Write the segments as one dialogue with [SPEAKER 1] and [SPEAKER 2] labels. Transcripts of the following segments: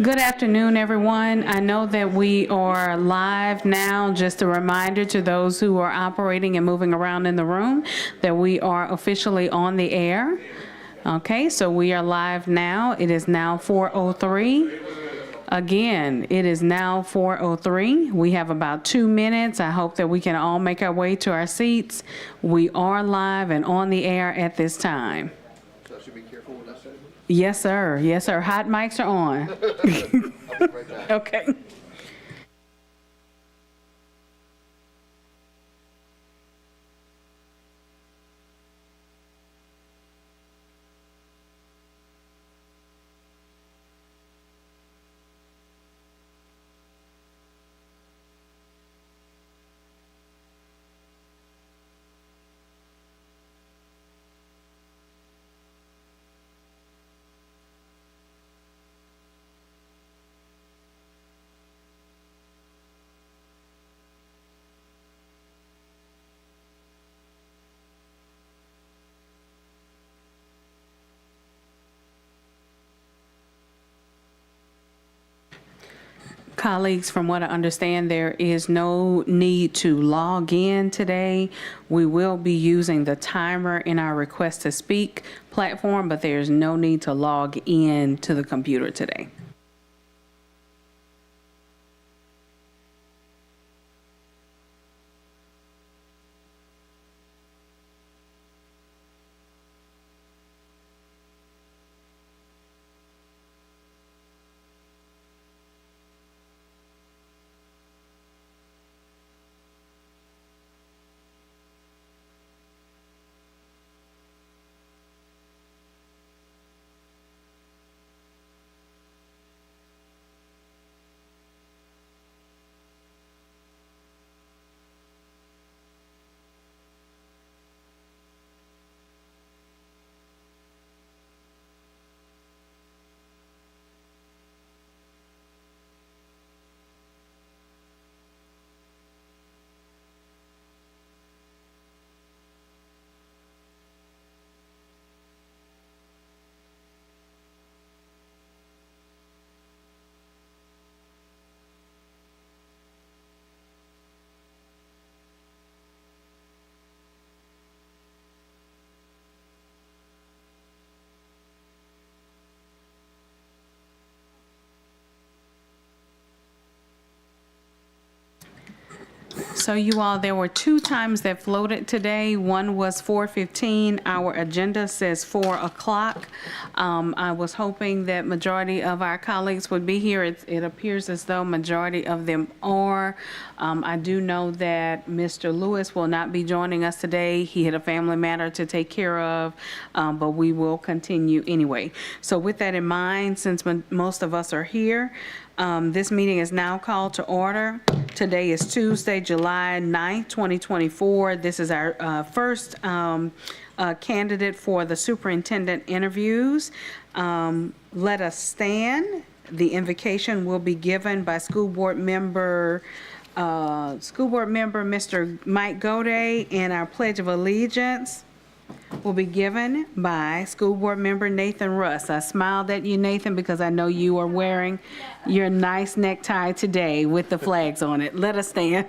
[SPEAKER 1] Good afternoon, everyone. I know that we are live now. Just a reminder to those who are operating and moving around in the room that we are officially on the air. Okay, so we are live now. It is now 4:03. Again, it is now 4:03. We have about 2 minutes. I hope that we can all make our way to our seats. We are live and on the air at this time.
[SPEAKER 2] So I should be careful with that.
[SPEAKER 1] Yes, sir. Yes, sir. Hot mics are on.
[SPEAKER 2] I'll be right back.
[SPEAKER 1] Okay. Colleagues, from what I understand, there is no need to log in today. We will be using the timer in our request to speak platform, but there's no need to log in to the computer today. So you all, there were 2 times that floated today. One was 4:15. Our agenda says 4 o'clock. I was hoping that majority of our colleagues would be here. It appears as though majority of them are. I do know that Mr. Lewis will not be joining us today. He had a family matter to take care of, but we will continue anyway. So with that in mind, since most of us are here, this meeting is now called to order. Today is Tuesday, July 9th, 2024. This is our first candidate for the superintendent interviews. Let us stand. The invocation will be given by School Board Member Mr. Mike Goday, and our Pledge of Allegiance will be given by School Board Member Nathan Russ. I smiled at you, Nathan, because I know you are wearing your nice necktie today with the flags on it. Let us stand.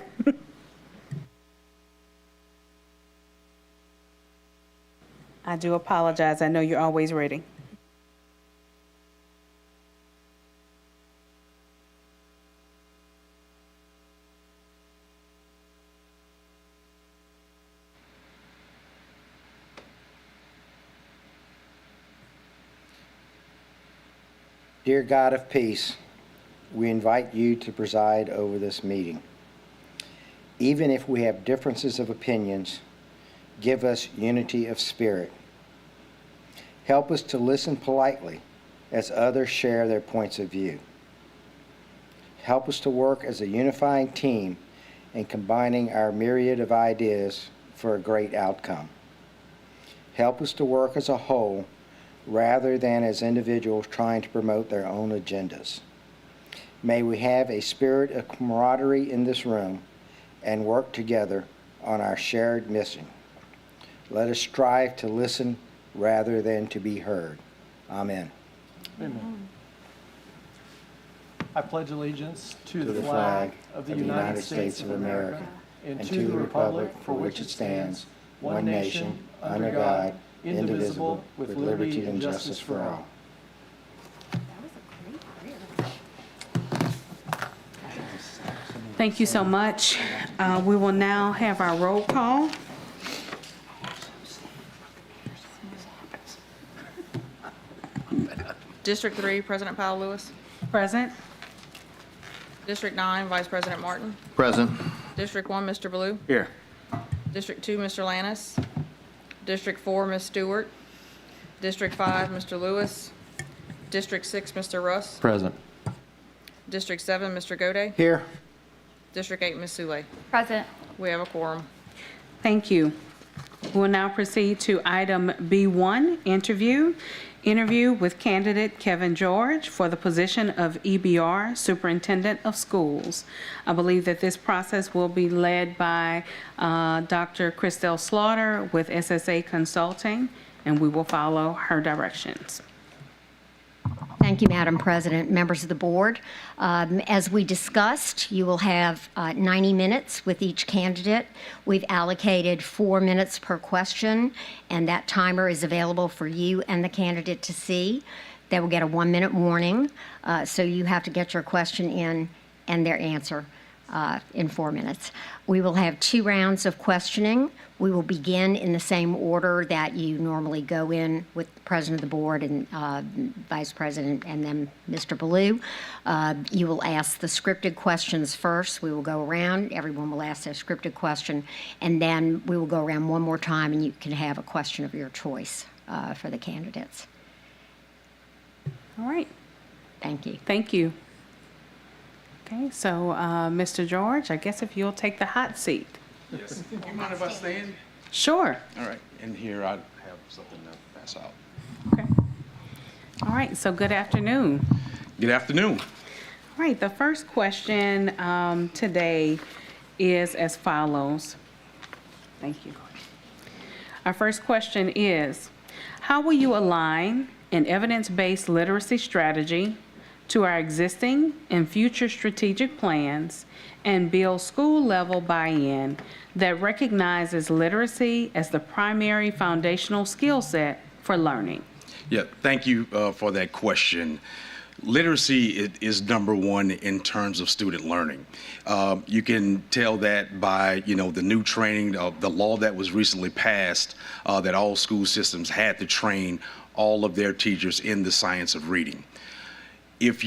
[SPEAKER 1] I do apologize. I know you're always ready.
[SPEAKER 3] Dear God of peace, we invite you to preside over this meeting. Even if we have differences of opinions, give us unity of spirit. Help us to listen politely as others share their points of view. Help us to work as a unifying team in combining our myriad of ideas for a great outcome. Help us to work as a whole rather than as individuals trying to promote their own agendas. May we have a spirit of camaraderie in this room and work together on our shared mission. Let us strive to listen rather than to be heard. Amen.
[SPEAKER 4] Amen. I pledge allegiance to the flag of the United States of America and to the republic for which it stands, one nation, under God, indivisible, with liberty and justice for all.
[SPEAKER 1] Thank you so much. We will now have our roll call.
[SPEAKER 5] District 3, President Powell Lewis.
[SPEAKER 1] Present.
[SPEAKER 5] District 9, Vice President Martin.
[SPEAKER 2] Present.
[SPEAKER 5] District 1, Mr. Blue.
[SPEAKER 2] Here.
[SPEAKER 5] District 2, Mr. Lannis. District 4, Ms. Stewart. District 5, Mr. Lewis. District 6, Mr. Russ.
[SPEAKER 4] Present.
[SPEAKER 5] District 7, Mr. Goday.
[SPEAKER 3] Here.
[SPEAKER 5] District 8, Ms. Sule.
[SPEAKER 6] Present.
[SPEAKER 5] We have a quorum.
[SPEAKER 1] Thank you. We'll now proceed to item B1, interview with candidate Kevin George for the position of EBR, Superintendent of Schools. I believe that this process will be led by Dr. Christelle Slaughter with SSA Consulting, and we will follow her directions.
[SPEAKER 6] Thank you, Madam President, members of the board. As we discussed, you will have 90 minutes with each candidate. We've allocated 4 minutes per question, and that timer is available for you and the candidate to see. They will get a 1-minute warning, so you have to get your question in and their answer in 4 minutes. We will have 2 rounds of questioning. We will begin in the same order that you normally go in with the President of the Board and Vice President and then Mr. Ballou. You will ask the scripted questions first. We will go around. Everyone will ask their scripted question, and then we will go around one more time, and you can have a question of your choice for the candidates.
[SPEAKER 1] All right.
[SPEAKER 6] Thank you.
[SPEAKER 1] Thank you. Okay, so Mr. George, I guess if you'll take the hot seat.
[SPEAKER 7] Yes. Do you mind if I stand?
[SPEAKER 1] Sure.
[SPEAKER 7] All right. And here I have something to pass out.
[SPEAKER 1] Okay. All right, so good afternoon.
[SPEAKER 7] Good afternoon.
[SPEAKER 1] All right, the first question today is as follows. Thank you. Our first question is, how will you align an evidence-based literacy strategy to our existing and future strategic plans and build school-level buy-in that recognizes literacy as the primary foundational skill set for learning?
[SPEAKER 7] Yeah, thank you for that question. Literacy is number one in terms of student learning. You can tell that by, the new training, the law that was recently passed, that all school systems had to train all of their teachers in the science of reading. If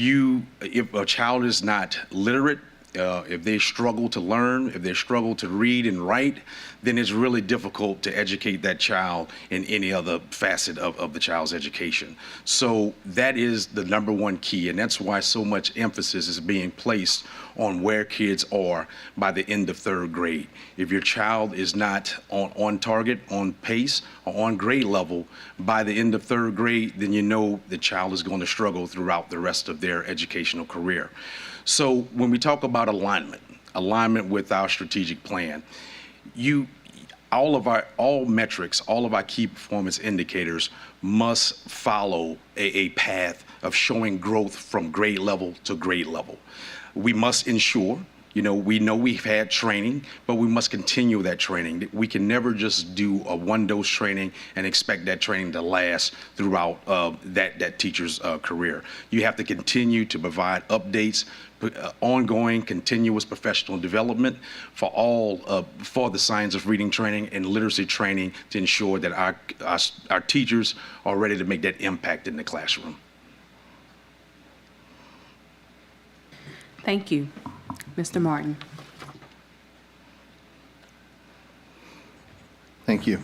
[SPEAKER 7] a child is not literate, if they struggle to learn, if they struggle to read and write, then it's really difficult to educate that child in any other facet of the child's education. So that is the number one key, and that's why so much emphasis is being placed on where kids are by the end of 3rd grade. If your child is not on target, on pace, or on grade level by the end of 3rd grade, then you know the child is going to struggle throughout the rest of their educational career. So when we talk about alignment with our strategic plan, all metrics, all of our key performance indicators must follow a path of showing growth from grade level to grade level. We must ensure, we know we've had training, but we must continue that training. We can never just do a one-dose training and expect that training to last throughout that teacher's career. You have to continue to provide updates, ongoing, continuous professional development for the science of reading training and literacy training to ensure that our teachers are ready to make that impact in the classroom.
[SPEAKER 1] Thank you. Mr. Martin.
[SPEAKER 2] Thank you.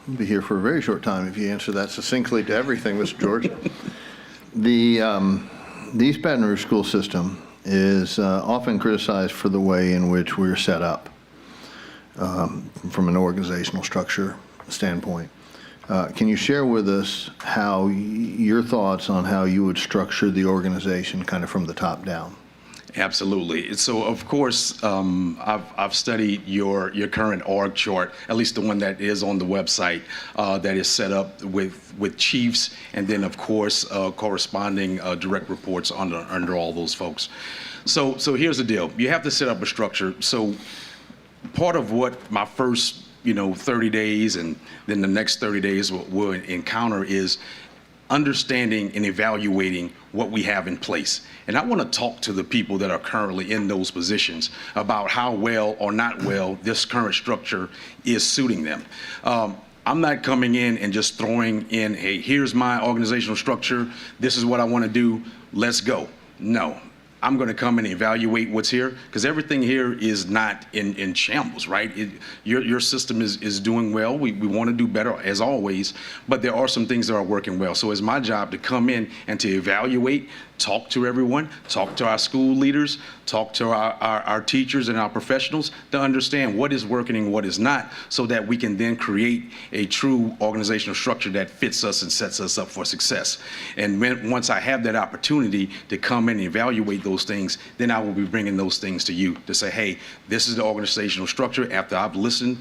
[SPEAKER 2] We'll be here for a very short time if you answer that succinctly to everything, Mr. George. The East Baton Rouge school system is often criticized for the way in which we're set up from an organizational structure standpoint. Can you share with us your thoughts on how you would structure the organization kind of from the top down?
[SPEAKER 7] Absolutely. So, of course, I've studied your current org chart, at least the one that is on the website, that is set up with chiefs, and then, of course, corresponding direct reports under all those folks. So here's the deal. You have to set up a structure. So part of what my first 30 days and then the next 30 days we'll encounter is understanding and evaluating what we have in place. And I want to talk to the people that are currently in those positions about how well or not well this current structure is suiting them. I'm not coming in and just throwing in, hey, here's my organizational structure, this is what I want to do, let's go. No. I'm going to come and evaluate what's here, because everything here is not in shambles, right? Your system is doing well. We want to do better, as always, but there are some things that are working well. So it's my job to come in and to evaluate, talk to everyone, talk to our school leaders, talk to our teachers and our professionals to understand what is working and what is not, so that we can then create a true organizational structure that fits us and sets us up for success. And once I have that opportunity to come in and evaluate those things, then I will be bringing those things to you to say, hey, this is the organizational structure. After I've listened,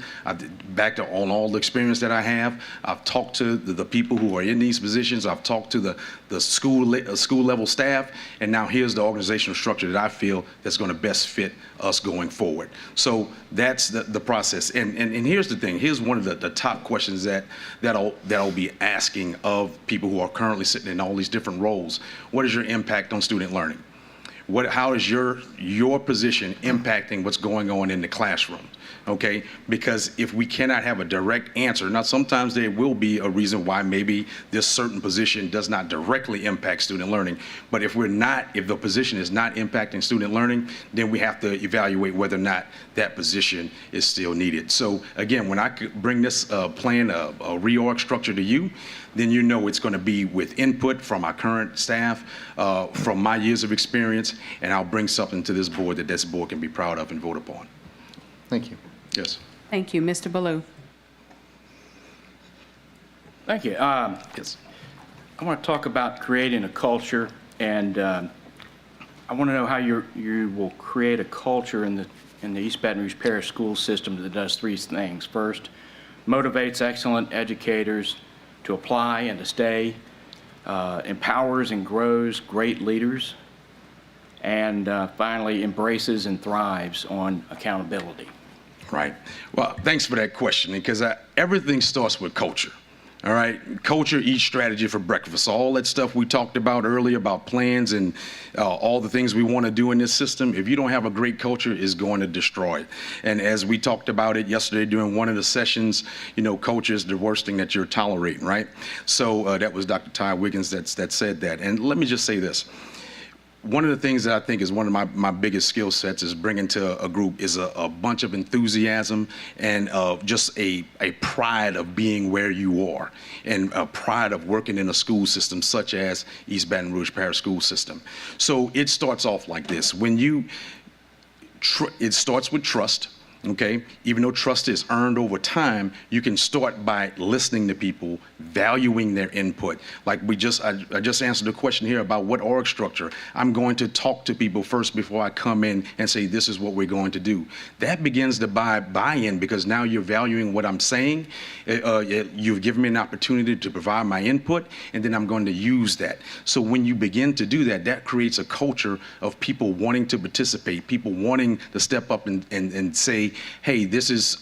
[SPEAKER 7] back to on all the experience that I have, I've talked to the people who are in these positions, I've talked to the school level staff, and now here's the organizational structure that I feel that's going to best fit us going forward. So that's the process. And here's the thing. Here's one of the top questions that I'll be asking of people who are currently sitting in all these different roles. What is your impact on student learning? How is your position impacting what's going on in the classroom? Okay, because if we cannot have a direct answer, now sometimes there will be a reason why maybe this certain position does not directly impact student learning, but if the position is not impacting student learning, then we have to evaluate whether or not that position is still needed. So again, when I bring this plan, a reorg structure to you, then you know it's going to be with input from our current staff, from my years of experience, and I'll bring something to this board that this board can be proud of and vote upon.
[SPEAKER 2] Thank you.
[SPEAKER 7] Yes.
[SPEAKER 1] Thank you. Mr. Ballou.
[SPEAKER 8] Thank you.
[SPEAKER 7] Yes.
[SPEAKER 8] I want to talk about creating a culture, and I want to know how you will create a culture in the East Baton Rouge Parish school system that does three things. First, motivates excellent educators to apply and to stay, empowers and grows great leaders, and finally embraces and thrives on accountability.
[SPEAKER 7] Right. Well, thanks for that question, because everything starts with culture. All right. Culture eats strategy for breakfast. All that stuff we talked about earlier about plans and all the things we want to do in this system, if you don't have a great culture, is going to destroy it. And as we talked about it yesterday during one of the sessions, culture is the worst thing that you're tolerating, right? So that was Dr. Ty Wiggins that said that. And let me just say this. One of the things that I think is one of my biggest skill sets is bringing to a group is a bunch of enthusiasm and just a pride of being where you are and a pride of working in a school system such as East Baton Rouge Parish School System. So it starts off like this. It starts with trust. Okay, even though trust is earned over time, you can start by listening to people, valuing their input. Like I just answered the question here about what org structure. I'm going to talk to people first before I come in and say, this is what we're going to do. That begins to buy-in because now you're valuing what I'm saying. You've given me an opportunity to provide my input, and then I'm going to use that. So when you begin to do that, that creates a culture of people wanting to participate, people wanting to step up and say, hey, this is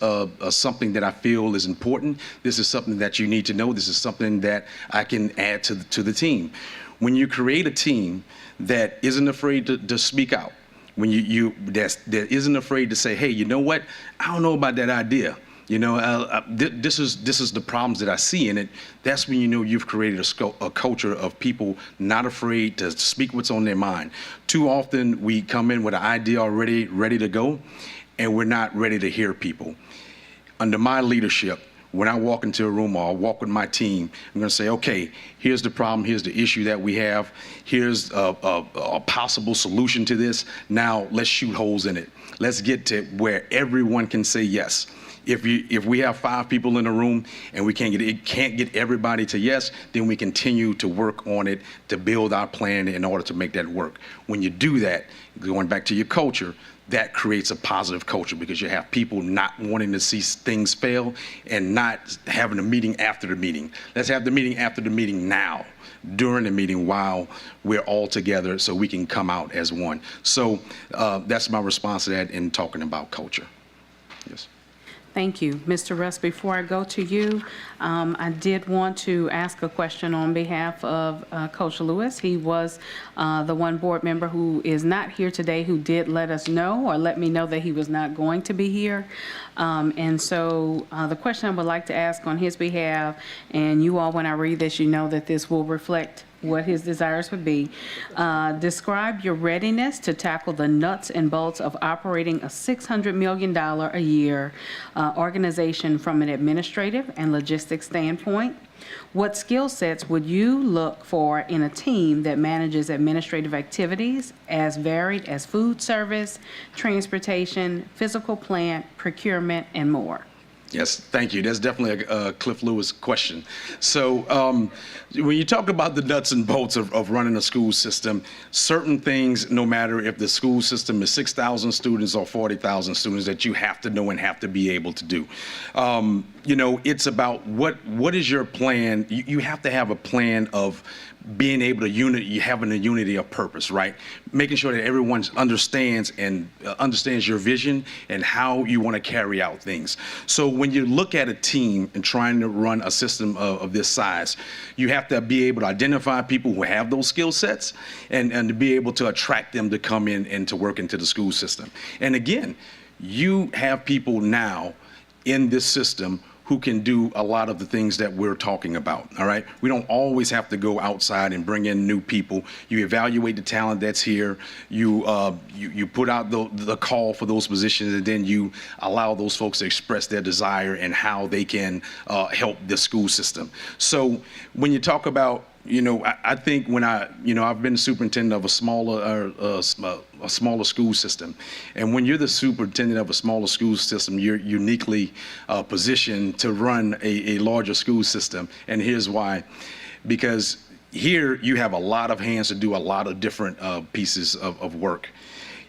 [SPEAKER 7] something that I feel is important. This is something that you need to know. This is something that I can add to the team. When you create a team that isn't afraid to speak out, when that isn't afraid to say, hey, you know what? I don't know about that idea. This is the problems that I see in it. That's when you know you've created a culture of people not afraid to speak what's on their mind. Too often we come in with an idea already ready to go, and we're not ready to hear people. Under my leadership, when I walk into a room or I walk with my team, I'm going to say, okay, here's the problem, here's the issue that we have, here's a possible solution to this. Now let's shoot holes in it. Let's get to where everyone can say yes. If we have 5 people in a room and we can't get everybody to yes, then we continue to work on it to build our plan in order to make that work. When you do that, going back to your culture, that creates a positive culture because you have people not wanting to see things fail and not having a meeting after the meeting. Let's have the meeting after the meeting now, during the meeting while we're all together so we can come out as one. So that's my response to that in talking about culture. Yes.
[SPEAKER 1] Thank you. Mr. Russ, before I go to you, I did want to ask a question on behalf of Coach Lewis. He was the one board member who is not here today who did let us know or let me know that he was not going to be here. And so the question I would like to ask on his behalf, and you all, when I read this, you know that this will reflect what his desires would be. Describe your readiness to tackle the nuts and bolts of operating a $600 million a year organization from an administrative and logistics standpoint. What skill sets would you look for in a team that manages administrative activities as varied as food service, transportation, physical plant, procurement, and more?
[SPEAKER 7] Yes, thank you. That's definitely a Cliff Lewis question. So when you talk about the nuts and bolts of running a school system, certain things, no matter if the school system is 6,000 students or 40,000 students, that you have to know and have to be able to do. It's about what is your plan? You have to have a plan of being able to having a unity of purpose, right? Making sure that everyone understands your vision and how you want to carry out things. So when you look at a team and trying to run a system of this size, you have to be able to identify people who have those skill sets and to be able to attract them to come in and to work into the school system. And again, you have people now in this system who can do a lot of the things that we're talking about, all right? We don't always have to go outside and bring in new people. You evaluate the talent that's here, you put out the call for those positions, and then you allow those folks to express their desire and how they can help the school system. So when you talk about, I think when I've been the superintendent of a smaller school system, and when you're the superintendent of a smaller school system, you're uniquely positioned to run a larger school system. And here's why: because here you have a lot of hands to do a lot of different pieces of work.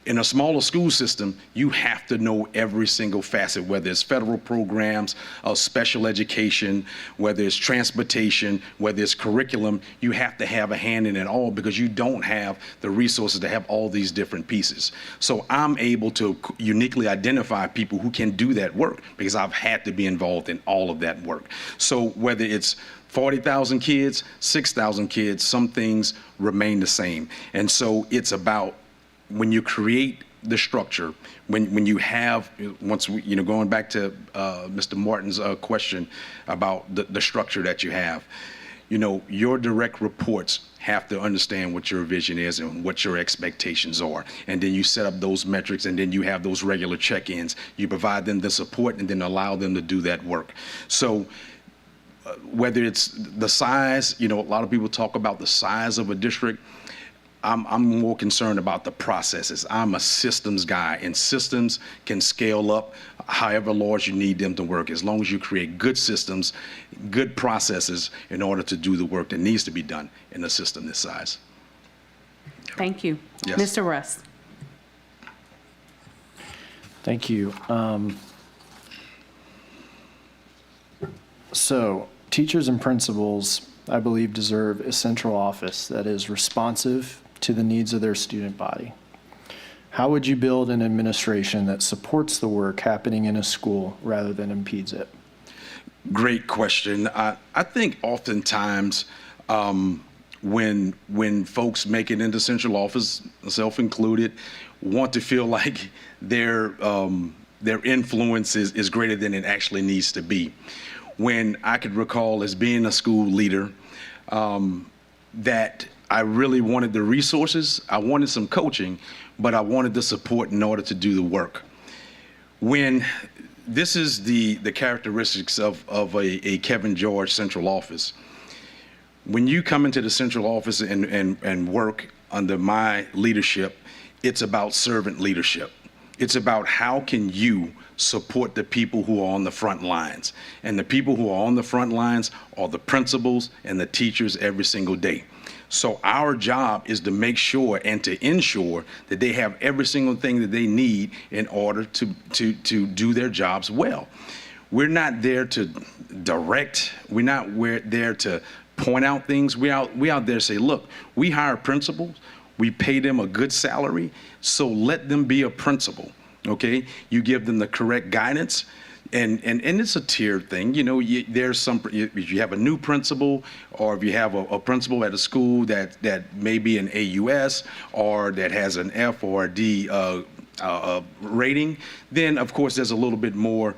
[SPEAKER 7] In a smaller school system, you have to know every single facet, whether it's federal programs, special education, whether it's transportation, whether it's curriculum. You have to have a hand in it all because you don't have the resources to have all these different pieces. So I'm able to uniquely identify people who can do that work because I've had to be involved in all of that work. So whether it's 40,000 kids, 6,000 kids, some things remain the same. And so it's about, when you create the structure, when you have, going back to Mr. Martin's question about the structure that you have, your direct reports have to understand what your vision is and what your expectations are. And then you set up those metrics, and then you have those regular check-ins. You provide them the support and then allow them to do that work. So whether it's the size, a lot of people talk about the size of a district. I'm more concerned about the processes. I'm a systems guy, and systems can scale up however large you need them to work, as long as you create good systems, good processes in order to do the work that needs to be done in a system this size.
[SPEAKER 1] Thank you.
[SPEAKER 7] Yes.
[SPEAKER 1] Mr. Russ.
[SPEAKER 4] Thank you. So teachers and principals, I believe, deserve a central office that is responsive to the needs of their student body. How would you build an administration that supports the work happening in a school rather than impedes it?
[SPEAKER 7] Great question. I think oftentimes when folks make it into central office, self included, want to feel like their influence is greater than it actually needs to be. When I could recall as being a school leader, that I really wanted the resources, I wanted some coaching, but I wanted the support in order to do the work. When this is the characteristics of a Kevin George central office. When you come into the central office and work under my leadership, it's about servant leadership. It's about how can you support the people who are on the front lines. And the people who are on the front lines are the principals and the teachers every single day. So our job is to make sure and to ensure that they have every single thing that they need in order to do their jobs well. We're not there to direct. We're there to point out things. We out there to say, look, we hire principals. We pay them a good salary, so let them be a principal, okay? You give them the correct guidance, and it's a tiered thing. There's some, if you have a new principal, or if you have a principal at a school that may be an AUS, or that has an F or a D rating, then of course there's a little bit more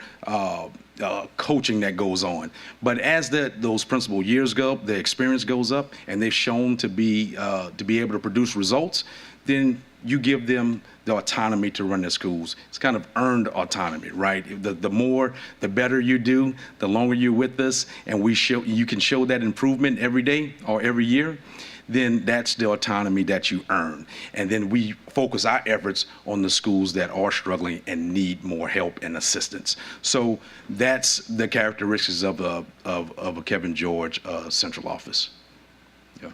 [SPEAKER 7] coaching that goes on. But as those principal years go up, the experience goes up, and they've shown to be able to produce results, then you give them the autonomy to run their schools. It's kind of earned autonomy, right? The more, the better you do, the longer you're with us, and you can show that improvement every day or every year, then that's the autonomy that you earn. And then we focus our efforts on the schools that are struggling and need more help and assistance. So that's the characteristics of a Kevin George central office. Yeah.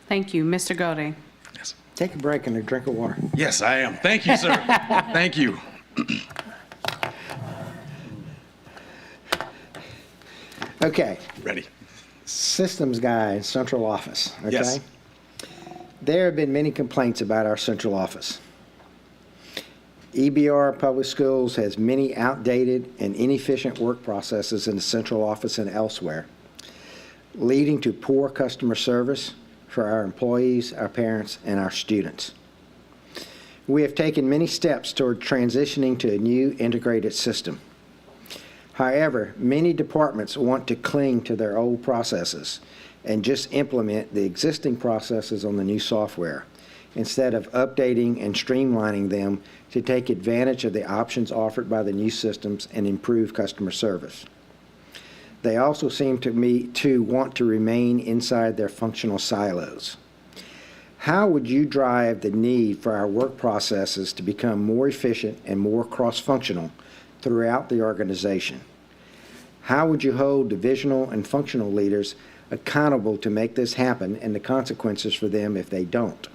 [SPEAKER 1] Thank you. Mr. Godey.
[SPEAKER 7] Yes.
[SPEAKER 3] Take a break and a drink of water.
[SPEAKER 7] Yes, I am. Thank you, sir. Thank you.
[SPEAKER 3] Okay,
[SPEAKER 7] Ready.
[SPEAKER 3] systems guy, central office, okay?
[SPEAKER 7] Yes.
[SPEAKER 3] There have been many complaints about our central office. EBR Public Schools has many outdated and inefficient work processes in the central office and elsewhere, leading to poor customer service for our employees, our parents, and our students. We have taken many steps toward transitioning to a new integrated system. However, many departments want to cling to their old processes and just implement the existing processes on the new software, instead of updating and streamlining them to take advantage of the options offered by the new systems and improve customer service. They also seem to me to want to remain inside their functional silos. How would you drive the need for our work processes to become more efficient and more cross-functional throughout the organization? How would you hold divisional and functional leaders accountable to make this happen and the consequences for them if they don't?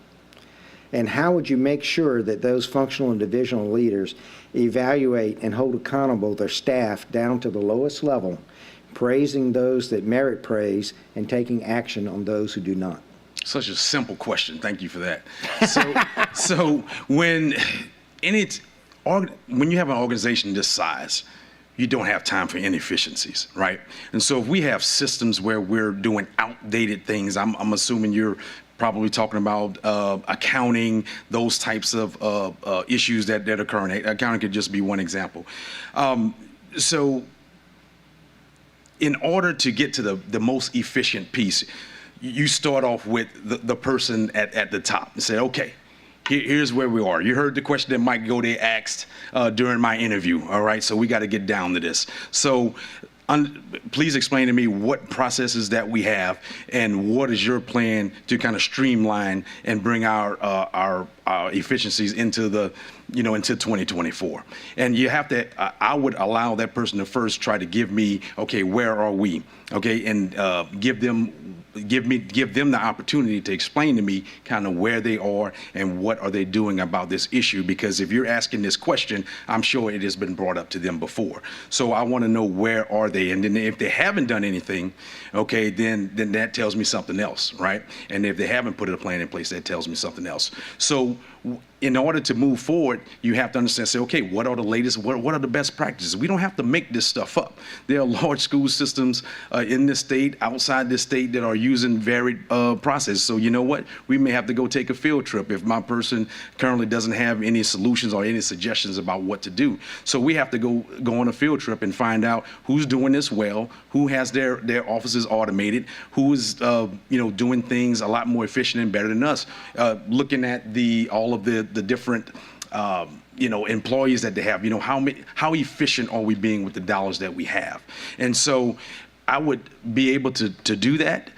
[SPEAKER 3] And how would you make sure that those functional and divisional leaders evaluate and hold accountable their staff down to the lowest level, praising those that merit praise and taking action on those who do not?
[SPEAKER 7] Such a simple question. Thank you for that. So when you have an organization this size, you don't have time for inefficiencies, right? And so if we have systems where we're doing outdated things, I'm assuming you're probably talking about accounting, those types of issues that occur. And accounting could just be one example. So in order to get to the most efficient piece, you start off with the person at the top and say, okay, here's where we are. You heard the question that Mike Godey asked during my interview, all right? So we got to get down to this. So please explain to me what processes that we have and what is your plan to kind of streamline and bring our efficiencies into into 2024. And you have to, I would allow that person to first try to give me, okay, where are we? Okay, and give them the opportunity to explain to me kind of where they are and what are they doing about this issue, because if you're asking this question, I'm sure it has been brought up to them before. So I want to know where are they, and then if they haven't done anything, okay, then that tells me something else, right? And if they haven't put a plan in place, that tells me something else. So in order to move forward, you have to understand, say, okay, what are the latest, what are the best practices? We don't have to make this stuff up. There are large school systems in this state, outside this state, that are using varied processes. So you know what? We may have to go take a field trip if my person currently doesn't have any solutions or any suggestions about what to do. So we have to go on a field trip and find out who's doing this well, who has their offices automated, who is doing things a lot more efficient and better than us. Looking at all of the different employees that they have, how efficient are we being with the dollars that we have? And so I would be able to do that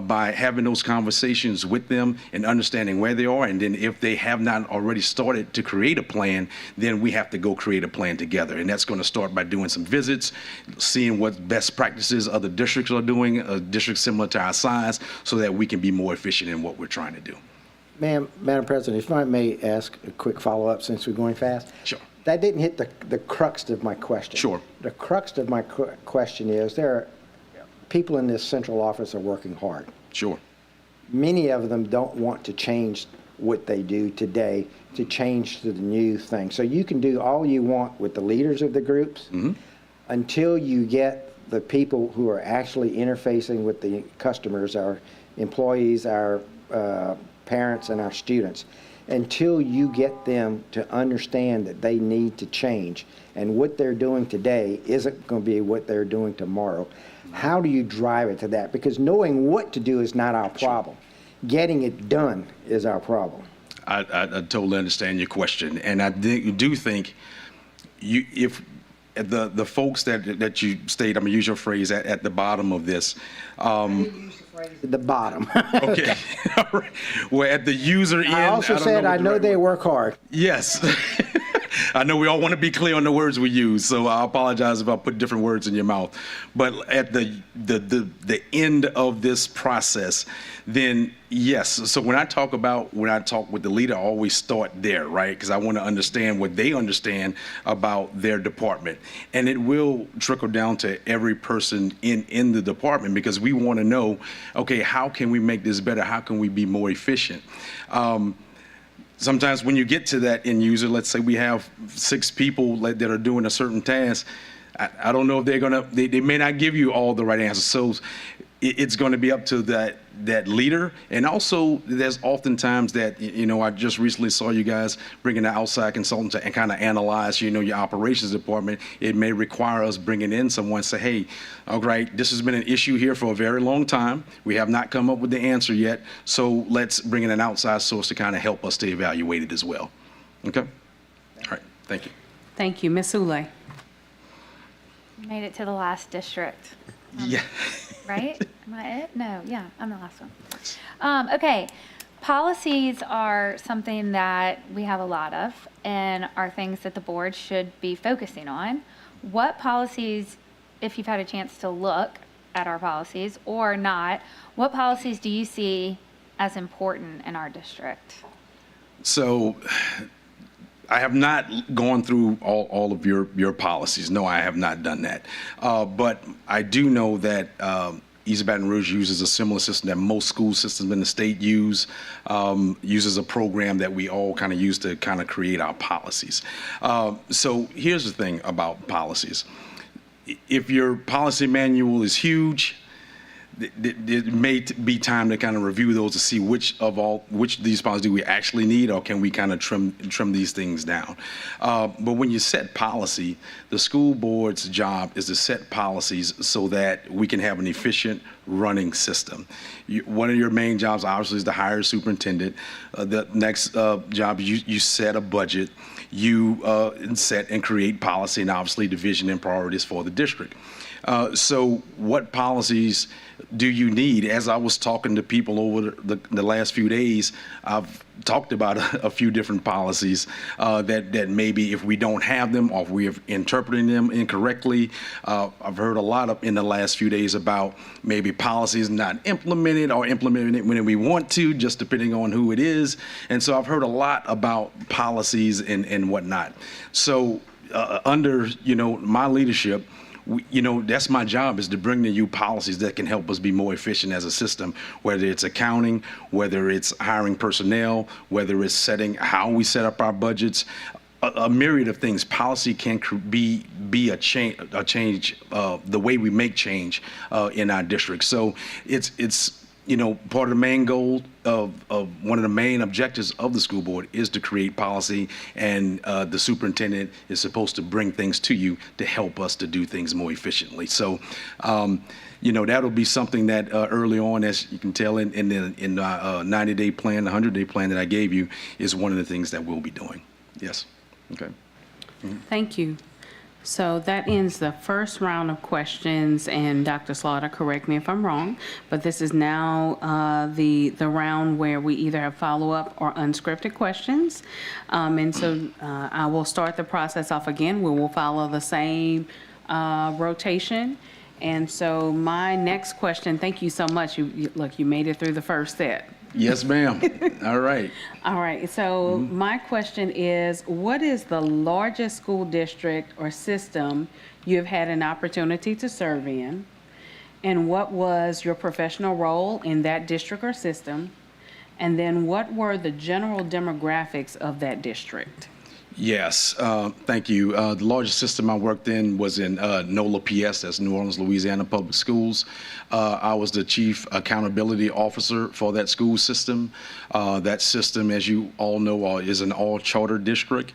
[SPEAKER 7] by having those conversations with them and understanding where they are. And then if they have not already started to create a plan, then we have to go create a plan together. And that's going to start by doing some visits, seeing what best practices other districts are doing, districts similar to our size, so that we can be more efficient in what we're trying to do.
[SPEAKER 3] Madam President, if I may ask a quick follow-up since we're going fast.
[SPEAKER 7] Sure.
[SPEAKER 3] That didn't hit the crux of my question.
[SPEAKER 7] Sure.
[SPEAKER 3] The crux of my question is there are people in this central office are working hard.
[SPEAKER 7] Sure.
[SPEAKER 3] Many of them don't want to change what they do today to change to the new thing. So you can do all you want with the leaders of the groups until you get the people who are actually interfacing with the customers, our employees, our parents, and our students, until you get them to understand that they need to change and what they're doing today isn't going to be what they're doing tomorrow. How do you drive it to that? Because knowing what to do is not our problem. Getting it done is our problem.
[SPEAKER 7] I totally understand your question, and I do think if the folks that you state, I'm gonna use your phrase at the bottom of this.
[SPEAKER 3] At the bottom.
[SPEAKER 7] Okay, all right. Well, at the user end.
[SPEAKER 3] I also said I know they work hard.
[SPEAKER 7] Yes. I know we all want to be clear on the words we use, so I apologize if I put different words in your mouth. But at the end of this process, then yes. So when I talk with the leader, I always start there, right? Because I want to understand what they understand about their department. And it will trickle down to every person in the department, because we want to know, okay, how can we make this better? How can we be more efficient? Sometimes when you get to that end user, let's say we have 6 people that are doing a certain task, I don't know if they may not give you all the right answers. So it's going to be up to that leader. And also there's oftentimes that, I just recently saw you guys bringing an outside consultant to and kind of analyze, your operations department. It may require us bringing in someone say, hey, all right, this has been an issue here for a very long time. We have not come up with the answer yet. So let's bring in an outside source to kind of help us to evaluate it as well. Okay? All right. Thank you.
[SPEAKER 1] Thank you. Ms. Sule.
[SPEAKER 9] Made it to the last district.
[SPEAKER 7] Yeah.
[SPEAKER 9] Right? Am I it? No, yeah, I'm the last one. Okay, policies are something that we have a lot of and are things that the board should be focusing on. What policies, if you've had a chance to look at our policies or not, what policies do you see as important in our district?
[SPEAKER 7] So I have not gone through all of your policies. No, I have not done that. But I do know that East Baton Rouge uses a similar system that most school systems in the state use, uses a program that we all kind of use to kind of create our policies. So here's the thing about policies. If your policy manual is huge, it may be time to kind of review those to see which of these policies do we actually need, or can we kind of trim these things down. But when you set policy, the school board's job is to set policies so that we can have an efficient running system. One of your main jobs, obviously, is to hire a superintendent. The next job, you set a budget. You set and create policy, and obviously the vision and priorities for the district. So what policies do you need? As I was talking to people over the last few days, I've talked about a few different policies that maybe if we don't have them or if we are interpreting them incorrectly. I've heard a lot in the last few days about maybe policies not implemented or implemented when we want to, just depending on who it is. And so I've heard a lot about policies and whatnot. So under my leadership, that's my job, is to bring to you policies that can help us be more efficient as a system, whether it's accounting, whether it's hiring personnel, whether it's setting how we set up our budgets, a myriad of things. Policy can be a change, the way we make change in our district. So it's part of the main goal of one of the main objectives of the school board is to create policy, and the superintendent is supposed to bring things to you to help us to do things more efficiently. So, that'll be something that early on, as you can tell in the 90-day plan, the 100-day plan that I gave you, is one of the things that we'll be doing. Yes. Okay.
[SPEAKER 1] Thank you. So that ends the first round of questions, and Dr. Slaughter, correct me if I'm wrong, but this is now the round where we either have follow-up or unscripted questions. And so I will start the process off again. We will follow the same rotation. And so my next question, thank you so much. Look, you made it through the first set.
[SPEAKER 7] Yes, ma'am. All right.
[SPEAKER 1] All right, so my question is, what is the largest school district or system you've had an opportunity to serve in? And what was your professional role in that district or system? And then what were the general demographics of that district?
[SPEAKER 7] Yes, thank you. The largest system I worked in was in NOLA PS, that's New Orleans, Louisiana Public Schools. I was the chief accountability officer for that school system. That system, as you all know, is an all-charter district.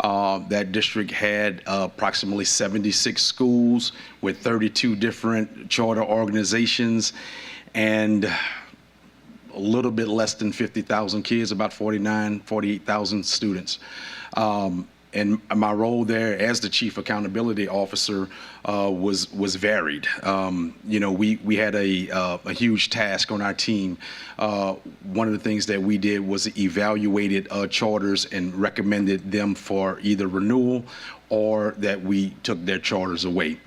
[SPEAKER 7] That district had approximately 76 schools with 32 different charter organizations, and a little bit less than 50,000 kids, about 48,000 students. And my role there as the Chief Accountability Officer was varied. We had a huge task on our team. One of the things that we did was evaluated charters and recommended them for either renewal or that we took their charters away.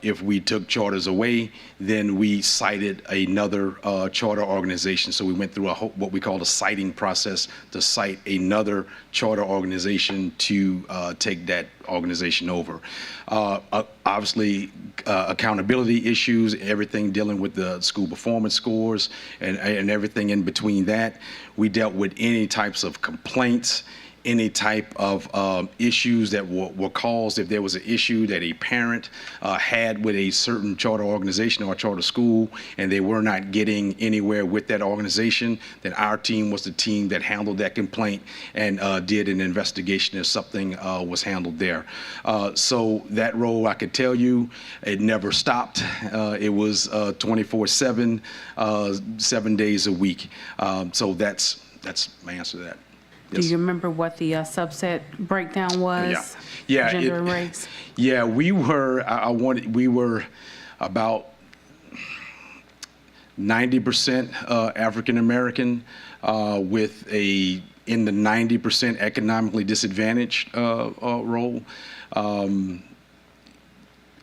[SPEAKER 7] If we took charters away, then we cited another charter organization. So we went through what we call a citing process to cite another charter organization to take that organization over. Obviously, accountability issues, everything dealing with the school performance scores and everything in between that. We dealt with any types of complaints, any type of issues that were caused. If there was an issue that a parent had with a certain charter organization or a charter school and they were not getting anywhere with that organization, then our team was the team that handled that complaint and did an investigation if something was handled there. So that role, I could tell you, it never stopped. It was 24/7, 7 days a week. So that's my answer to that.
[SPEAKER 1] Do you remember what the subset breakdown was?
[SPEAKER 7] Yeah.
[SPEAKER 1] Gender and race?
[SPEAKER 7] Yeah, we were about 90% African American with in the 90% economically disadvantaged role.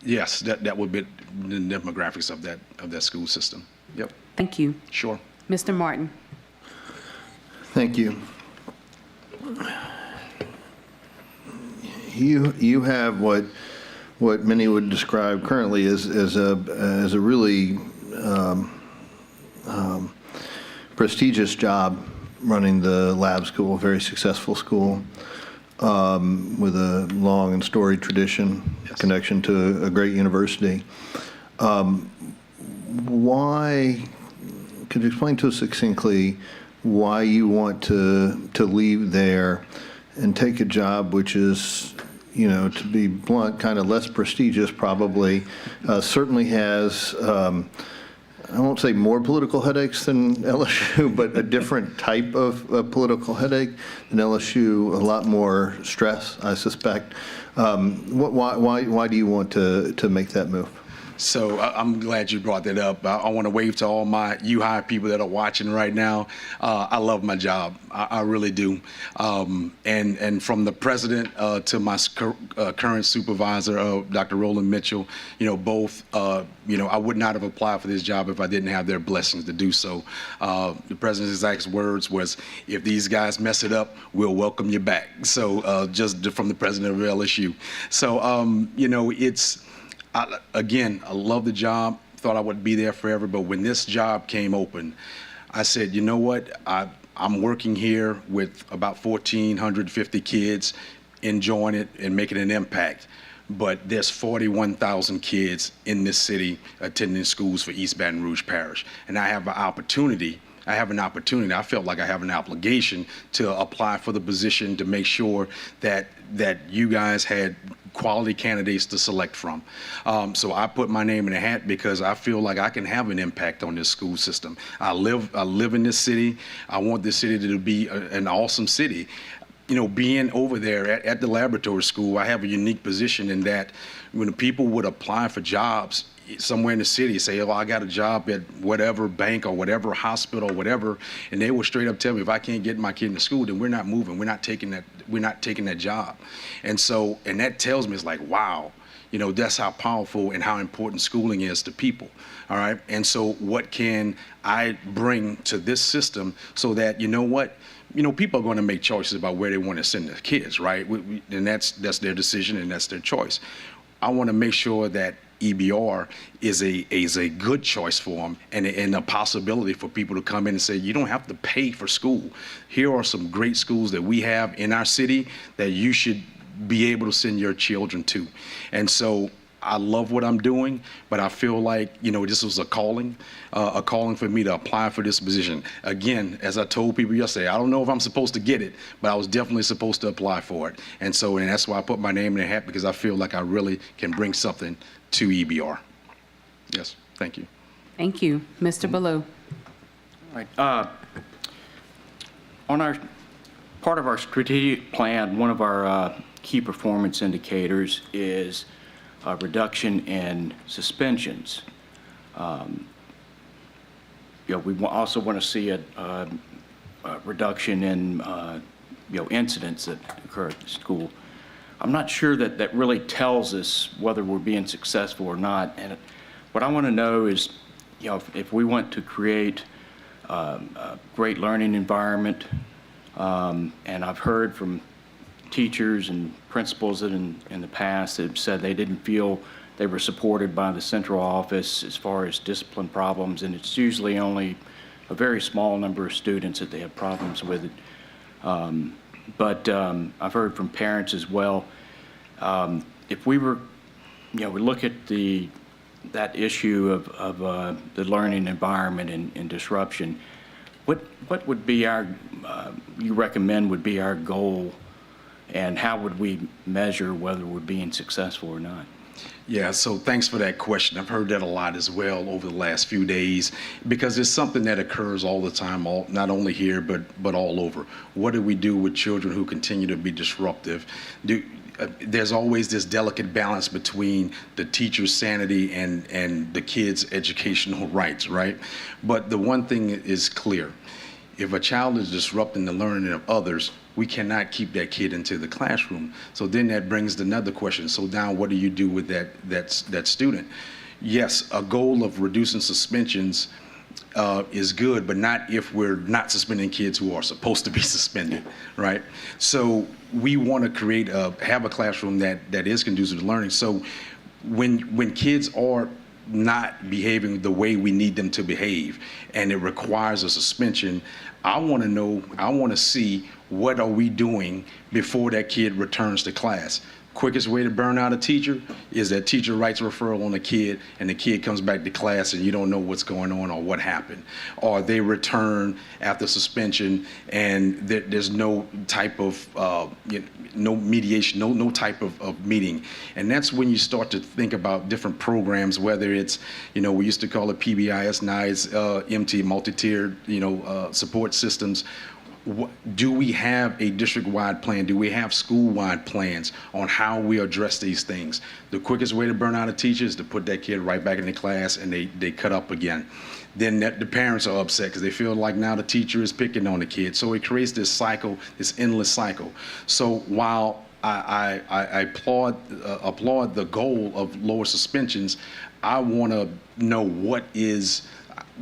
[SPEAKER 7] Yes, that would be the demographics of that school system. Yep.
[SPEAKER 1] Thank you.
[SPEAKER 7] Sure.
[SPEAKER 1] Mr. Martin.
[SPEAKER 2] Thank you. You have what many would describe currently as a really prestigious job running the lab school, a very successful school with a long and storied tradition,
[SPEAKER 7] Yes.
[SPEAKER 2] connection to a great university. Why? Could you explain to us succinctly why you want to leave there and take a job which is, to be blunt, kind of less prestigious probably, certainly has, I won't say more political headaches than LSU, but a different type of political headache than LSU, a lot more stress, I suspect. Why do you want to make that move?
[SPEAKER 7] So I'm glad you brought that up. I want to wave to all my U-High people that are watching right now. I love my job. I really do. And from the president to my current supervisor, Dr. Roland Mitchell, both, I would not have applied for this job if I didn't have their blessings to do so. The president's exact words was, if these guys mess it up, we'll welcome you back. So just from the president of LSU. So, I love the job, thought I would be there forever, but when this job came open, I said, you know what, I'm working here with about 1,450 kids, enjoying it and making an impact, but there's 41,000 kids in this city attending schools for East Baton Rouge Parish, and I have an opportunity, I felt like I have an obligation to apply for the position to make sure that you guys had quality candidates to select from. So I put my name in the hat because I feel like I can have an impact on this school system. I live in this city. I want this city to be an awesome city. Being over there at the laboratory school, I have a unique position in that when people would apply for jobs somewhere in the city, say, oh, I got a job at whatever bank or whatever hospital or whatever, and they will straight up tell me, if I can't get my kid into school, then we're not moving. We're not taking that job. And that tells me, it's like, wow, that's how powerful and how important schooling is to people. All right. And so what can I bring to this system so that, people are going to make choices about where they want to send their kids, right? And that's their decision and that's their choice. I want to make sure that EBR is a good choice for them and a possibility for people to come in and say, you don't have to pay for school. Here are some great schools that we have in our city that you should be able to send your children to. And so I love what I'm doing, but I feel like, this was a calling for me to apply for this position. Again, as I told people yesterday, I don't know if I'm supposed to get it, but I was definitely supposed to apply for it. And that's why I put my name in the hat, because I feel like I really can bring something to EBR. Yes, thank you.
[SPEAKER 1] Thank you. Mr. Ballou.
[SPEAKER 8] All right. On our Part of our strategic plan, one of our key performance indicators is a reduction in suspensions. We also want to see a reduction in incidents that occur at the school. I'm not sure that that really tells us whether we're being successful or not. And what I want to know is, if we want to create a great learning environment, and I've heard from teachers and principals that in the past that have said they didn't feel they were supported by the central office as far as discipline problems, and it's usually only a very small number of students that they have problems with it. But I've heard from parents as well. If we were, we look at that issue of the learning environment and disruption, what would be you recommend would be our goal, and how would we measure whether we're being successful or not?
[SPEAKER 7] Yeah, so thanks for that question. I've heard that a lot as well over the last few days, because it's something that occurs all the time, not only here, but all over. What do we do with children who continue to be disruptive? There's always this delicate balance between the teacher's sanity and the kid's educational rights, right? But the one thing is clear. If a child is disrupting the learning of others, we cannot keep that kid into the classroom. So then that brings another question. So now what do you do with that student? Yes, a goal of reducing suspensions is good, but not if we're not suspending kids who are supposed to be suspended, right? So we want to have a classroom that is conducive to learning. So when kids are not behaving the way we need them to behave, and it requires a suspension, I want to see what are we doing before that kid returns to class. Quickest way to burn out a teacher is that teacher writes a referral on a kid and the kid comes back to class and you don't know what's going on or what happened. Or they return after suspension and there's no type of, no mediation, no type of meeting. And that's when you start to think about different programs, whether it's, we used to call it PBIS, now it's MT, multi-tiered, support systems. Do we have a district-wide plan? Do we have school-wide plans on how we address these things? The quickest way to burn out a teacher is to put that kid right back in the class and they cut up again. Then the parents are upset because they feel like now the teacher is picking on the kid. So it creates this cycle, this endless cycle. So while I applaud the goal of lower suspensions, I want to know what is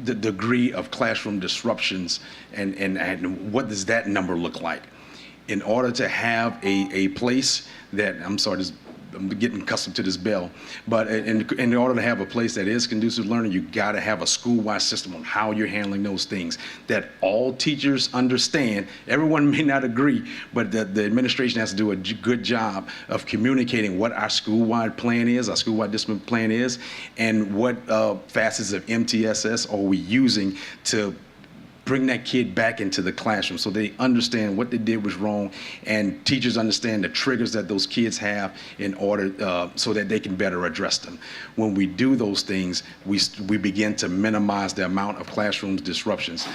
[SPEAKER 7] the degree of classroom disruptions and what does that number look like in order to have a place that, I'm getting accustomed to this bell, but in order to have a place that is conducive to learning, you got to have a school-wide system on how you're handling those things that all teachers understand. Everyone may not agree, but the administration has to do a good job of communicating what our school-wide plan is, our school-wide discipline plan is, and what facets of MTSS are we using to bring that kid back into the classroom so they understand what they did was wrong, and teachers understand the triggers that those kids have in order so that they can better address them. When we do those things, we begin to minimize the amount of classroom disruptions.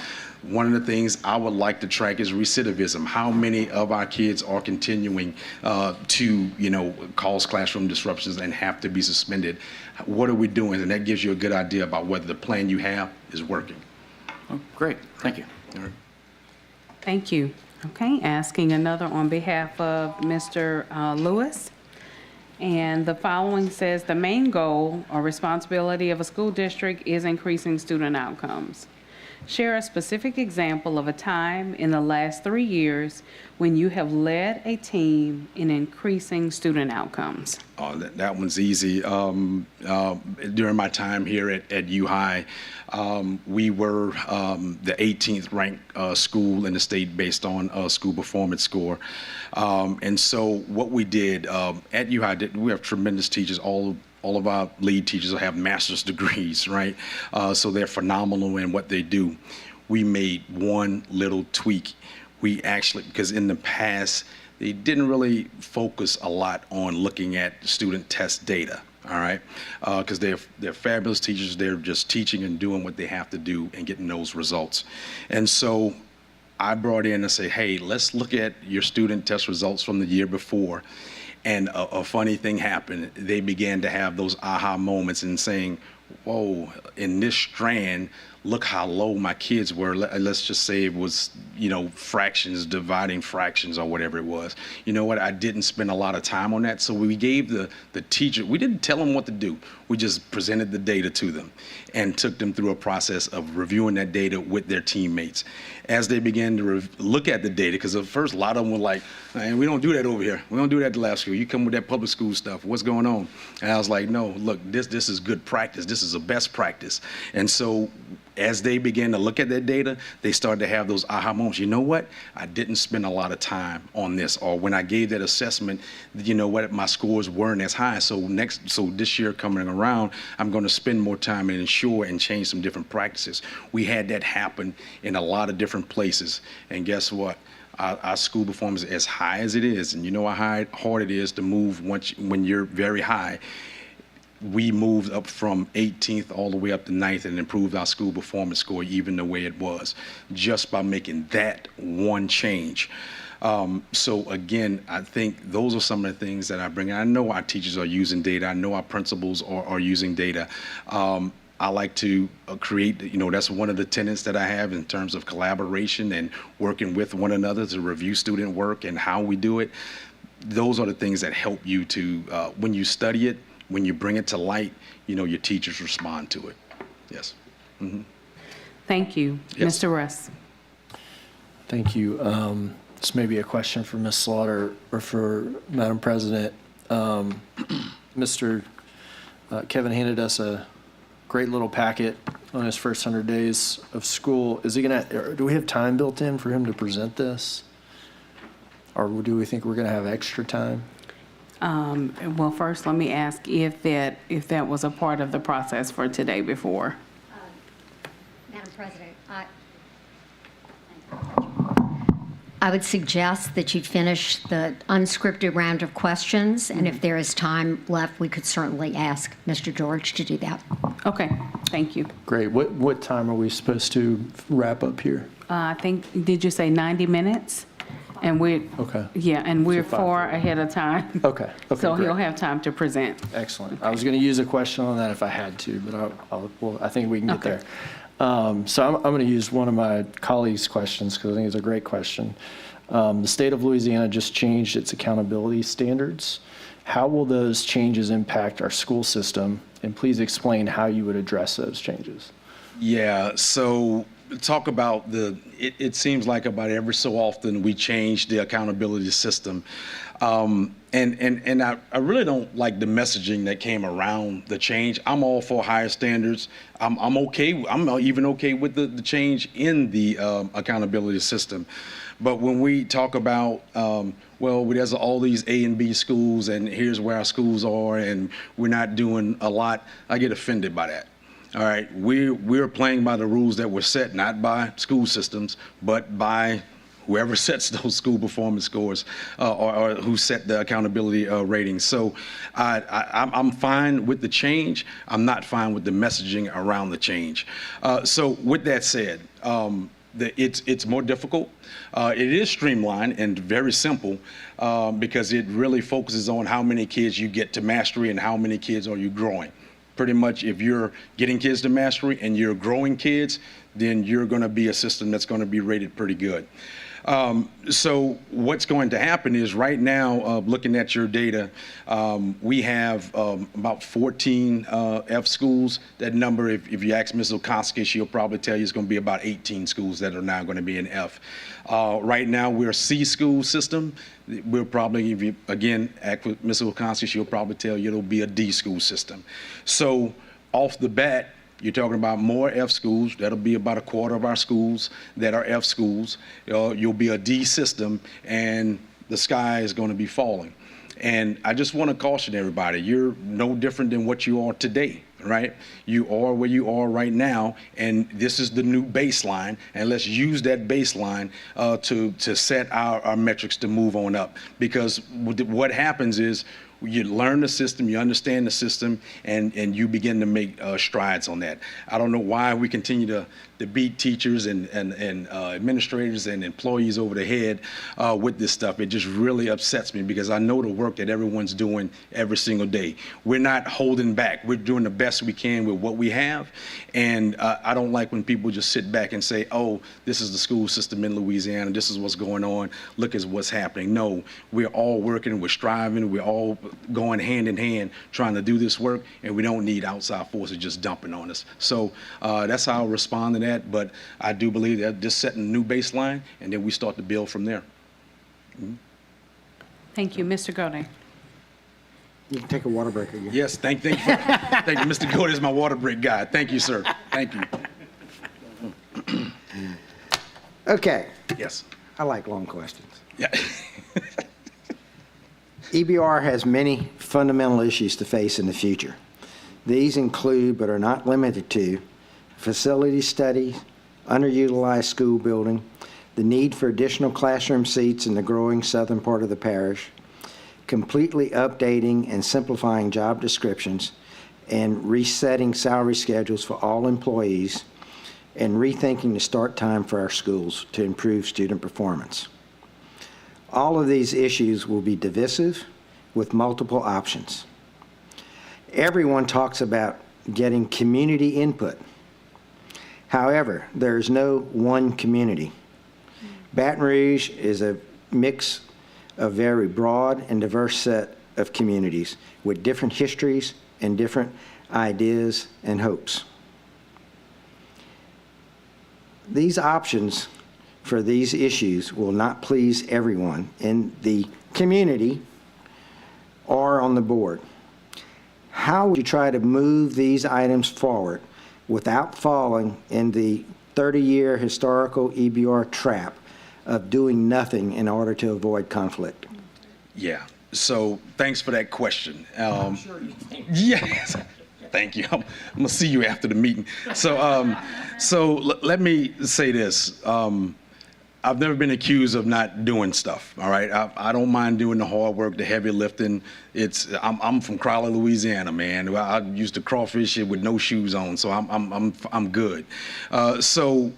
[SPEAKER 7] One of the things I would like to track is recidivism. How many of our kids are continuing to, cause classroom disruptions and have to be suspended? What are we doing? And that gives you a good idea about whether the plan you have is working.
[SPEAKER 8] Oh, great, thank you.
[SPEAKER 7] All right.
[SPEAKER 1] Thank you. Okay, asking another on behalf of Mr. Lewis. And the following says, the main goal or responsibility of a school district is increasing student outcomes. Share a specific example of a time in the last 3 years when you have led a team in increasing student outcomes.
[SPEAKER 7] Oh, that one's easy. During my time here at U-High, we were the 18th ranked school in the state based on school performance score. And so what we did at U-High, we have tremendous teachers. All of our lead teachers have master's degrees, right? So they're phenomenal in what they do. We made one little tweak. We actually, because in the past, they didn't really focus a lot on looking at student test data, all right? Because they're fabulous teachers. They're just teaching and doing what they have to do and getting those results. And so I brought in and say, hey, let's look at your student test results from the year before. And a funny thing happened. They began to have those aha moments and saying, whoa, in this strand, look how low my kids were. Let's just say it was, fractions, dividing fractions or whatever it was. You know what? I didn't spend a lot of time on that. So we gave the teacher, we didn't tell them what to do. We just presented the data to them and took them through a process of reviewing that data with their teammates. As they began to look at the data, because at first a lot of them were like, man, we don't do that over here. We don't do that at the last school. You come with that public school stuff. What's going on? And I was like, no, look, this is good practice. This is a best practice. And so as they began to look at that data, they started to have those aha moments. You know what? I didn't spend a lot of time on this. Or when I gave that assessment, you know what? My scores weren't as high. So this year coming around, I'm going to spend more time and ensure and change some different practices. We had that happen in a lot of different places. And guess what? Our school performance, as high as it is, and you know how hard it is to move when you're very high. We moved up from 18th all the way up to 9th and improved our school performance score even the way it was, just by making that one change. So again, I think those are some of the things that I bring. I know our teachers are using data. I know our principals are using data. I like to create, that's one of the tenets that I have in terms of collaboration and working with one another to review student work and how we do it. Those are the things that help you to, when you study it, when you bring it to light, your teachers respond to it. Yes. Mm-hmm.
[SPEAKER 1] Thank you.
[SPEAKER 7] Yes.
[SPEAKER 1] Mr. Russ.
[SPEAKER 4] Thank you. This may be a question for Ms. Slaughter or for Madam President. Mr. Kevin handed us a great little packet on his first 100 days of school. Is he do we have time built in for him to present this? Or do we think we're going to have extra time?
[SPEAKER 1] Well, first, let me ask if that was a part of the process for today before.
[SPEAKER 6] Madam President, I would suggest that you finish the unscripted round of questions, and if there is time left, we could certainly ask Mr. George to do that.
[SPEAKER 1] Okay, thank you.
[SPEAKER 4] Great. What time are we supposed to wrap up here?
[SPEAKER 1] I think, did you say 90 minutes? And
[SPEAKER 4] Okay.
[SPEAKER 1] Yeah, and we're
[SPEAKER 4] So 5:30.
[SPEAKER 1] far ahead of time.
[SPEAKER 4] Okay.
[SPEAKER 1] So
[SPEAKER 4] great.
[SPEAKER 1] he'll have time to present.
[SPEAKER 4] Excellent. I was going to use a question on that if I had to, but I think we can get
[SPEAKER 1] Okay.
[SPEAKER 4] there. So I'm going to use one of my colleagues' questions because I think it's a great question. The state of Louisiana just changed its accountability standards. How will those changes impact our school system? And please explain how you would address those changes.
[SPEAKER 7] Yeah, so talk about it seems like about every so often we change the accountability system. And I really don't like the messaging that came around the change. I'm all for higher standards. I'm okay. I'm even okay with the change in the accountability system. But when we talk about, there's all these A and B schools and here's where our schools are and we're not doing a lot, I get offended by that. All right, we're playing by the rules that were set, not by school systems, but by whoever sets those school performance scores or who set the accountability ratings. So I'm fine with the change. I'm not fine with the messaging around the change. So with that said, it's more difficult. It is streamlined and very simple because it really focuses on how many kids you get to mastery and how many kids are you growing. Pretty much if you're getting kids to mastery and you're growing kids, then you're going to be a system that's going to be rated pretty good. So what's going to happen is right now, looking at your data, we have about 14 F schools. That number, if you ask Ms. Okoski, she'll probably tell you it's going to be about 18 schools that are now going to be in F. Right now, we're a C school system. We'll probably, if you, again, ask with Ms. Okoski, she'll probably tell you it'll be a D school system. So off the bat, you're talking about more F schools. That'll be about a quarter of our schools that are F schools. You'll be a D system, and the sky is going to be falling. And I just want to caution everybody, you're no different than what you are today, right? You are where you are right now, and this is the new baseline, and let's use that baseline to set our metrics to move on up. Because what happens is You learn the system, you understand the system, and you begin to make strides on that. I don't know why we continue to beat teachers and administrators and employees over the head with this stuff. It just really upsets me because I know the work that everyone's doing every single day. We're not holding back. We're doing the best we can with what we have. And I don't like when people just sit back and say, oh, this is the school system in Louisiana. This is what's going on. Look at what's happening. No, we're all working. We're striving. We're all going hand in hand trying to do this work. And we don't need outside forces just dumping on us. So that's how I'll respond to that. But I do believe that just setting a new baseline, and then we start to build from there.
[SPEAKER 1] Thank you. Mr. Gode.
[SPEAKER 3] You can take a water break again.
[SPEAKER 7] Yes, thank you. Thank you. Mr. Gordon is my water break guy. Thank you, sir. Thank you.
[SPEAKER 3] Okay,
[SPEAKER 7] Yes.
[SPEAKER 3] I like long questions.
[SPEAKER 7] Yeah.
[SPEAKER 3] EBR has many fundamental issues to face in the future. These include, but are not limited to, facility studies, underutilized school building, the need for additional classroom seats in the growing southern part of the parish, completely updating and simplifying job descriptions, and resetting salary schedules for all employees, and rethinking the start time for our schools to improve student performance. All of these issues will be divisive with multiple options. Everyone talks about getting community input. However, there is no one community. Baton Rouge is a mix of very broad and diverse set of communities with different histories and different ideas and hopes. These options for these issues will not please everyone in the community or on the board. How would you try to move these items forward without falling in the 30-year historical EBR trap of doing nothing in order to avoid conflict?
[SPEAKER 7] Yeah. So thanks for that question. Yes. Thank you. I'm gonna see you after the meeting. So let me say this. I've never been accused of not doing stuff. All right. I don't mind doing the hard work, the heavy lifting. I'm from Crowley, Louisiana, man. I used to crawfish it with no shoes on, so I'm good. So,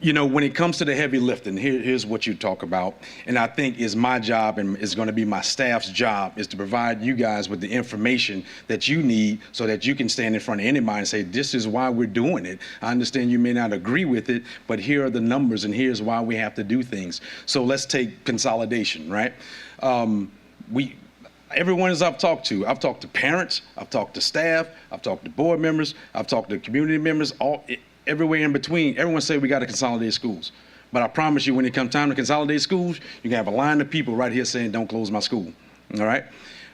[SPEAKER 7] you know, when it comes to the heavy lifting, here's what you talk about, and I think is my job and is going to be my staff's job is to provide you guys with the information that you need so that you can stand in front of anybody and say, this is why we're doing it. I understand you may not agree with it, but here are the numbers and here's why we have to do things. So let's take consolidation, right? Everyone I've talked to parents, I've talked to staff, I've talked to board members, I've talked to community members, everywhere in between. Everyone say we got to consolidate schools. But I promise you, when it comes time to consolidate schools, you can have a line of people right here saying, don't close my school. All right?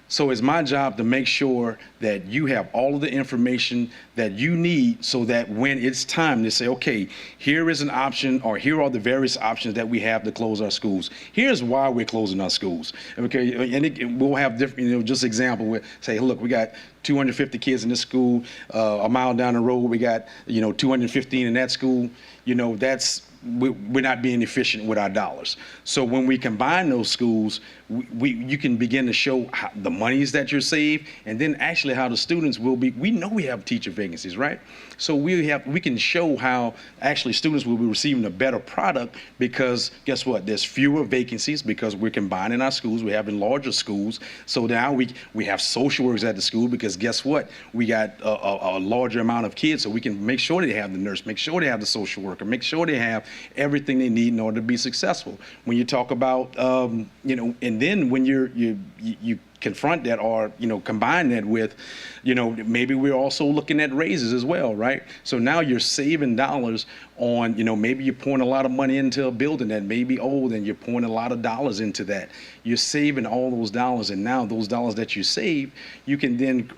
[SPEAKER 7] So it's my job to make sure that you have all of the information that you need so that when it's time to say, okay, here is an option or here are the various options that we have to close our schools. Here's why we're closing our schools. Okay, and we'll have different, just example, we say, look, we got 250 kids in this school, a mile down the road, we got, 215 in that school. We're not being efficient with our dollars. So when we combine those schools, you can begin to show how the monies that you're saved, and then actually how the students will be. We know we have teacher vacancies, right? So we can show how actually students will be receiving a better product because guess what? There's fewer vacancies because we're combining our schools. We're having larger schools. So now we have social workers at the school because guess what? We got a larger amount of kids, so we can make sure they have the nurse, make sure they have the social worker, make sure they have everything they need in order to be successful. When you talk about, and then when you confront that or, combine that with, maybe we're also looking at raises as well, right? So now you're saving dollars on, maybe you're pouring a lot of money into a building that may be old and you're pouring a lot of dollars into that. You're saving all those dollars, and now those dollars that you save, you can then,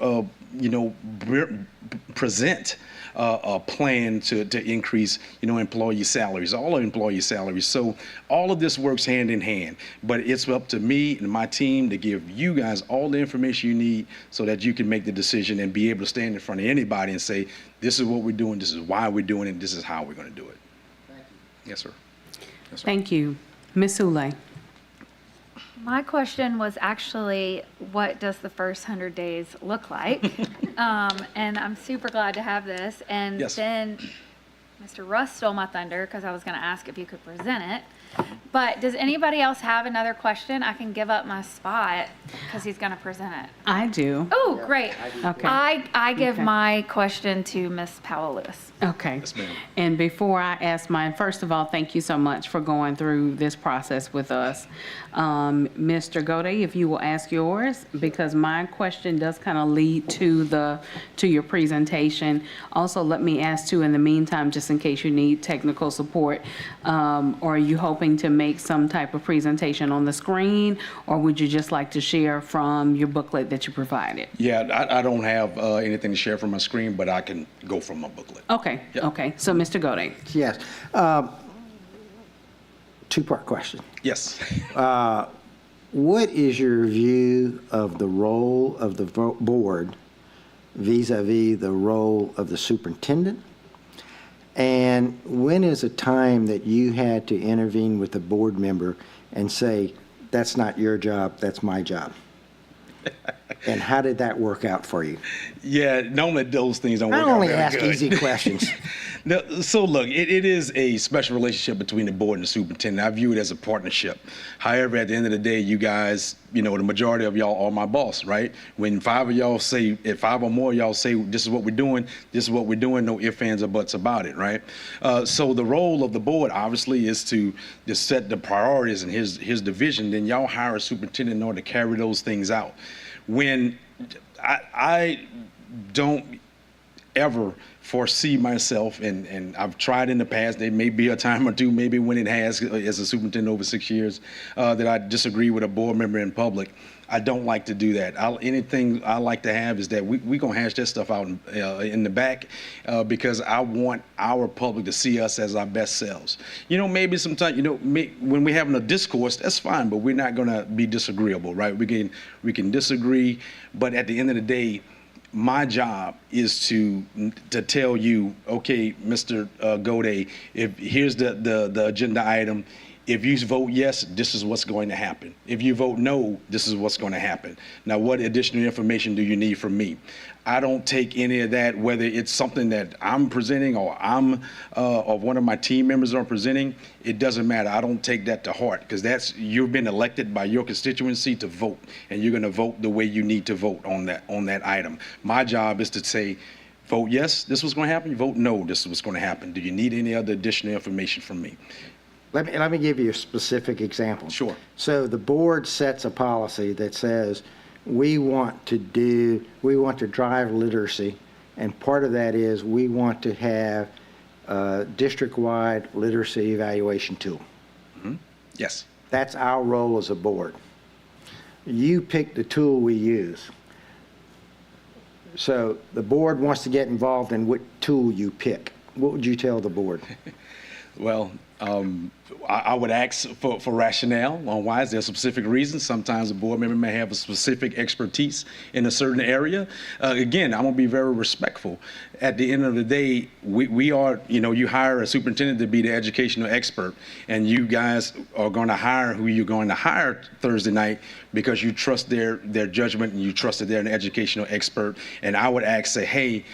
[SPEAKER 7] present a plan to increase, employee salaries, all employee salaries. So all of this works hand in hand, but it's up to me and my team to give you guys all the information you need so that you can make the decision and be able to stand in front of anybody and say, this is what we're doing, this is why we're doing it, this is how we're going to do it. Thank you. Yes, sir. Yes, sir.
[SPEAKER 1] Thank you. Ms. Ulay.
[SPEAKER 9] My question was actually, what does the first 100 days look like? And I'm super glad to have this. And
[SPEAKER 7] Yes.
[SPEAKER 9] then Mr. Russ stole my thunder because I was going to ask if you could present it. But does anybody else have another question? I can give up my spot because he's going to present it.
[SPEAKER 1] I do.
[SPEAKER 9] Oh, great.
[SPEAKER 1] Okay.
[SPEAKER 9] I give
[SPEAKER 1] Okay.
[SPEAKER 9] my question to Ms. Powell-Lewis.
[SPEAKER 1] Okay.
[SPEAKER 7] Yes, ma'am.
[SPEAKER 1] And before I ask mine, first of all, thank you so much for going through this process with us. Mr. Gode, if you will ask yours, because my question does kind of lead to your presentation. Also, let me ask too, in the meantime, just in case you need technical support, are you hoping to make some type of presentation on the screen, or would you just like to share from your booklet that you provided?
[SPEAKER 7] Yeah, I don't have anything to share from my screen, but I can go from my booklet.
[SPEAKER 1] Okay,
[SPEAKER 7] Yeah.
[SPEAKER 1] okay. So, Mr. Gode.
[SPEAKER 3] Yes. Two-part question.
[SPEAKER 7] Yes.
[SPEAKER 3] What is your view of the role of the board vis-à-vis the role of the superintendent? And when is a time that you had to intervene with a board member and say, that's not your job, that's my job? And how did that work out for you?
[SPEAKER 7] Yeah, normally those things don't work
[SPEAKER 3] I
[SPEAKER 7] out
[SPEAKER 3] only
[SPEAKER 7] very
[SPEAKER 3] ask
[SPEAKER 7] good.
[SPEAKER 3] easy questions.
[SPEAKER 7] No, so look, it is a special relationship between the board and the superintendent. I view it as a partnership. However, at the end of the day, you guys, the majority of y'all are my boss, right? When five or more of y'all say, this is what we're doing, no ifs, ands, or buts about it, right? So the role of the board, obviously, is to just set the priorities in his division. Then y'all hire a superintendent in order to carry those things out. When I don't ever foresee myself, and I've tried in the past, there may be a time or two, maybe when it has, as a superintendent over 6 years, that I disagree with a board member in public. I don't like to do that. Anything I like to have is that we're going to hash that stuff out in the back because I want our public to see us as our best selves. Maybe sometimes, when we're having a discourse, that's fine, but we're not going to be disagreeable, right? We can disagree, but at the end of the day, my job is to tell you, okay, Mr. Gode, here's the agenda item. If you vote yes, this is what's going to happen. If you vote no, this is what's going to happen. Now, what additional information do you need from me? I don't take any of that, whether it's something that I'm presenting or or one of my team members are presenting. It doesn't matter. I don't take that to heart because you've been elected by your constituency to vote, and you're going to vote the way you need to vote on that item. My job is to say, vote yes, this is what's going to happen. You vote no, this is what's going to happen. Do you need any other additional information from me?
[SPEAKER 3] Let me give you a specific example.
[SPEAKER 7] Sure.
[SPEAKER 3] So the board sets a policy that says we want to drive literacy, and part of that is we want to have a district-wide literacy evaluation tool.
[SPEAKER 7] Mm-hmm. Yes.
[SPEAKER 3] That's our role as a board. You pick the tool we use. So the board wants to get involved in what tool you pick. What would you tell the board?
[SPEAKER 7] Well, I would ask for rationale on why. Is there specific reasons? Sometimes a board member may have a specific expertise in a certain area. Again, I'm going to be very respectful. At the end of the day, we are, you hire a superintendent to be the educational expert, and you guys are going to hire who you're going to hire Thursday night because you trust their judgment and you trust that they're an educational expert. And I would say, hey,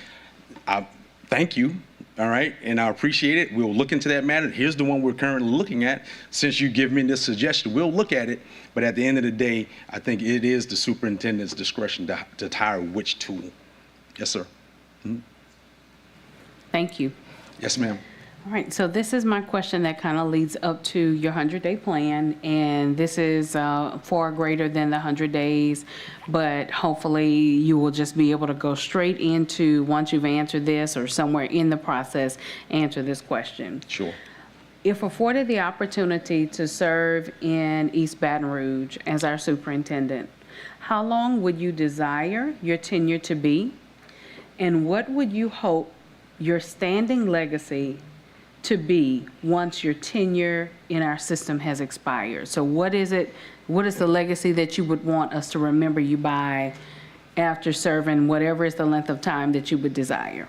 [SPEAKER 7] thank you. All right, and I appreciate it. We'll look into that matter. Here's the one we're currently looking at. Since you give me this suggestion, we'll look at it. But at the end of the day, I think it is the superintendent's discretion to hire which tool. Yes, sir. Mm-hmm.
[SPEAKER 1] Thank you.
[SPEAKER 7] Yes, ma'am.
[SPEAKER 1] All right, so this is my question that kind of leads up to your 100-day plan, and this is far greater than the 100 days, but hopefully you will just be able to go straight into, once you've answered this or somewhere in the process, answer this question.
[SPEAKER 7] Sure.
[SPEAKER 1] If afforded the opportunity to serve in East Baton Rouge as our superintendent, how long would you desire your tenure to be? And what would you hope your standing legacy to be once your tenure in our system has expired? So what is the legacy that you would want us to remember you by after serving whatever is the length of time that you would desire?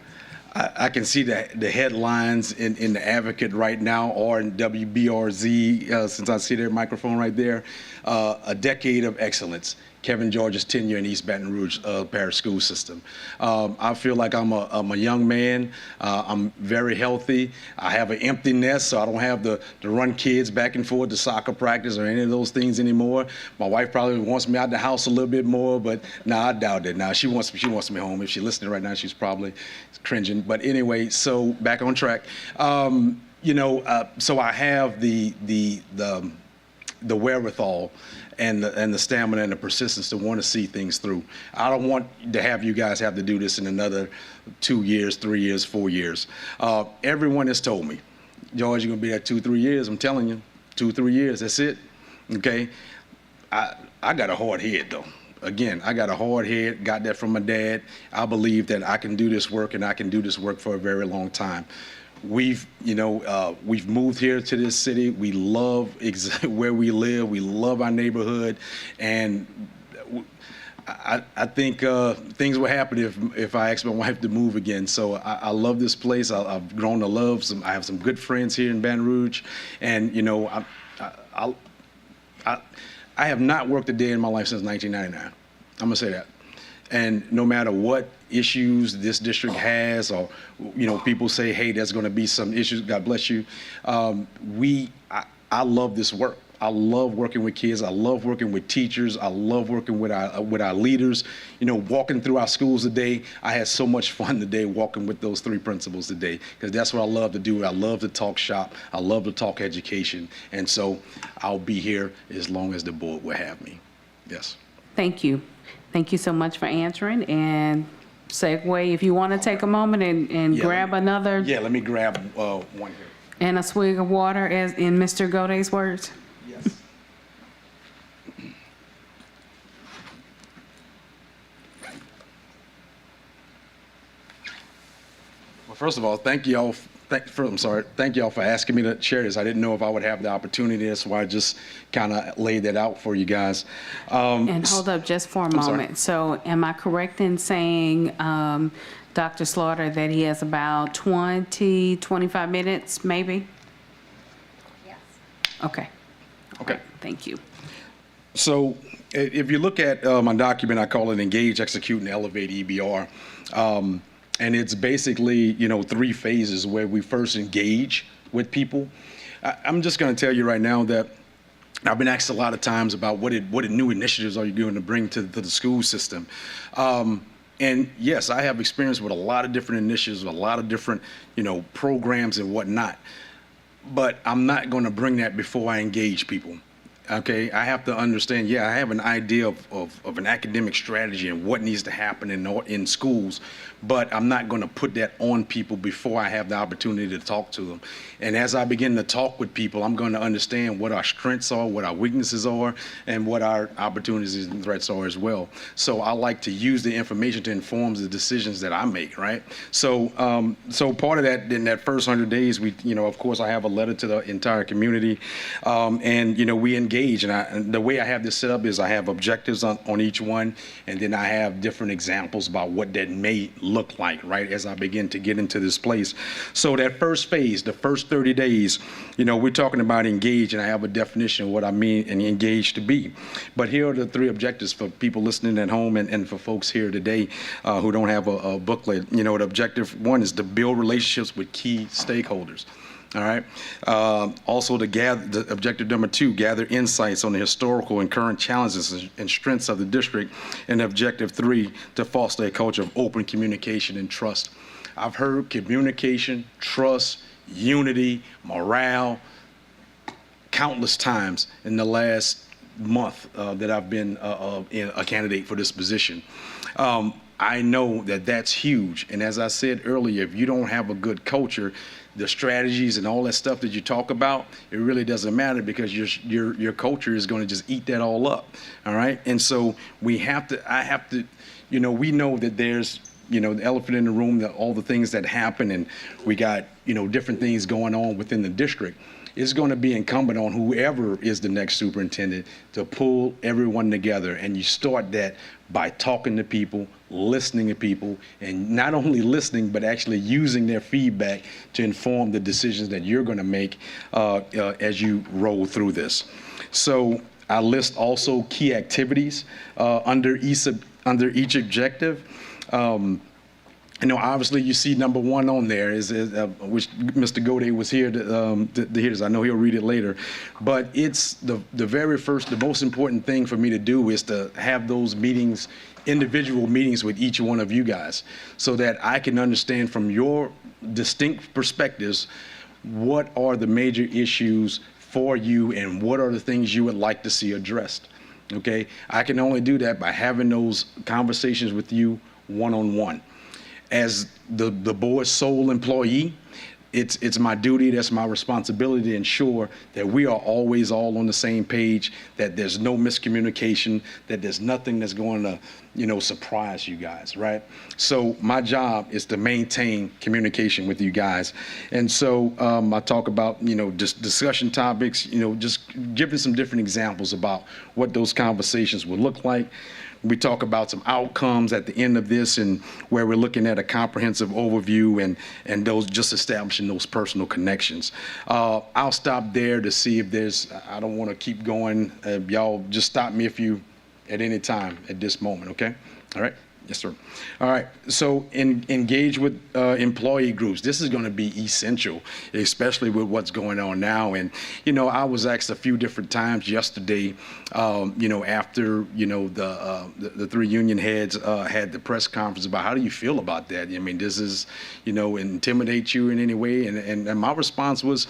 [SPEAKER 7] I can see the headlines in the Advocate right now, or in WBRZ, since I see their microphone right there. A decade of excellence. Kevin George's tenure in East Baton Rouge Parish School System. I feel like I'm a young man. I'm very healthy. I have an empty nest, so I don't have to run kids back and forth to soccer practice or any of those things anymore. My wife probably wants me out the house a little bit more, but I doubt it. She wants me home. If she's listening right now, she's probably cringing. But anyway, so back on track. So I have the wherewithal and the stamina and the persistence to want to see things through. I don't want to have you guys have to do this in another 2 years, 3 years, 4 years. Everyone has told me, George, you're going to be there 2-3 years. I'm telling you, 2-3 years, that's it. Okay? I got a hard head, though. Again, I got a hard head, got that from my dad. I believe that I can do this work, and I can do this work for a very long time. We've moved here to this city. We love where we live. We love our neighborhood, and I think things will happen if I ask my wife to move again. So I love this place. I've grown to love some. I have some good friends here in Baton Rouge, and I have not worked a day in my life since 1999. I'm gonna say that. And no matter what issues this district has, or people say, hey, there's going to be some issues. God bless you. I love this work. I love working with kids. I love working with teachers. I love working with our leaders. Walking through our schools today, I had so much fun today walking with those 3 principals today, because that's what I love to do. I love to talk shop. I love to talk education. And so I'll be here as long as the board will have me. Yes.
[SPEAKER 1] Thank you. Thank you so much for answering. And segue, if you want to take a moment and grab another.
[SPEAKER 7] Yeah, let me grab one here.
[SPEAKER 1] And a swig of water, as in Mr. Goday's words.
[SPEAKER 7] Yes. Well, first of all, thank you all. Thank you all for asking me to share this. I didn't know if I would have the opportunity. That's why I just kind of laid that out for you guys.
[SPEAKER 1] And hold up just for a moment. So am I correct in saying, Dr. Slaughter, that he has about 25 minutes, maybe?
[SPEAKER 6] Yes.
[SPEAKER 1] Okay.
[SPEAKER 7] Okay.
[SPEAKER 1] Thank you.
[SPEAKER 7] So if you look at my document, I call it Engage, Execute, and Elevate EBR. And it's basically, 3 phases where we first engage with people. I'm just going to tell you right now that I've been asked a lot of times about what new initiatives are you going to bring to the school system. And yes, I have experience with a lot of different initiatives, a lot of different, programs and whatnot. But I'm not going to bring that before I engage people. Okay, I have to understand, I have an idea of an academic strategy and what needs to happen in schools, but I'm not going to put that on people before I have the opportunity to talk to them. And as I begin to talk with people, I'm going to understand what our strengths are, what our weaknesses are, and what our opportunities and threats are as well. So I like to use the information to inform the decisions that I make, right? So part of that, in that first 100 days, we, of course, I have a letter to the entire community, and, we engage. And the way I have this set up is I have objectives on each one, and then I have different examples about what that may look like, right, as I begin to get into this place. So that first phase, the first 30 days, we're talking about engage, and I have a definition of what I mean and engage to be. But here are the 3 objectives for people listening at home and for folks here today who don't have a booklet. The objective 1 is to build relationships with key stakeholders. All right. Also, the objective number 2, gather insights on the historical and current challenges and strengths of the district. And objective 3, to foster a culture of open communication and trust. I've heard communication, trust, unity, morale countless times in the last month that I've been a candidate for this position. I know that that's huge. And as I said earlier, if you don't have a good culture, the strategies and all that stuff that you talk about, it really doesn't matter, because your culture is going to just eat that all up. All right. And so I have to, we know that there's, the elephant in the room, that all the things that happen, and we got, different things going on within the district. it's going to be incumbent on whoever is the next superintendent to pull everyone together. And you start that by talking to people, listening to people, and not only listening, but actually using their feedback to inform the decisions that you're going to make as you roll through this. So I list also key activities under each objective. Obviously you see number one on there is which Mr. Gode was here to hear this. I know he'll read it later, but it's the most important thing for me to do is to have those meetings, individual meetings with each one of you guys, so that I can understand from your distinct perspectives what are the major issues for you and what are the things you would like to see addressed. Okay, I can only do that by having those conversations with you one-on-one. As the board's sole employee, it's my duty, that's my responsibility to ensure that we are always all on the same page, that there's no miscommunication, that there's nothing that's going to, surprise you guys, right? So my job is to maintain communication with you guys. And so I talk about, just discussion topics, just giving some different examples about what those conversations would look like. We talk about some outcomes at the end of this, and where we're looking at a comprehensive overview and those just establishing those personal connections. I'll stop there to see if there's, I don't want to keep going. Y'all just stop me if you, at any time at this moment, okay? All right? Yes, sir. All right. So engage with employee groups. This is going to be essential, especially with what's going on now. And, I was asked a few different times yesterday, after, the three union heads had the press conference about how do you feel about that? I mean, does this, intimidate you in any way? And my response was,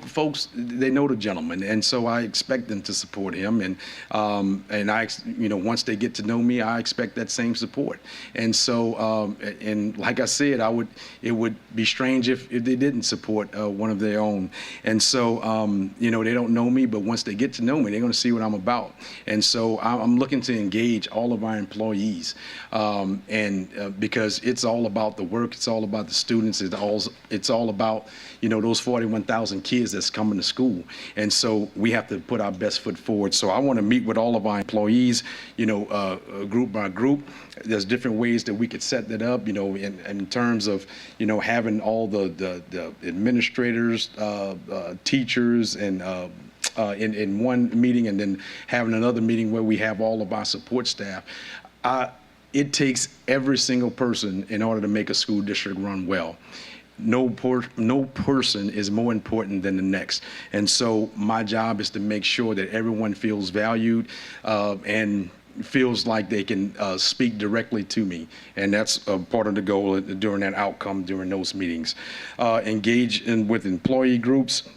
[SPEAKER 7] folks, they know the gentleman, and so I expect them to support him. And I, once they get to know me, I expect that same support. And so, and like I said, it would be strange if they didn't support one of their own. And so, they don't know me, but once they get to know me, they're going to see what I'm about. And so, I'm looking to engage all of our employees, because it's all about the work, it's all about the students, it's all about those 41,000 kids that's coming to school. And so we have to put our best foot forward. So I want to meet with all of our employees, group by group. There's different ways that we could set that up, in terms of, having all the administrators, teachers, and in one meeting, and then having another meeting where we have all of our support staff. It takes every single person in order to make a school district run well. No person is more important than the next. And so my job is to make sure that everyone feels valued and feels like they can speak directly to me. And that's part of the goal during that outcome, during those meetings. Engage with employee groups.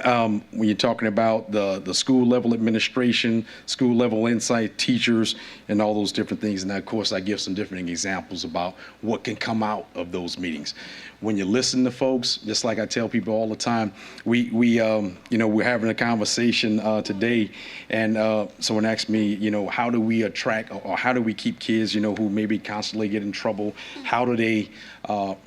[SPEAKER 7] When you're talking about the school level administration, school level insight, teachers, and all those different things. And of course, I give some different examples about what can come out of those meetings. When you listen to folks, just like I tell people all the time, we're having a conversation today, and someone asked me, how do we attract or how do we keep kids, who maybe constantly get in trouble? How do they, what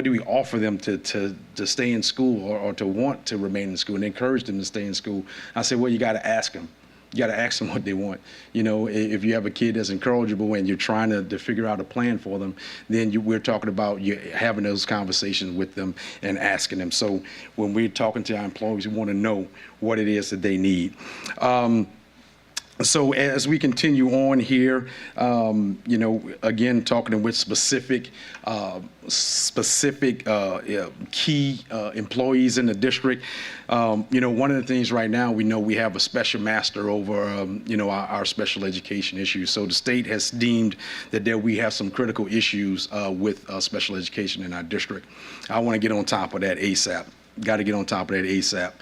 [SPEAKER 7] do we offer them to stay in school or to want to remain in school and encourage them to stay in school? I said, well, you got to ask them. You got to ask them what they want. If you have a kid that's incorrigible and you're trying to figure out a plan for them, then we're talking about you having those conversations with them and asking them. So when we're talking to our employees, we want to know what it is that they need. So as we continue on here, again, talking with specific key employees in the district, one of the things right now, we know we have a special master over, our special education issues. So the state has deemed that we have some critical issues with special education in our district. I want to get on top of that ASAP. Got to get on top of that ASAP.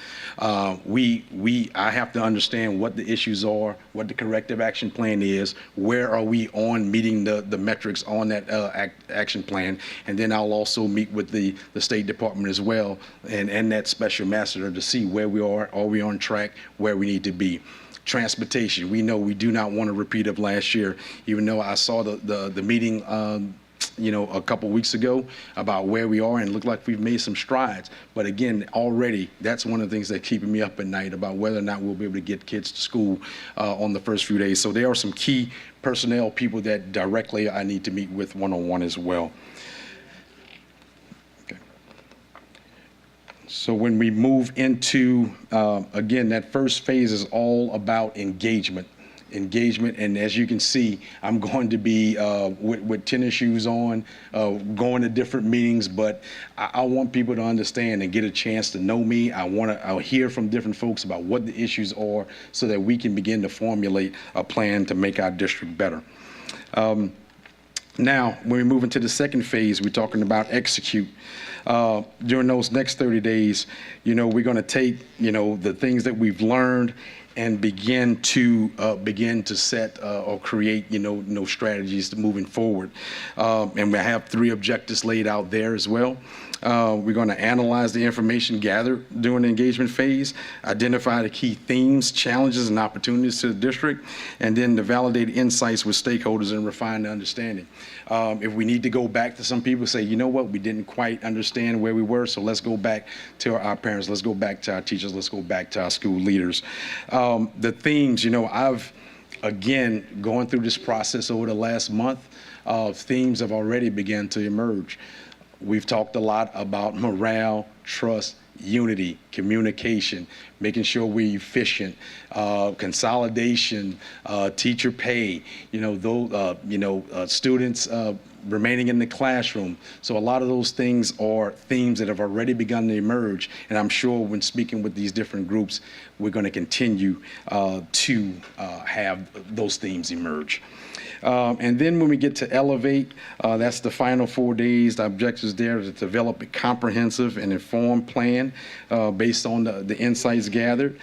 [SPEAKER 7] I have to understand what the issues are, what the corrective action plan is, where are we on meeting the metrics on that action plan, and then I'll also meet with the State Department as well and that special master to see where we are we on track, where we need to be. Transportation, we know we do not want to repeat of last year, even though I saw the meeting a couple weeks ago about where we are, and it looked like we've made some strides. But again, already that's one of the things that's keeping me up at night about whether or not we'll be able to get kids to school on the first few days. So there are some key personnel people that directly I need to meet with one-on-one as well. So when we move into, again, that first phase is all about engagement. And as you can see, I'm going to be with tennis shoes on, going to different meetings, but I want people to understand and get a chance to know me. I'll hear from different folks about what the issues are so that we can begin to formulate a plan to make our district better. Now, when we move into the second phase, we're talking about execute. During those next 30 days, we're going to take, the things that we've learned and begin to set or create, strategies to moving forward. And we have 3 objectives laid out there as well. We're going to analyze the information gathered during the engagement phase, identify the key themes, challenges, and opportunities to the district, and then to validate insights with stakeholders and refine the understanding. If we need to go back to some people, say, you know what, we didn't quite understand where we were, so let's go back to our parents, let's go back to our teachers, let's go back to our school leaders. The themes, I've, again, going through this process over the last month, themes have already begun to emerge. We've talked a lot about morale, trust, unity, communication, making sure we're efficient, consolidation, teacher pay, students remaining in the classroom. So a lot of those things are themes that have already begun to emerge. And I'm sure when speaking with these different groups, we're going to continue to have those themes emerge. And then when we get to Elevate, that's the final 4 days. The objectives there is to develop a comprehensive and informed plan based on the insights gathered,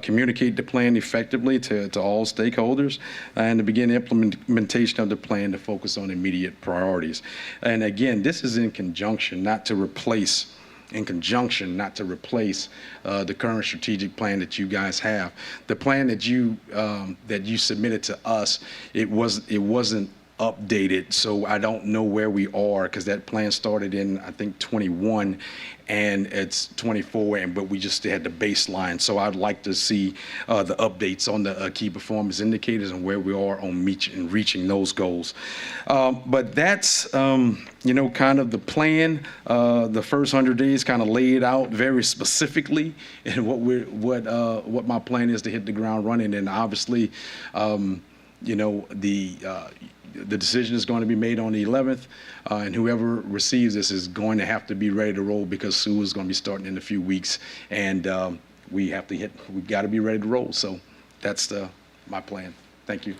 [SPEAKER 7] communicate the plan effectively to all stakeholders, and to begin implementation of the plan to focus on immediate priorities. And again, this is in conjunction, not to replace the current strategic plan that you guys have. The plan that you submitted to us, it wasn't updated, so I don't know where we are, because that plan started in, I think, 21, and it's 24, but we just had the baseline. So I'd like to see the updates on the key performance indicators and where we are on reaching those goals. But that's, kind of the plan. The first 100 days kind of laid out very specifically and what my plan is to hit the ground running. And obviously, the decision is going to be made on the 11th, and whoever receives this is going to have to be ready to roll, because school is going to be starting in a few weeks, and we got to be ready to roll. So that's my plan. Thank you.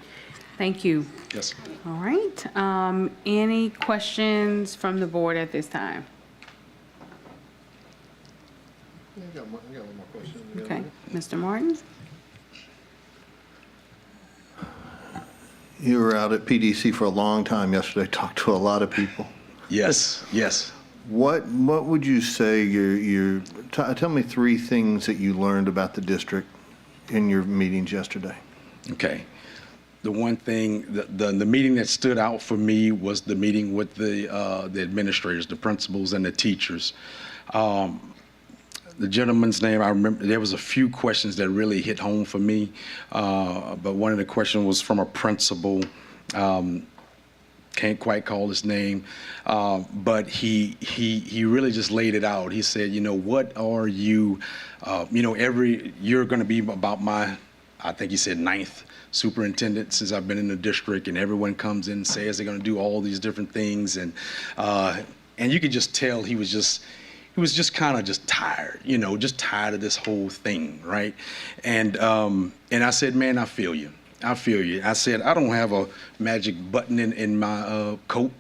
[SPEAKER 1] Thank you.
[SPEAKER 7] Yes.
[SPEAKER 1] All right. Any questions from the board at this time?
[SPEAKER 2] I got one more question.
[SPEAKER 1] Okay, Mr. Martin?
[SPEAKER 2] You were out at PDC for a long time yesterday, talked to a lot of people.
[SPEAKER 7] Yes.
[SPEAKER 2] What would you say tell me 3 things that you learned about the district in your meetings yesterday? Okay.
[SPEAKER 7] The one thing, the meeting that stood out for me was the meeting with the administrators, the principals, and the teachers. The gentleman's name, I remember, there was a few questions that really hit home for me, but one of the questions was from a principal. Can't quite call his name, but he really just laid it out. He said, what are you, you're going to be about my, I think he said 9th superintendent since I've been in the district, and everyone comes in and says they're going to do all these different things, and you could just tell he was just kind of just tired, just tired of this whole thing, right? And I said, man, I feel you. I said, I don't have a magic button in my coat,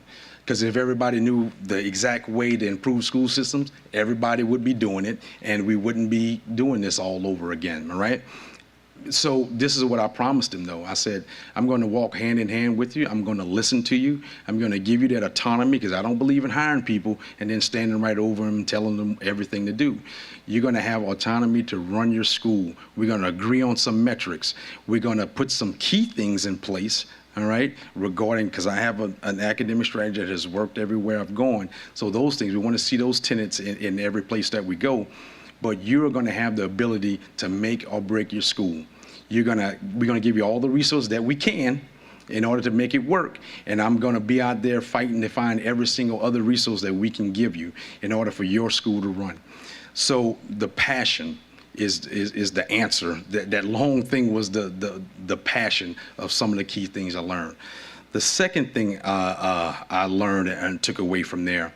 [SPEAKER 7] because if everybody knew the exact way to improve school systems, everybody would be doing it, and we wouldn't be doing this all over again, all right? So this is what I promised him, though. I said, I'm going to walk hand in hand with you. I'm going to listen to you. I'm going to give you that autonomy, because I don't believe in hiring people and then standing right over them and telling them everything to do. You're going to have autonomy to run your school. We're going to agree on some metrics. We're going to put some key things in place. all right, regarding, because I have an academic strategy that has worked everywhere I've gone. So those things, we want to see those tenets in every place that we go. But you're going to have the ability to make or break your school. We're going to give you all the resources that we can in order to make it work. And I'm going to be out there fighting to find every single other resource that we can give you in order for your school to run. So the passion is the answer. That long thing was the passion of some of the key things I learned. The second thing I learned and took away from there,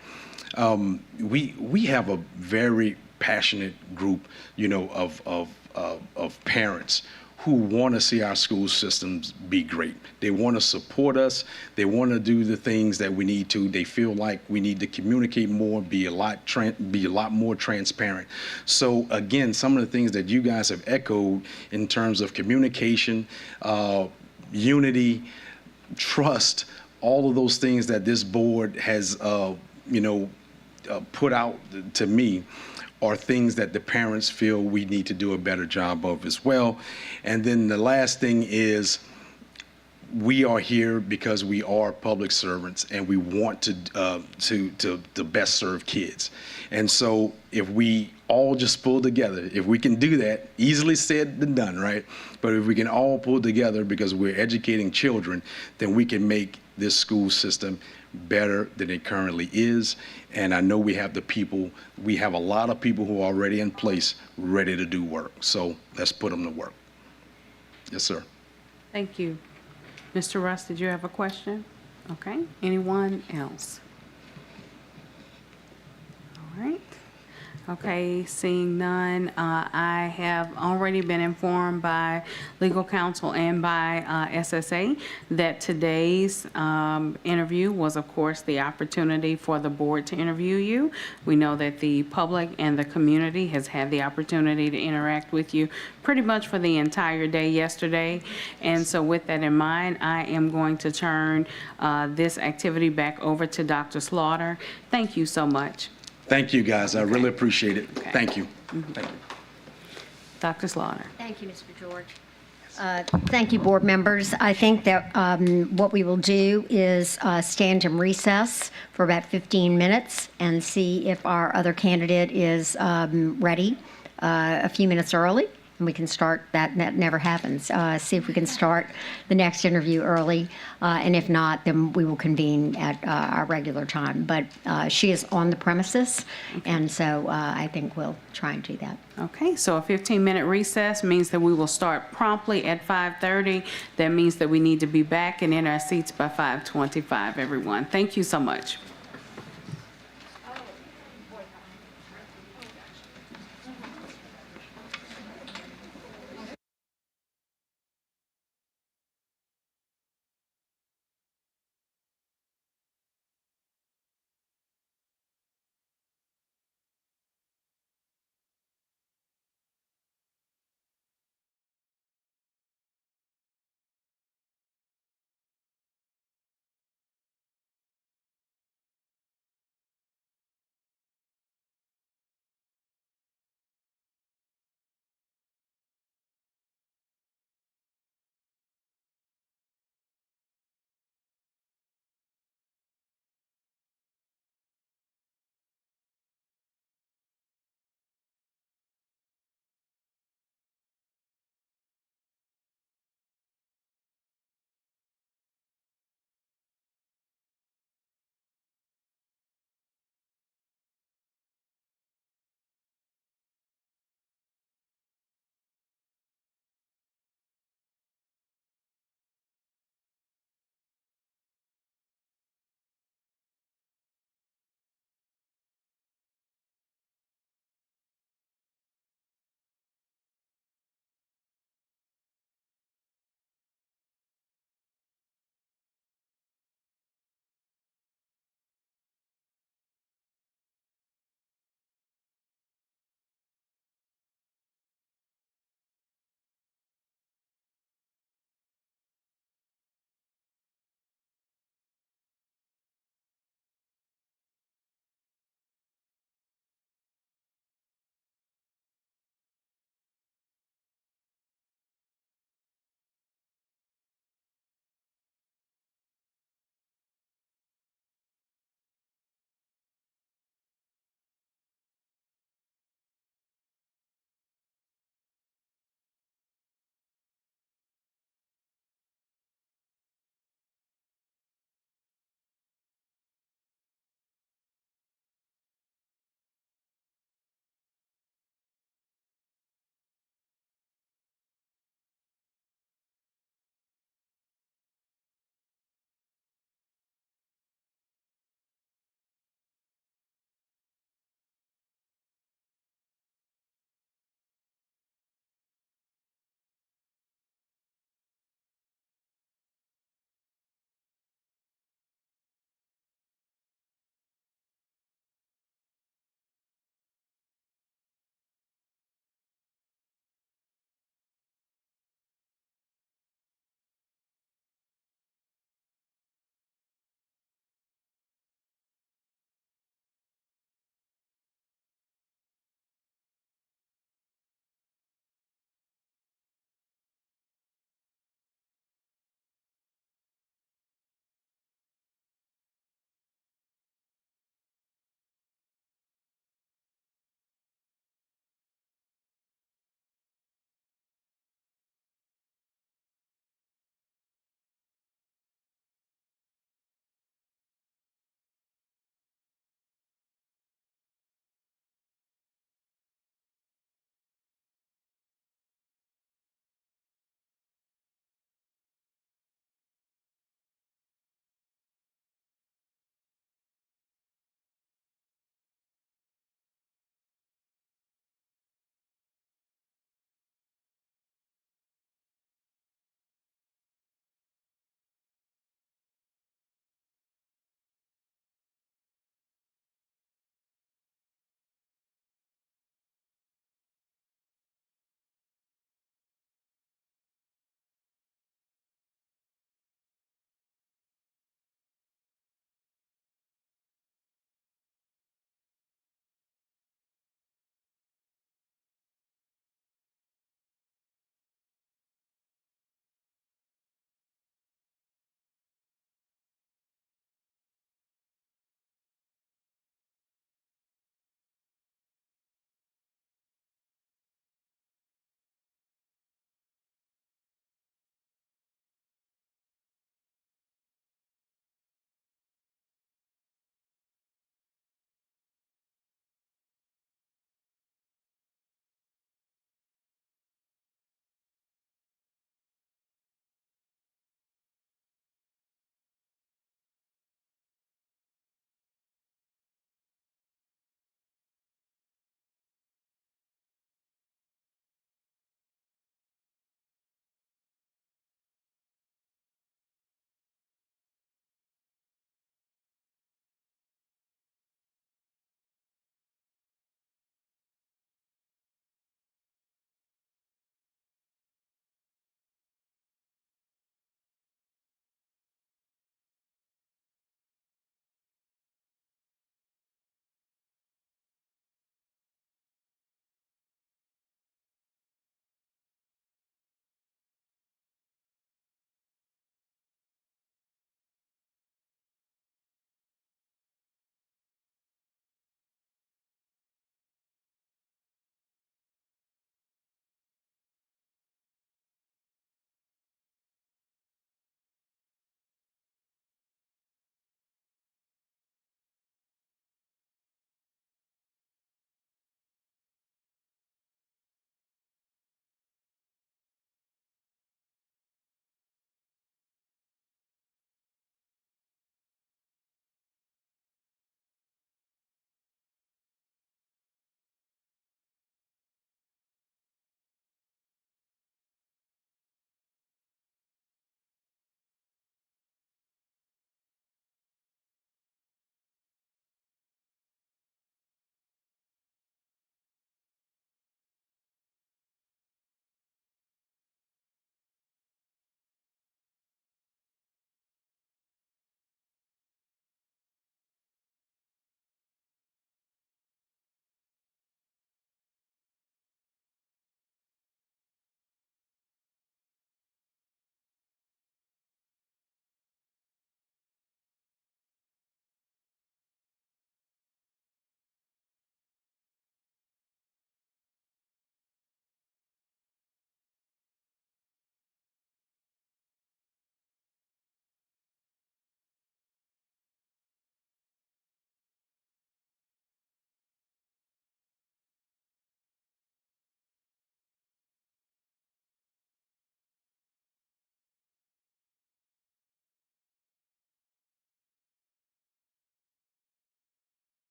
[SPEAKER 7] we have a very passionate group, of parents who want to see our school systems be great. They want to support us. They want to do the things that we need to. They feel like we need to communicate more, be a lot more transparent. So again, some of the things that you guys have echoed in terms of communication, unity, trust, all of those things that this board has, put out to me are things that the parents feel we need to do a better job of as well. And then the last thing is, we are here because we are public servants and we want to best serve kids. And so if we all just pull together, if we can do that, easily said than done, right? But if we can all pull together because we're educating children, then we can make this school system better than it currently is. And I know we have a lot of people who are already in place, ready to do work. So let's put them to work. Yes, sir.
[SPEAKER 1] Thank you. Mr. Russ, did you have a question? Okay. Anyone else? All right. Okay, seeing none, I have already been informed by legal counsel and by SSA that today's interview was, of course, the opportunity for the board to interview you. We know that the public and the community has had the opportunity to interact with you pretty much for the entire day yesterday. And so with that in mind, I am going to turn this activity back over to Dr. Slaughter. Thank you so much.
[SPEAKER 7] Thank you, guys. I really appreciate it.
[SPEAKER 1] Okay.
[SPEAKER 7] Thank you. Thank you.
[SPEAKER 1] Dr. Slaughter.
[SPEAKER 6] Thank you, Mr. George. Thank you, board members. I think that what we will do is stand in recess for about 15 minutes and see if our other candidate is ready a few minutes early. And we can start, that never happens. See if we can start the next interview early. And if not, then we will convene at our regular time. But she is on the premises, and so I think we'll try and do that.
[SPEAKER 1] Okay, so a 15-minute recess means that we will start promptly at 5:30. That means that we need to be back and in our seats by 5:25, everyone. Thank you so much.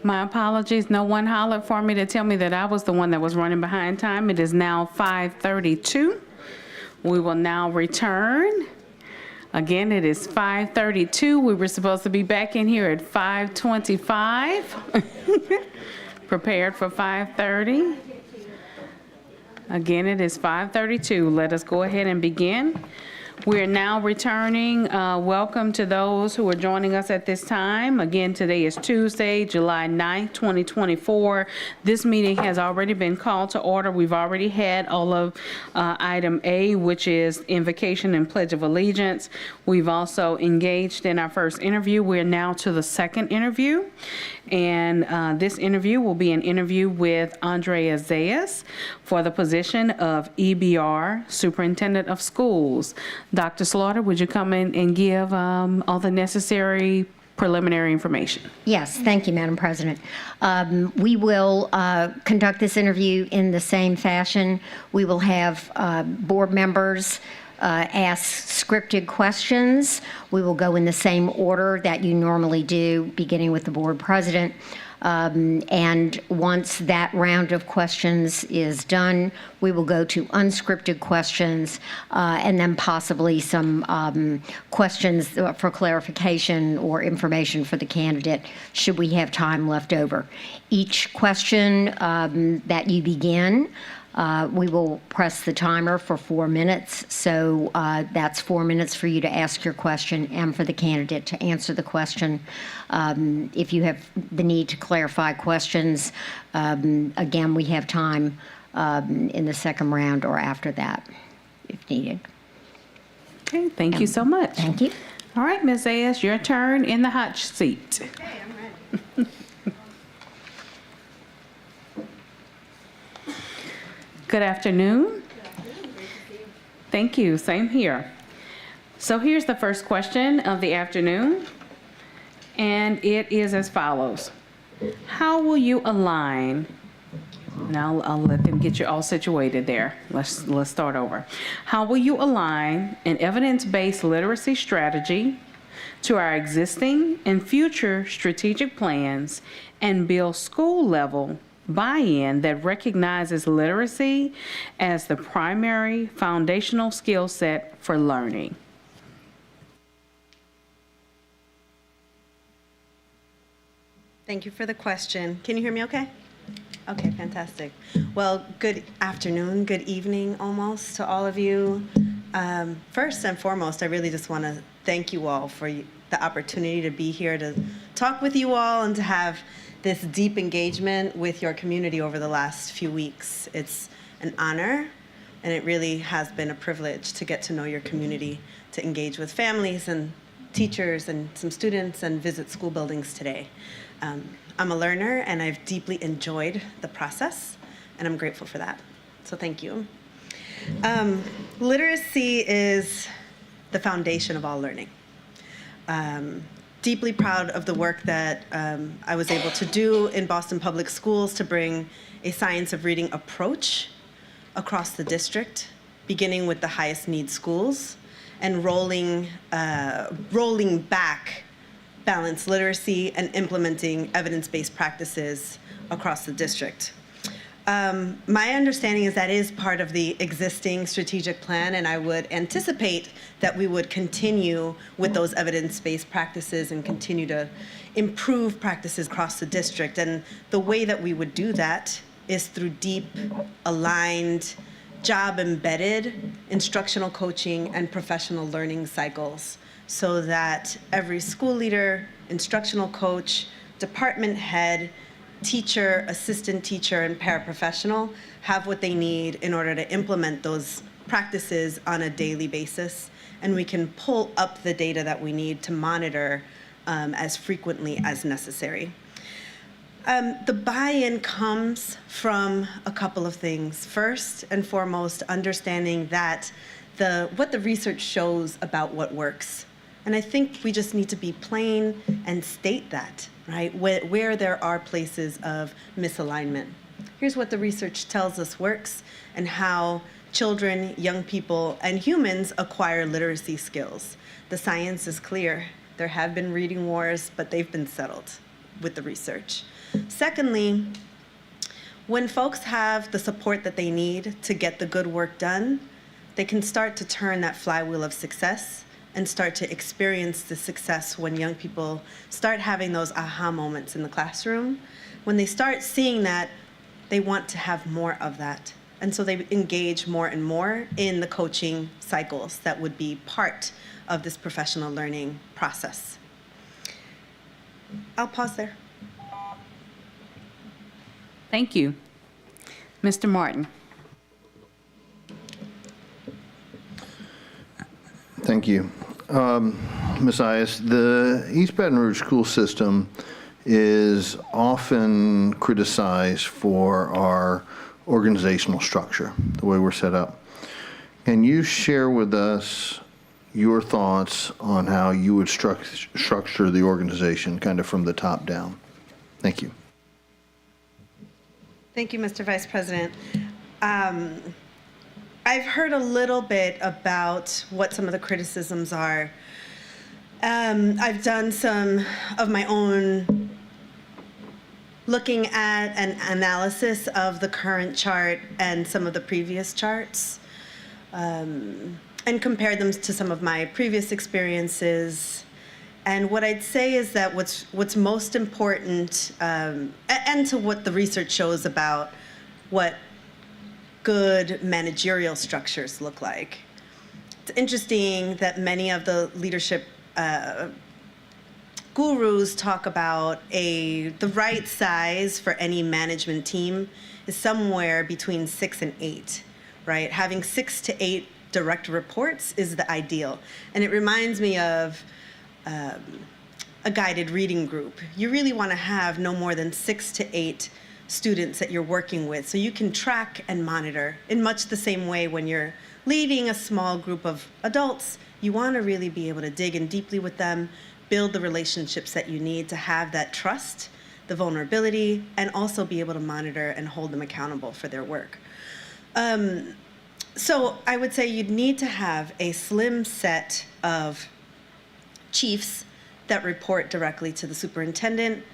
[SPEAKER 1] My apologies. No one hollered for me to tell me that I was the one that was running behind time. It is now 5:32. We will now return. Again, it is 5:32. We were supposed to be back in here at 5:25. Prepared for 5:30. Again, it is 5:32. Let us go ahead and begin. We are now returning. Welcome to those who are joining us at this time. Again, today is Tuesday, July 9th, 2024. This meeting has already been called to order. We've already had all of item A, which is invocation and pledge of allegiance. We've also engaged in our first interview. We're now to the second interview. And this interview will be an interview with Andrea Zayas for the position of EBR, Superintendent of Schools. Dr. Slaughter, would you come in and give all the necessary preliminary information?
[SPEAKER 6] Yes, thank you, Madam President. We will conduct this interview in the same fashion. We will have board members ask scripted questions. We will go in the same order that you normally do, beginning with the board president. And once that round of questions is done, we will go to unscripted questions and then possibly some questions for clarification or information for the candidate, should we have time left over. Each question that you begin, we will press the timer for 4 minutes, so that's 4 minutes for you to ask your question and for the candidate to answer the question. If you have the need to clarify questions, again, we have time in the second round or after that, if needed.
[SPEAKER 1] Okay, thank you so much.
[SPEAKER 6] Thank you.
[SPEAKER 1] All right, Ms. Zayas, your turn in the hot seat.
[SPEAKER 10] Okay, I'm ready.
[SPEAKER 1] Good afternoon. Thank you. Same here. So here's the first question of the afternoon, and it is as follows. How will you align, and I'll let them get you all situated there. Let's start over. How will you align an evidence-based literacy strategy to our existing and future strategic plans and build school-level buy-in that recognizes literacy as the primary foundational skill set for learning?
[SPEAKER 10] Thank you for the question. Can you hear me okay? Okay, fantastic. Well, good afternoon, good evening almost to all of you. First and foremost, I really just want to thank you all for the opportunity to be here to talk with you all and to have this deep engagement with your community over the last few weeks. It's an honor, and it really has been a privilege to get to know your community, to engage with families and teachers and some students and visit school buildings today. I'm a learner, and I've deeply enjoyed the process, and I'm grateful for that. So thank you. Literacy is the foundation of all learning. Deeply proud of the work that I was able to do in Boston Public Schools to bring a science of reading approach across the district, beginning with the highest need schools and rolling back balanced literacy and implementing evidence-based practices across the district. My understanding is that is part of the existing strategic plan, and I would anticipate that we would continue with those evidence-based practices and continue to improve practices across the district. And the way that we would do that is through deep, aligned, job-embedded instructional coaching and professional learning cycles, so that every school leader, instructional coach, department head, teacher, assistant teacher, and paraprofessional have what they need in order to implement those practices on a daily basis. And we can pull up the data that we need to monitor as frequently as necessary. The buy-in comes from a couple of things. First and foremost, understanding that what the research shows about what works. And I think we just need to be plain and state that, right? Where there are places of misalignment. Here's what the research tells us works and how children, young people, and humans acquire literacy skills. The science is clear. There have been reading wars, but they've been settled. with the research. Secondly, when folks have the support that they need to get the good work done, they can start to turn that flywheel of success and start to experience the success when young people start having those aha moments in the classroom. When they start seeing that, they want to have more of that. And so they engage more and more in the coaching cycles that would be part of this professional learning process. I'll pause there.
[SPEAKER 1] Thank you. Mr. Martin.
[SPEAKER 2] Thank you. Ms. Zayas, the East Baton Rouge school system is often criticized for our organizational structure, the way we're set up. Can you share with us your thoughts on how you would structure the organization kind of from the top down? Thank you.
[SPEAKER 10] Thank you, Mr. Vice President. I've heard a little bit about what some of the criticisms are. I've done some of my own looking at an analysis of the current chart and some of the previous charts, and compared them to some of my previous experiences. And what I'd say is that what's most important, and to what the research shows about what good managerial structures look like. It's interesting that many of the leadership gurus talk about the right size for any management team is somewhere between 6 and 8, right? Having 6 to 8 direct reports is the ideal. And it reminds me of a guided reading group. You really want to have no more than 6 to 8 students that you're working with, so you can track and monitor in much the same way when you're leading a small group of adults. You want to really be able to dig in deeply with them, build the relationships that you need to have that trust, the vulnerability, and also be able to monitor and hold them accountable for their work. So I would say you'd need to have a slim set of chiefs that report directly to the superintendent.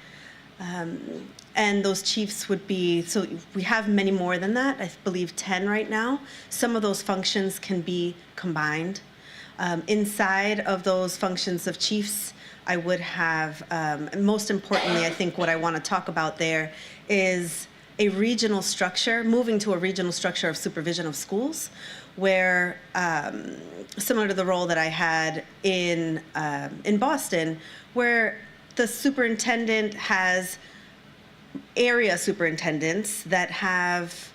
[SPEAKER 10] And those chiefs would be, so we have many more than that, I believe 10 right now. Some of those functions can be combined. Inside of those functions of chiefs, I would have, most importantly, I think what I want to talk about there is a regional structure, moving to a regional structure of supervision of schools, where, similar to the role that I had in Boston, where the superintendent has area superintendents that have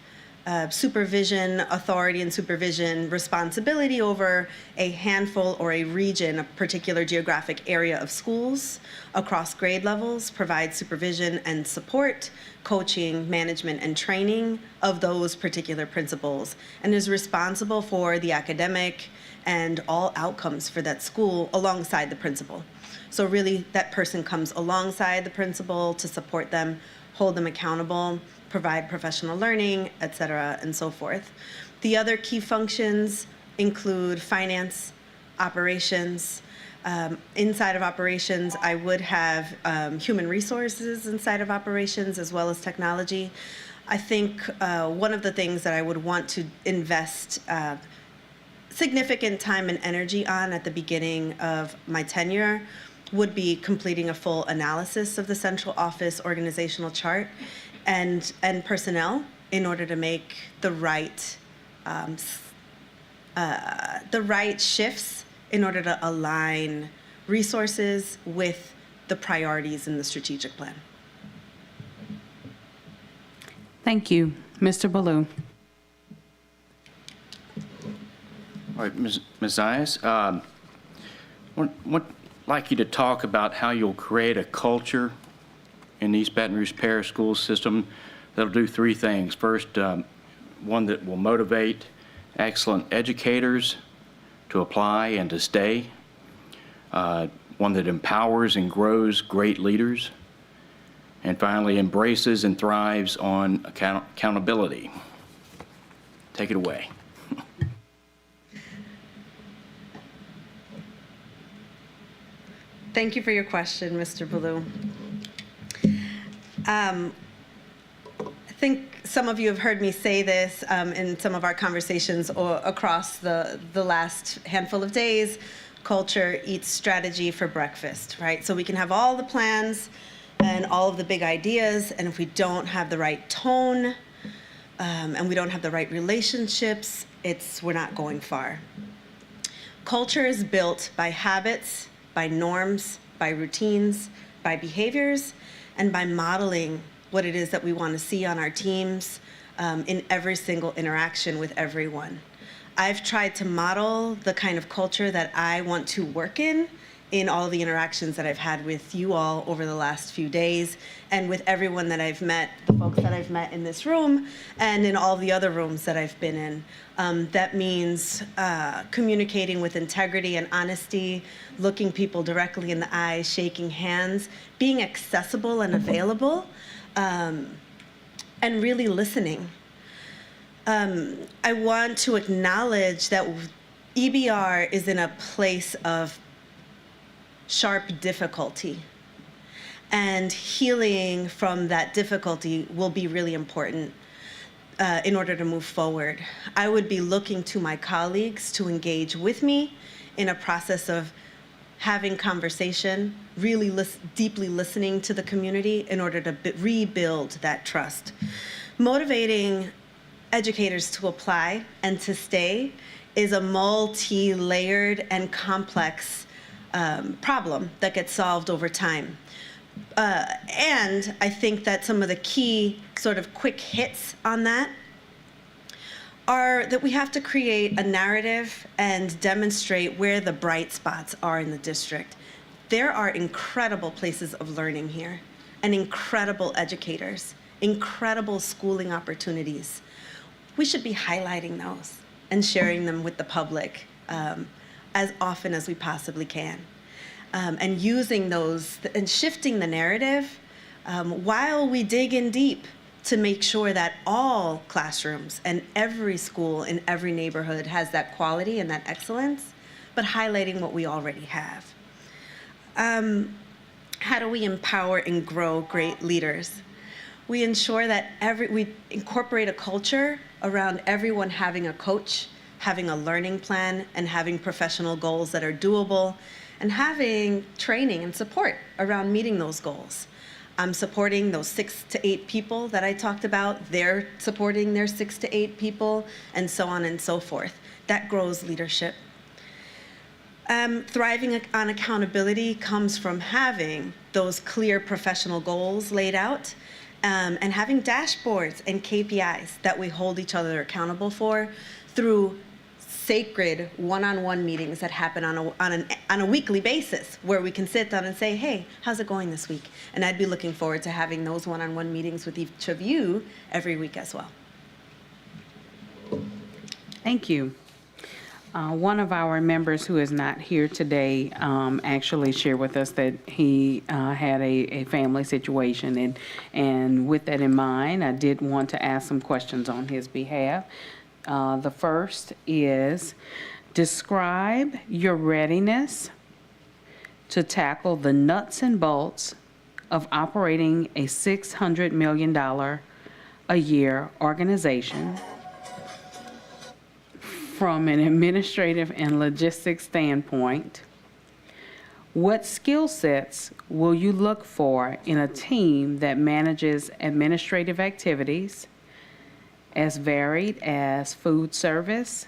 [SPEAKER 10] supervision authority and supervision responsibility over a handful or a region, a particular geographic area of schools across grade levels, provide supervision and support, coaching, management, and training of those particular principals, and is responsible for the academic and all outcomes for that school alongside the principal. So really, that person comes alongside the principal to support them, hold them accountable, provide professional learning, et cetera, and so forth. The other key functions include finance, operations. Inside of operations, I would have human resources inside of operations as well as technology. I think one of the things that I would want to invest significant time and energy on at the beginning of my tenure would be completing a full analysis of the central office organizational chart and personnel in order to make the right shifts in order to align resources with the priorities in the strategic plan.
[SPEAKER 1] Thank you. Mr. Ballou.
[SPEAKER 8] All right, Ms. Zayas, I'd like you to talk about how you'll create a culture in the East Baton Rouge Parish School System that'll do three things. First, one that will motivate excellent educators to apply and to stay. One that empowers and grows great leaders. And finally, embraces and thrives on accountability. Take it away.
[SPEAKER 10] Thank you for your question, Mr. Ballou. I think some of you have heard me say this in some of our conversations across the last handful of days. Culture eats strategy for breakfast, right? So we can have all the plans and all of the big ideas, and if we don't have the right tone and we don't have the right relationships, we're not going far. Culture is built by habits, by norms, by routines, by behaviors, and by modeling what it is that we want to see on our teams in every single interaction with everyone. I've tried to model the kind of culture that I want to work in all the interactions that I've had with you all over the last few days, and with everyone that I've met, the folks that I've met in this room, and in all the other rooms that I've been in. That means communicating with integrity and honesty, looking people directly in the eyes, shaking hands, being accessible and available, and really listening. I want to acknowledge that EBR is in a place of sharp difficulty, and healing from that difficulty will be really important in order to move forward. I would be looking to my colleagues to engage with me in a process of having conversation, really deeply listening to the community in order to rebuild that trust. Motivating educators to apply and to stay is a multi-layered and complex problem that gets solved over time. And I think that some of the key sort of quick hits on that are that we have to create a narrative and demonstrate where the bright spots are in the district. There are incredible places of learning here, and incredible educators, incredible schooling opportunities. We should be highlighting those and sharing them with the public as often as we possibly can. And using those and shifting the narrative while we dig in deep to make sure that all classrooms and every school in every neighborhood has that quality and that excellence, but highlighting what we already have. How do we empower and grow great leaders? We ensure that we incorporate a culture around everyone having a coach, having a learning plan, and having professional goals that are doable, and having training and support around meeting those goals. I'm supporting those 6 to 8 people that I talked about. They're supporting their 6 to 8 people, and so on and so forth. That grows leadership. Thriving on accountability comes from having those clear professional goals laid out, and having dashboards and KPIs that we hold each other accountable for through sacred one-on-one meetings that happen on a weekly basis, where we can sit down and say, hey, how's it going this week? And I'd be looking forward to having those one-on-one meetings with each of you every week as well.
[SPEAKER 1] Thank you. One of our members who is not here today actually shared with us that he had a family situation, and with that in mind, I did want to ask some questions on his behalf. The first is, describe your readiness to tackle the nuts and bolts of operating a $600 million a year organization from an administrative and logistics standpoint. What skill sets will you look for in a team that manages administrative activities as varied as food service,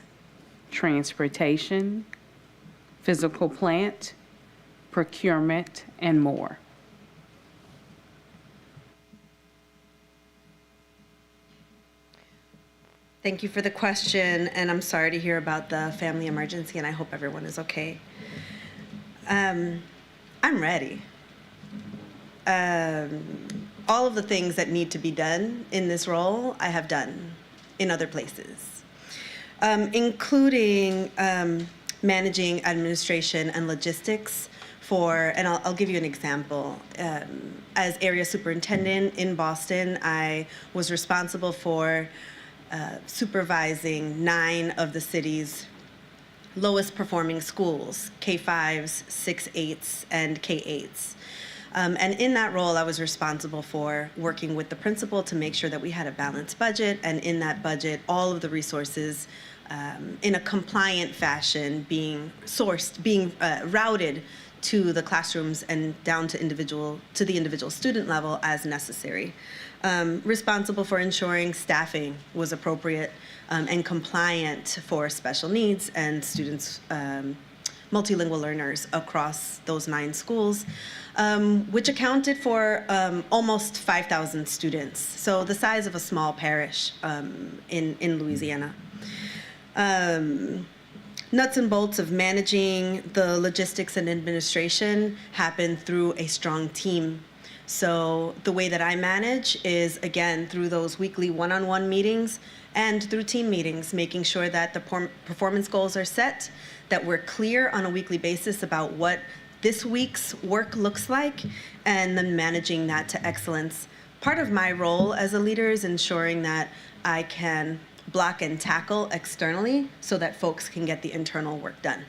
[SPEAKER 1] transportation, physical plant, procurement, and more?
[SPEAKER 10] Thank you for the question, and I'm sorry to hear about the family emergency, and I hope everyone is okay. I'm ready. All of the things that need to be done in this role, I have done in other places, including managing administration and logistics and I'll give you an example. As area superintendent in Boston, I was responsible for supervising 9 of the city's lowest performing schools, K5s, 6-8s, and K8s. And in that role, I was responsible for working with the principal to make sure that we had a balanced budget, and in that budget, all of the resources in a compliant fashion being sourced, being routed to the classrooms and down to the individual student level as necessary. Responsible for ensuring staffing was appropriate and compliant for special needs and students, multilingual learners across those 9 schools, which accounted for almost 5,000 students, so the size of a small parish in Louisiana. Nuts and bolts of managing the logistics and administration happen through a strong team. So the way that I manage is, again, through those weekly one-on-one meetings and through team meetings, making sure that the performance goals are set, that we're clear on a weekly basis about what this week's work looks like, and then managing that to excellence. Part of my role as a leader is ensuring that I can block and tackle externally so that folks can get the internal work done.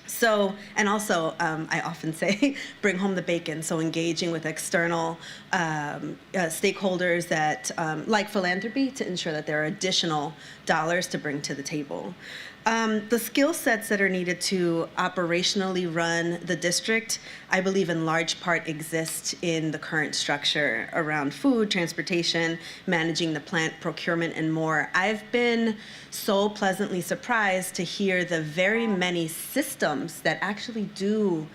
[SPEAKER 10] So, and also, I often say, bring home the bacon. So engaging with external stakeholders that, like philanthropy, to ensure that there are additional dollars to bring to the table. The skill sets that are needed to operationally run the district, I believe in large part exist in the current structure around food, transportation, managing the plant, procurement, and more. I've been so pleasantly surprised to hear the very many systems that actually do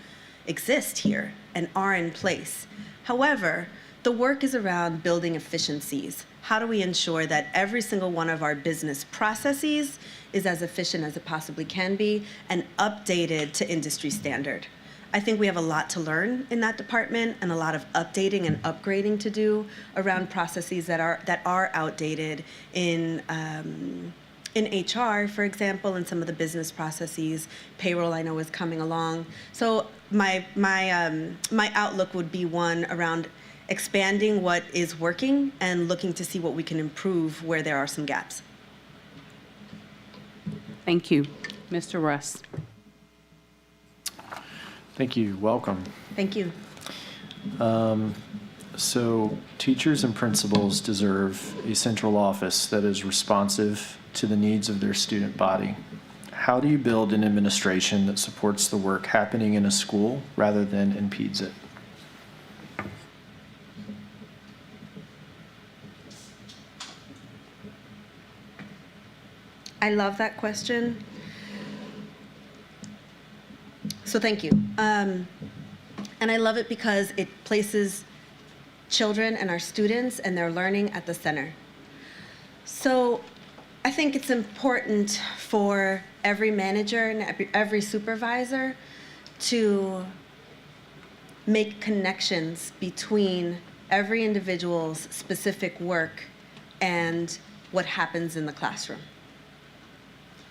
[SPEAKER 10] exist here and are in place. However, the work is around building efficiencies. How do we ensure that every single one of our business processes is as efficient as it possibly can be and updated to industry standard? I think we have a lot to learn in that department and a lot of updating and upgrading to do around processes that are outdated in HR, for example, and some of the business processes. Payroll, I know, is coming along. So my outlook would be one around expanding what is working and looking to see what we can improve where there are some gaps.
[SPEAKER 1] Thank you. Mr. Russ.
[SPEAKER 4] Thank you. Welcome.
[SPEAKER 10] Thank you.
[SPEAKER 4] So teachers and principals deserve a central office that is responsive to the needs of their student body. How do you build an administration that supports the work happening in a school rather than impedes it?
[SPEAKER 10] I love that question. So thank you. And I love it because it places children and our students and their learning at the center. So I think it's important for every manager and every supervisor to make connections between every individual's specific work and what happens in the classroom.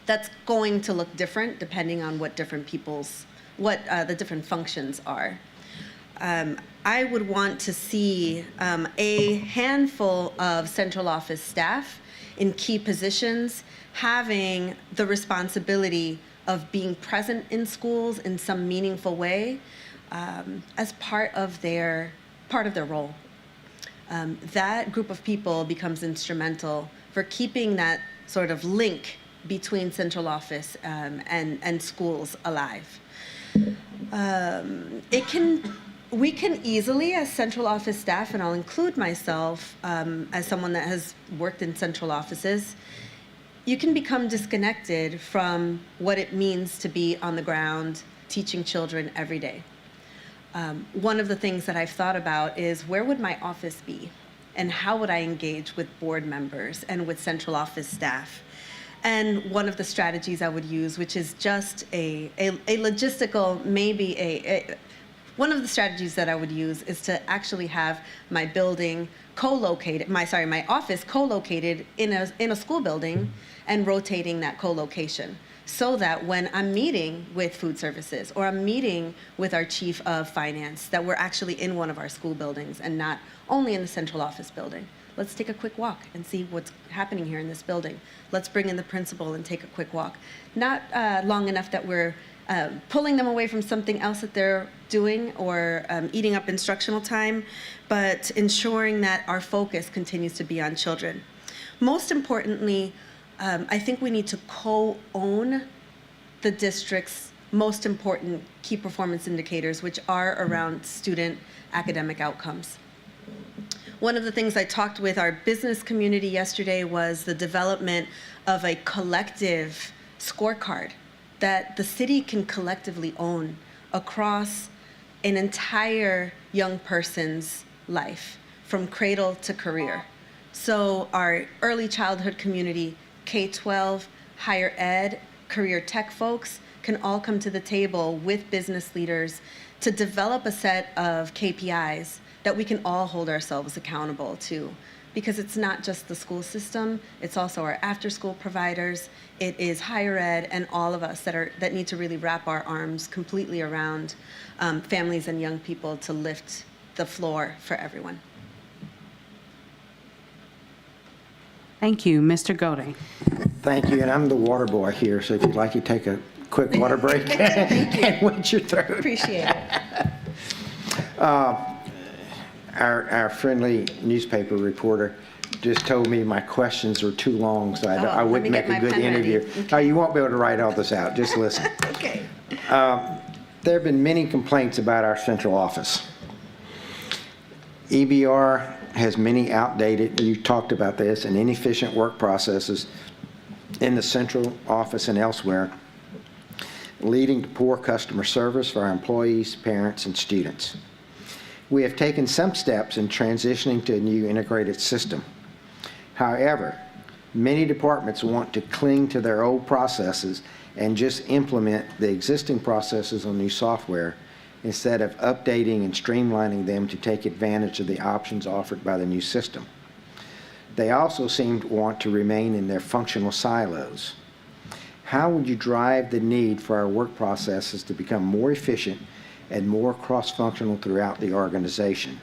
[SPEAKER 10] That's going to look different depending on what different the different functions are. I would want to see a handful of central office staff in key positions having the responsibility of being present in schools in some meaningful way as part of their role. That group of people becomes instrumental for keeping that sort of link between central office and schools alive. We can easily, as central office staff, and I'll include myself as someone that has worked in central offices, you can become disconnected from what it means to be on the ground teaching children every day. One of the things that I've thought about is, where would my office be? And how would I engage with board members and with central office staff? And one of the strategies I would use, which is just a logistical, one of the strategies that I would use is to actually have my building co-located, my office co-located in a school building and rotating that co-location, so that when I'm meeting with food services or I'm meeting with our chief of finance, that we're actually in one of our school buildings and not only in the central office building. Let's take a quick walk and see what's happening here in this building. Let's bring in the principal and take a quick walk. Not long enough that we're pulling them away from something else that they're doing or eating up instructional time, but ensuring that our focus continues to be on children. Most importantly, I think we need to co-own the district's most important key performance indicators, which are around student academic outcomes. One of the things I talked with our business community yesterday was the development of a collective scorecard that the city can collectively own across an entire young person's life, from cradle to career. So our early childhood community, K-12, higher ed, career tech folks can all come to the table with business leaders to develop a set of KPIs that we can all hold ourselves accountable to. Because it's not just the school system, it's also our after-school providers, it is higher ed, and all of us that need to really wrap our arms completely around families and young people to lift the floor for everyone.
[SPEAKER 1] Thank you. Mr. Gode.
[SPEAKER 3] Thank you, and I'm the water boy here, so if you'd like to take a quick water break and wet your throat.
[SPEAKER 10] Appreciate it.
[SPEAKER 3] Our friendly newspaper reporter just told me my questions were too long, so I
[SPEAKER 10] let me
[SPEAKER 3] wouldn't
[SPEAKER 10] get
[SPEAKER 3] make a
[SPEAKER 10] my
[SPEAKER 3] good
[SPEAKER 10] pen ready.
[SPEAKER 3] interview.
[SPEAKER 10] Okay.
[SPEAKER 3] No, you won't be able to write all this out, just listen.
[SPEAKER 10] Okay.
[SPEAKER 3] There have been many complaints about our central office. EBR has many outdated, you talked about this, and inefficient work processes in the central office and elsewhere, leading to poor customer service for our employees, parents, and students. We have taken some steps in transitioning to a new integrated system. However, many departments want to cling to their old processes and just implement the existing processes on new software instead of updating and streamlining them to take advantage of the options offered by the new system. They also seem to want to remain in their functional silos. How would you drive the need for our work processes to become more efficient and more cross-functional throughout the organization?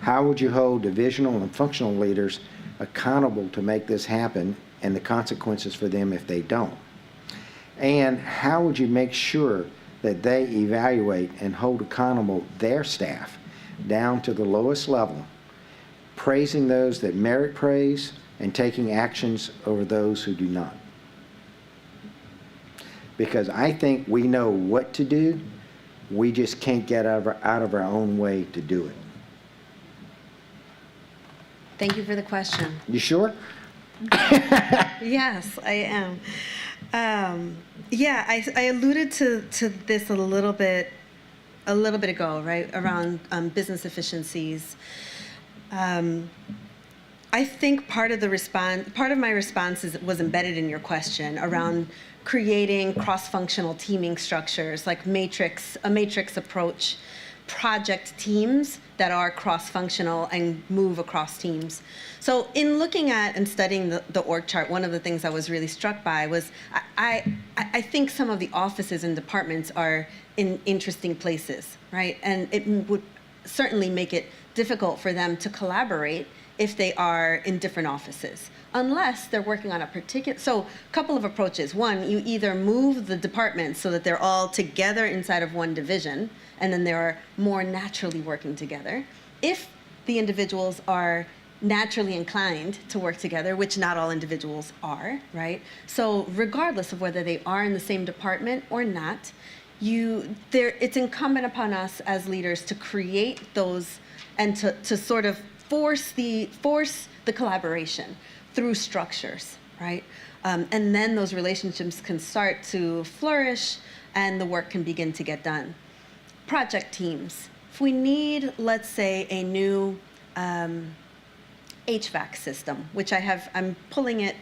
[SPEAKER 3] How would you hold divisional and functional leaders accountable to make this happen and the consequences for them if they don't? And how would you make sure that they evaluate and hold accountable their staff down to the lowest level, praising those that merit praise and taking actions over those who do not? Because I think we know what to do, we just can't get out of our own way to do it.
[SPEAKER 10] Thank you for the question.
[SPEAKER 3] You sure?
[SPEAKER 10] Yes, I am. Yeah, I alluded to this a little bit ago, right, around business efficiencies. I think part of my response was embedded in your question around creating cross-functional teaming structures like a matrix approach, project teams that are cross-functional and move across teams. So in looking at and studying the org chart, one of the things I was really struck by was I think some of the offices and departments are in interesting places, right? And it would certainly make it difficult for them to collaborate if they are in different offices, unless they're working on a particular, so a couple of approaches. One, you either move the departments so that they're all together inside of one division, and then they're more naturally working together. If the individuals are naturally inclined to work together, which not all individuals are, right? So regardless of whether they are in the same department or not, it's incumbent upon us as leaders to create those and to sort of force the collaboration through structures, right? And then those relationships can start to flourish and the work can begin to get done. Project teams. If we need, let's say, a new HVAC system, which I'm pulling it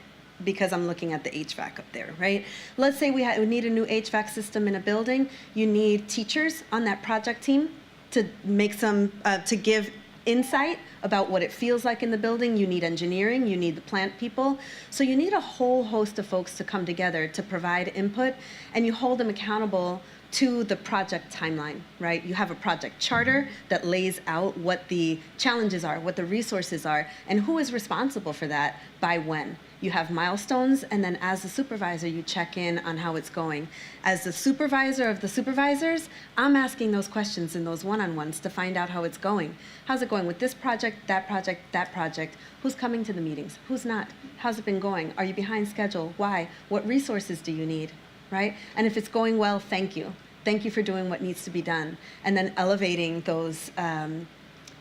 [SPEAKER 10] because I'm looking at the HVAC up there, right? Let's say we need a new HVAC system in a building. You need teachers on that project team to make to give insight about what it feels like in the building. You need engineering, you need the plant people. So you need a whole host of folks to come together to provide input, and you hold them accountable to the project timeline, right? You have a project charter that lays out what the challenges are, what the resources are, and who is responsible for that by when. You have milestones, and then as a supervisor, you check in on how it's going. As the supervisor of the supervisors, I'm asking those questions in those one-on-ones to find out how it's going. How's it going with this project, that project, that project? Who's coming to the meetings? Who's not? How's it been going? Are you behind schedule? Why? What resources do you need, right? And if it's going well, thank you. Thank you for doing what needs to be done. And then elevating those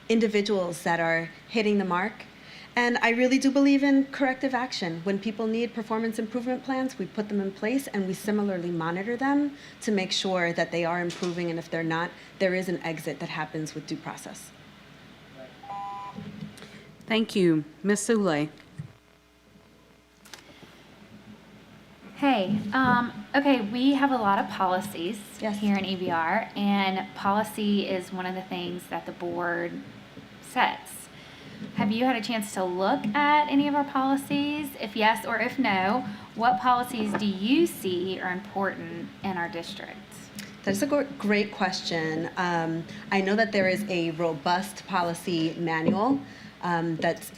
[SPEAKER 10] individuals that are hitting the mark. And I really do believe in corrective action. When people need performance improvement plans, we put them in place, and we similarly monitor them to make sure that they are improving, and if they're not, there is an exit that happens with due process.
[SPEAKER 1] Thank you. Ms. Sule.
[SPEAKER 9] Hey, okay, we have a lot of policies
[SPEAKER 10] Yes.
[SPEAKER 9] here in EBR, and policy is one of the things that the board sets. Have you had a chance to look at any of our policies? If yes or if no, what policies do you see are important in our district?
[SPEAKER 10] That's a great question. I know that there is a robust policy manual that's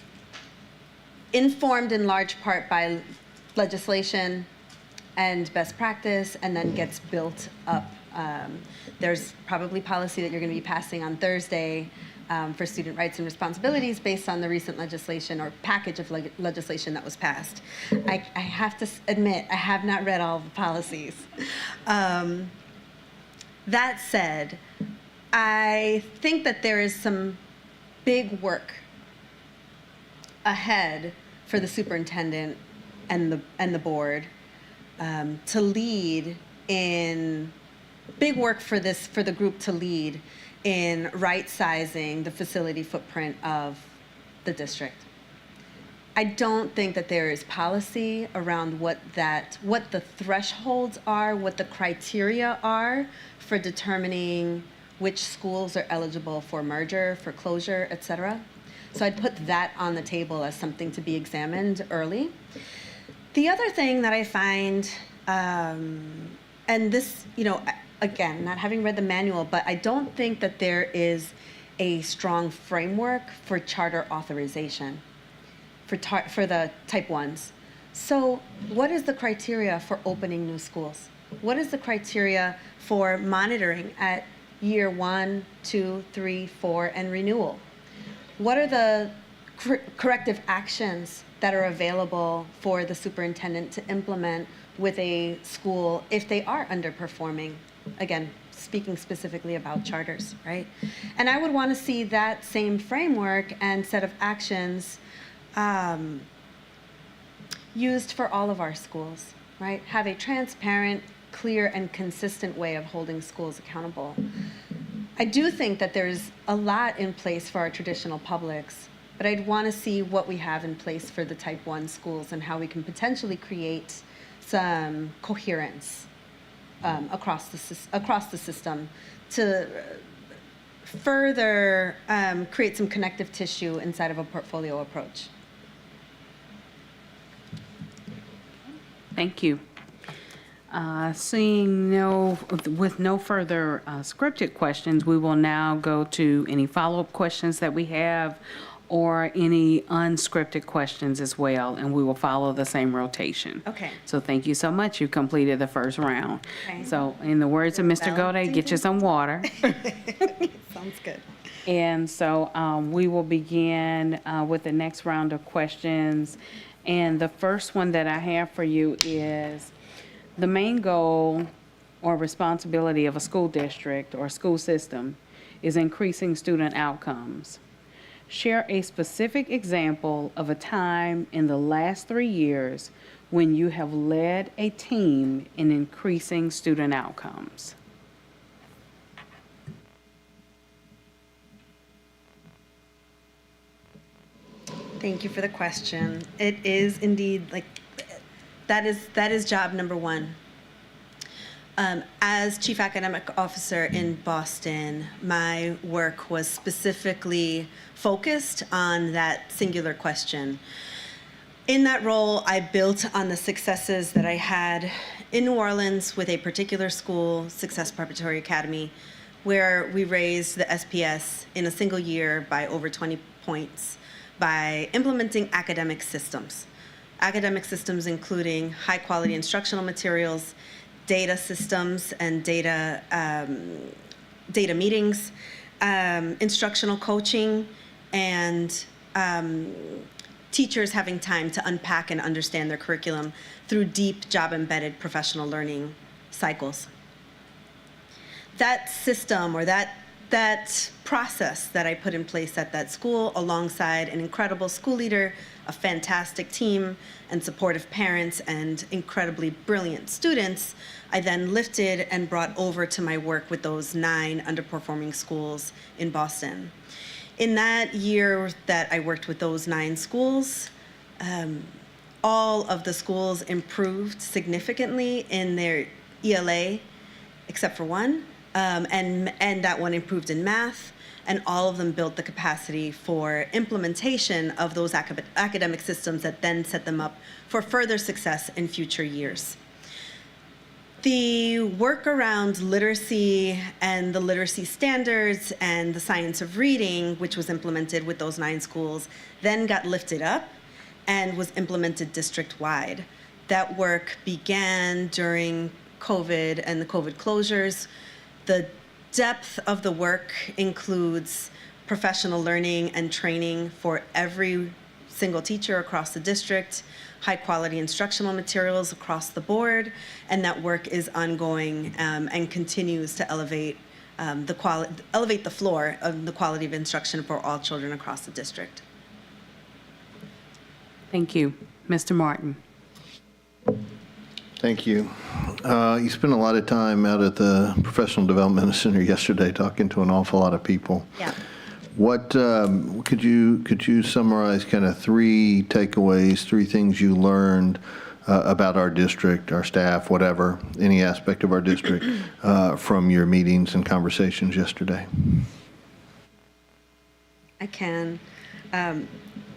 [SPEAKER 10] informed in large part by legislation and best practice, and then gets built up. There's probably policy that you're going to be passing on Thursday for student rights and responsibilities based on the recent legislation or package of legislation that was passed. I have to admit, I have not read all the policies. That said, I think that there is some big work ahead for the superintendent and the board to lead in big work for the group to lead in right-sizing the facility footprint of the district. I don't think that there is policy around what the thresholds are, what the criteria are for determining which schools are eligible for merger, for closure, et cetera. So I'd put that on the table as something to be examined early. The other thing that I find, and this, again, not having read the manual, but I don't think that there is a strong framework for charter authorization for the type 1s. So what is the criteria for opening new schools? What is the criteria for monitoring at year 1, 2, 3, 4, and renewal? What are the corrective actions that are available for the superintendent to implement with a school if they are underperforming? Again, speaking specifically about charters, right? And I would want to see that same framework and set of actions used for all of our schools, right? Have a transparent, clear, and consistent way of holding schools accountable. I do think that there's a lot in place for our traditional publics, but I'd want to see what we have in place for the type 1 schools and how we can potentially create some coherence across the system to further create some connective tissue inside of a portfolio approach.
[SPEAKER 1] Thank you. With no further scripted questions, we will now go to any follow-up questions that we have or any unscripted questions as well, and we will follow the same rotation.
[SPEAKER 10] Okay.
[SPEAKER 1] So thank you so much. You completed the first round.
[SPEAKER 10] Okay.
[SPEAKER 1] So in the words of Mr. Gode, get you some water.
[SPEAKER 10] Sounds good.
[SPEAKER 1] And so we will begin with the next round of questions. And the first one that I have for you is, the main goal or responsibility of a school district or school system is increasing student outcomes. Share a specific example of a time in the last 3 years when you have led a team in increasing student outcomes.
[SPEAKER 10] Thank you for the question. It is indeed that is job number one. As Chief Academic Officer in Boston, my work was specifically focused on that singular question. In that role, I built on the successes that I had in New Orleans with a particular school, Success Preparatory Academy, where we raised the SPS in a single year by over 20 points by implementing academic systems. Academic systems including high-quality instructional materials, data systems and data meetings, instructional coaching, and teachers having time to unpack and understand their curriculum through deep job-embedded professional learning cycles. That system or that process that I put in place at that school alongside an incredible school leader, a fantastic team, and supportive parents and incredibly brilliant students, I then lifted and brought over to my work with those 9 underperforming schools in Boston. In that year that I worked with those 9 schools, all of the schools improved significantly in their ELA, except for one, and that one improved in math, and all of them built the capacity for implementation of those academic systems that then set them up for further success in future years. The work around literacy and the literacy standards and the science of reading, which was implemented with those 9 schools, then got lifted up and was implemented district-wide. That work began during COVID and the COVID closures. The depth of the work includes professional learning and training for every single teacher across the district, high-quality instructional materials across the board, and that work is ongoing and continues to elevate the floor of the quality of instruction for all children across the district.
[SPEAKER 1] Thank you. Mr. Martin.
[SPEAKER 2] Thank you. You spent a lot of time out at the Professional Development Center yesterday talking to an awful lot of people.
[SPEAKER 6] Yeah.
[SPEAKER 2] What could you summarize kind of 3 takeaways, 3 things you learned about our district, our staff, whatever, any aspect of our district from your meetings and conversations yesterday?
[SPEAKER 10] I can.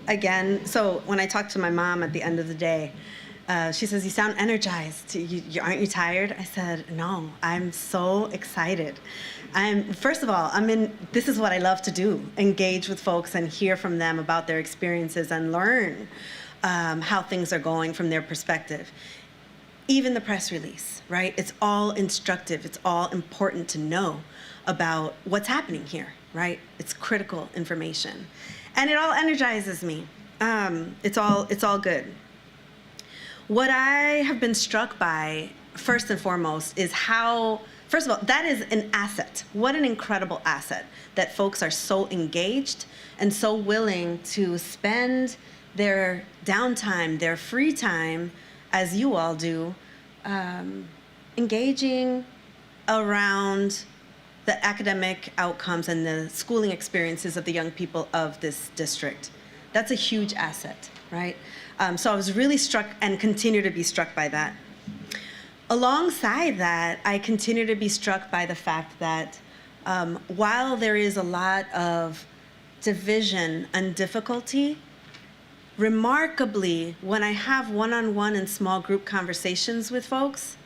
[SPEAKER 10] Again, so when I talked to my mom at the end of the day, she says, "You sound energized. Aren't you tired?" I said, "No, I'm so excited. First of all, this is what I love to do, engage with folks and hear from them about their experiences and learn how things are going from their perspective. Even the press release, right? It's all instructive. It's all important to know about what's happening here, right? It's critical information. And it all energizes me. It's all good. What I have been struck by, first and foremost, is how, first of all, that is an asset. What an incredible asset that folks are so engaged and so willing to spend their downtime, their free time, as you all do, engaging around the academic outcomes and the schooling experiences of the young people of this district. That's a huge asset, right? So I was really struck and continue to be struck by that. Alongside that, I continue to be struck by the fact that while there is a lot of division and difficulty, remarkably, when I have one-on-one and small group conversations with folks,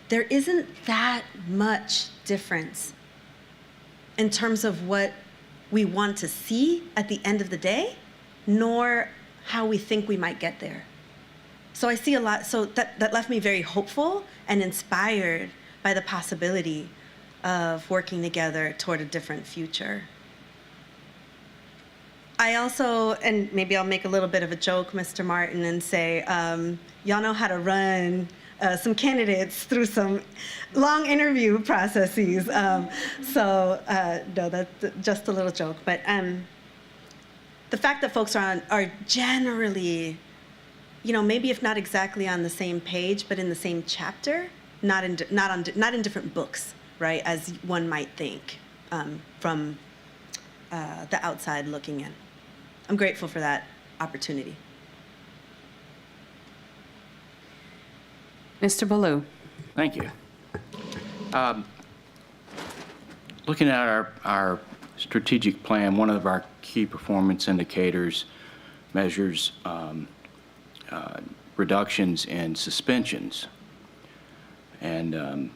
[SPEAKER 10] there isn't that much difference in terms of what we want to see at the end of the day, nor how we think we might get there. So I see a lot, so that left me very hopeful and inspired by the possibility of working together toward a different future. I also, and maybe I'll make a little bit of a joke, Mr. Martin, and say, y'all know how to run some candidates through some long interview processes. No, that's just a little joke. But the fact that folks are generally, maybe if not exactly on the same page, but in the same chapter, not in different books, right, as one might think from the outside looking in. I'm grateful for that opportunity.
[SPEAKER 1] Mr. Ballou.
[SPEAKER 8] Thank you. Looking at our strategic plan, one of our key performance indicators measures reductions in suspensions. And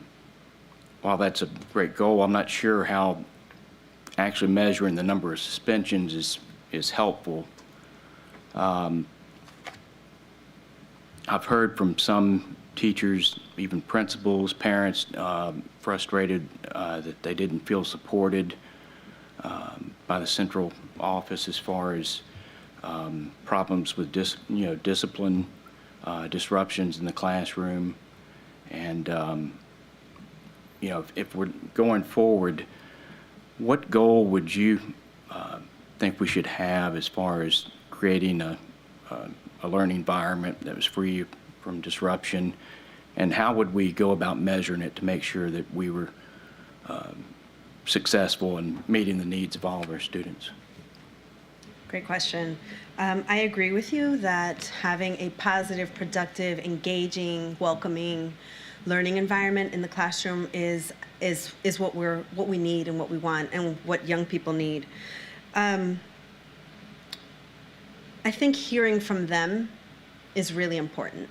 [SPEAKER 8] while that's a great goal, I'm not sure how actually measuring the number of suspensions is helpful. I've heard from some teachers, even principals, parents, frustrated that they didn't feel supported by the central office as far as problems with discipline, disruptions in the classroom. And if we're going forward, what goal would you think we should have as far as creating a learning environment that was free from disruption, and how would we go about measuring it to make sure that we were successful in meeting the needs of all of our students?
[SPEAKER 10] Great question. I agree with you that having a positive, productive, engaging, welcoming learning environment in the classroom is what we need and what we want and what young people need. I think hearing from them is really important.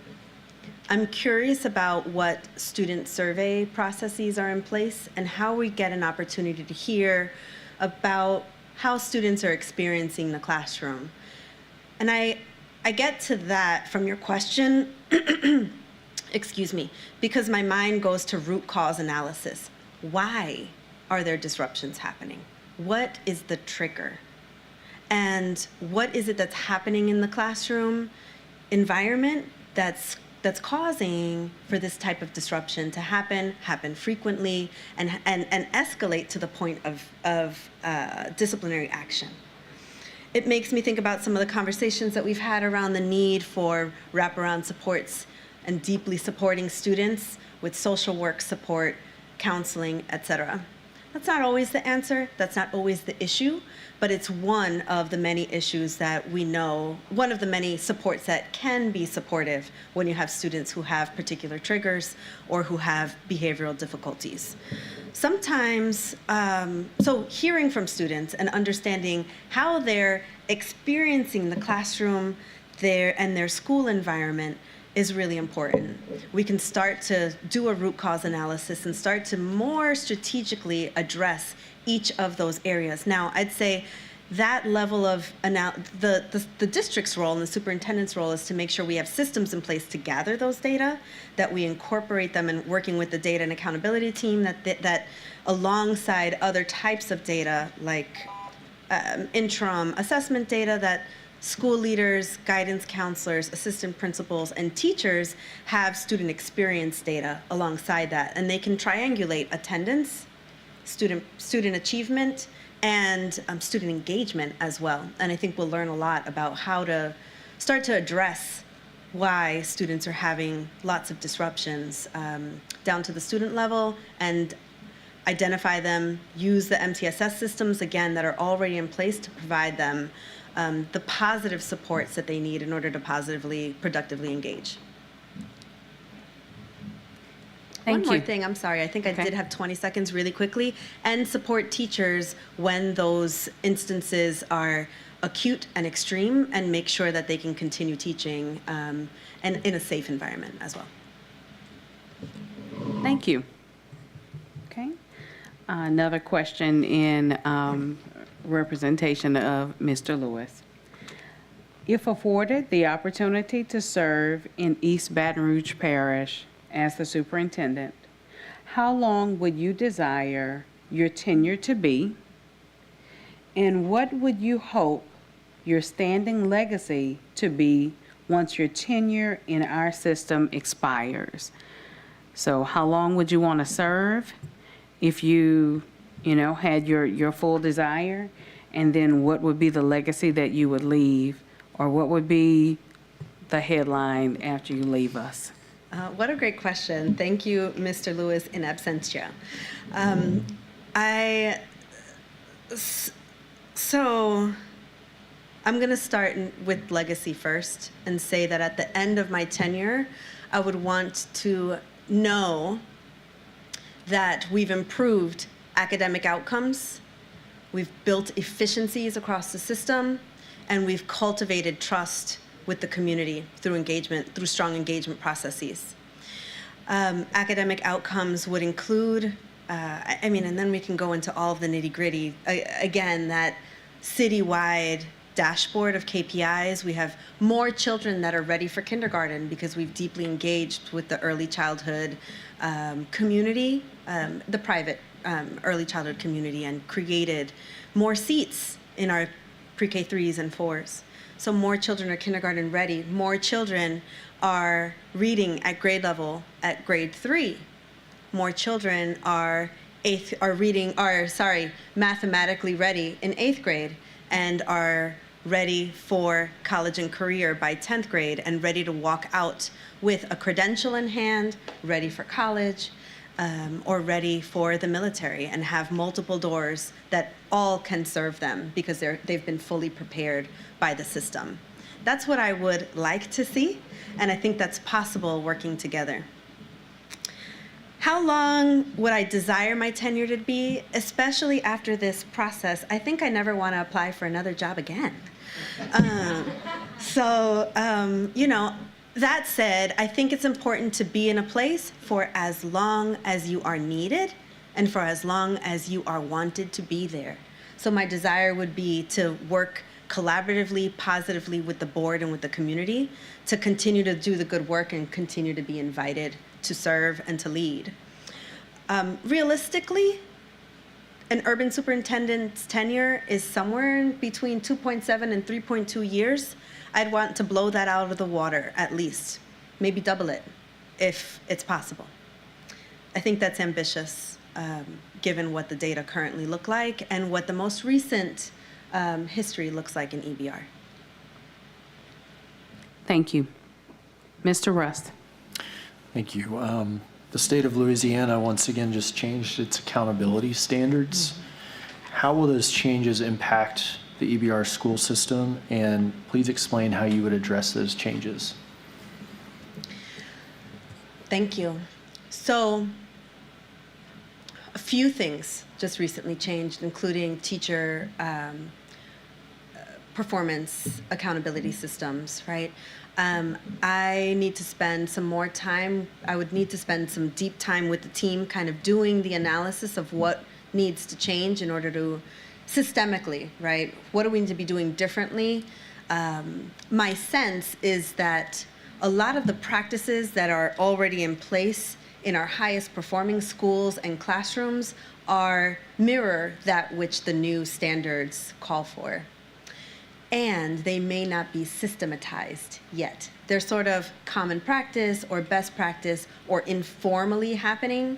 [SPEAKER 10] I'm curious about what student survey processes are in place and how we get an opportunity to hear about how students are experiencing the classroom. And I get to that from your question, excuse me, because my mind goes to root cause analysis. Why are there disruptions happening? What is the trigger? And what is it that's happening in the classroom environment that's causing for this type of disruption to happen frequently, and escalate to the point of disciplinary action? It makes me think about some of the conversations that we've had around the need for wraparound supports and deeply supporting students with social work support, counseling, etc. That's not always the answer, that's not always the issue, but it's one of the many issues that we know, one of the many supports that can be supportive when you have students who have particular triggers or who have behavioral difficulties. Sometimes, so hearing from students and understanding how they're experiencing the classroom and their school environment is really important. We can start to do a root cause analysis and start to more strategically address each of those areas. Now, I'd say that level of the district's role and the superintendent's role is to make sure we have systems in place to gather those data, that we incorporate them in working with the data and accountability team, that alongside other types of data like interim assessment data, that school leaders, guidance counselors, assistant principals, and teachers have student experience data alongside that, and they can triangulate attendance, student achievement, and student engagement as well. And I think we'll learn a lot about how to start to address why students are having lots of disruptions down to the student level, and identify them, use the MTSS systems, again, that are already in place to provide them the positive supports that they need in order to positively, productively engage.
[SPEAKER 1] Thank
[SPEAKER 10] One
[SPEAKER 1] you.
[SPEAKER 10] more thing, I'm sorry, I think I
[SPEAKER 1] Okay.
[SPEAKER 10] did have 20 seconds really quickly, and support teachers when those instances are acute and extreme, and make sure that they can continue teaching and in a safe environment as well.
[SPEAKER 1] Thank you. Okay. Another question in representation of Mr. Lewis. If afforded the opportunity to serve in East Baton Rouge Parish as the superintendent, how long would you desire your tenure to be? And what would you hope your standing legacy to be once your tenure in our system expires? So how long would you want to serve if you had your full desire? And then what would be the legacy that you would leave? Or what would be the headline after you leave us?
[SPEAKER 10] What a great question. Thank you, Mr. Lewis, in absentia. So I'm going to start with legacy first and say that at the end of my tenure, I would want to know that we've improved academic outcomes, we've built efficiencies across the system, and we've cultivated trust with the community through strong engagement processes. Academic outcomes would include, and then we can go into all of the nitty-gritty. Again, that citywide dashboard of KPIs, we have more children that are ready for kindergarten because we've deeply engaged with the early childhood community, the private early childhood community, and created more seats in our pre-K 3s and 4s. So more children are kindergarten ready. More children are reading at grade level at grade 3. More children are mathematically ready in 8th grade and are ready for college and career by 10th grade and ready to walk out with a credential in hand, ready for college, or ready for the military, and have multiple doors that all can serve them because they've been fully prepared by the system. That's what I would like to see, and I think that's possible working together. How long would I desire my tenure to be, especially after this process? I think I never want to apply for another job again. That said, I think it's important to be in a place for as long as you are needed and for as long as you are wanted to be there. So my desire would be to work collaboratively, positively with the board and with the community to continue to do the good work and continue to be invited to serve and to lead. Realistically, an urban superintendent's tenure is somewhere between 2.7 and 3.2 years. I'd want to blow that out of the water at least, maybe double it if it's possible. I think that's ambitious given what the data currently look like and what the most recent history looks like in EBR.
[SPEAKER 1] Thank you. Mr. Rust.
[SPEAKER 11] Thank you. The state of Louisiana once again just changed its accountability standards. How will those changes impact the EBR school system? And please explain how you would address those changes.
[SPEAKER 10] Thank you. So a few things just recently changed, including teacher performance accountability systems, right? I need to spend some more time. I would need to spend some deep time with the team kind of doing the analysis of what needs to change in order to systemically, right? What do we need to be doing differently? My sense is that a lot of the practices that are already in place in our highest performing schools and classrooms mirror that which the new standards call for. And they may not be systematized yet. They're sort of common practice or best practice or informally happening.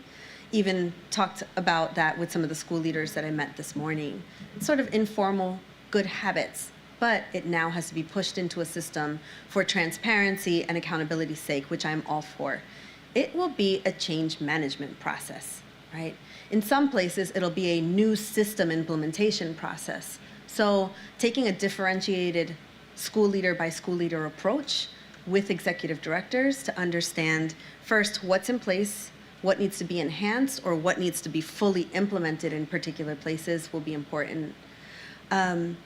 [SPEAKER 10] Even talked about that with some of the school leaders that I met this morning. Sort of informal good habits, but it now has to be pushed into a system for transparency and accountability's sake, which I'm all for. It will be a change management process, right? In some places, it'll be a new system implementation process. So taking a differentiated school leader by school leader approach with executive directors to understand first what's in place, what needs to be enhanced, or what needs to be fully implemented in particular places will be important.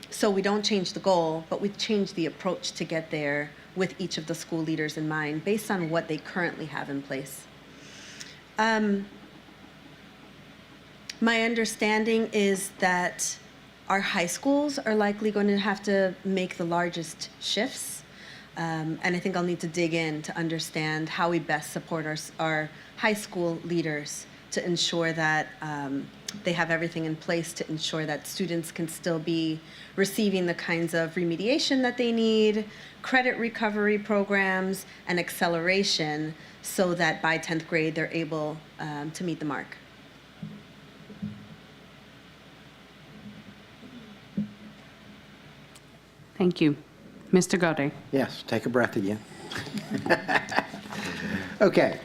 [SPEAKER 10] So we don't change the goal, but we change the approach to get there with each of the school leaders in mind based on what they currently have in place. My understanding is that our high schools are likely going to have to make the largest shifts. And I think I'll need to dig in to understand how we best support our high school leaders to ensure that they have everything in place to ensure that students can still be receiving the kinds of remediation that they need, credit recovery programs, and acceleration so that by 10th grade they're able to meet the mark.
[SPEAKER 1] Thank you. Mr. Gaudet.
[SPEAKER 3] Yes, take a breath again. Okay.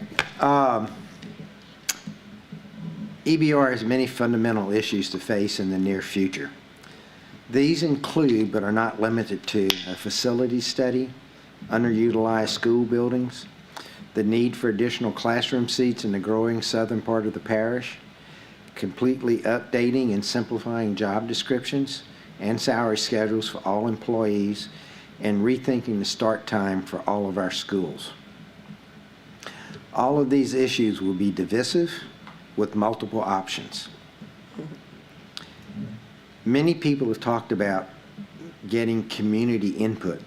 [SPEAKER 3] EBR has many fundamental issues to face in the near future. These include, but are not limited to, a facility study, underutilized school buildings, the need for additional classroom seats in the growing southern part of the parish, completely updating and simplifying job descriptions and salary schedules for all employees, and rethinking the start time for all of our schools. All of these issues will be divisive with multiple options. Many people have talked about getting community input.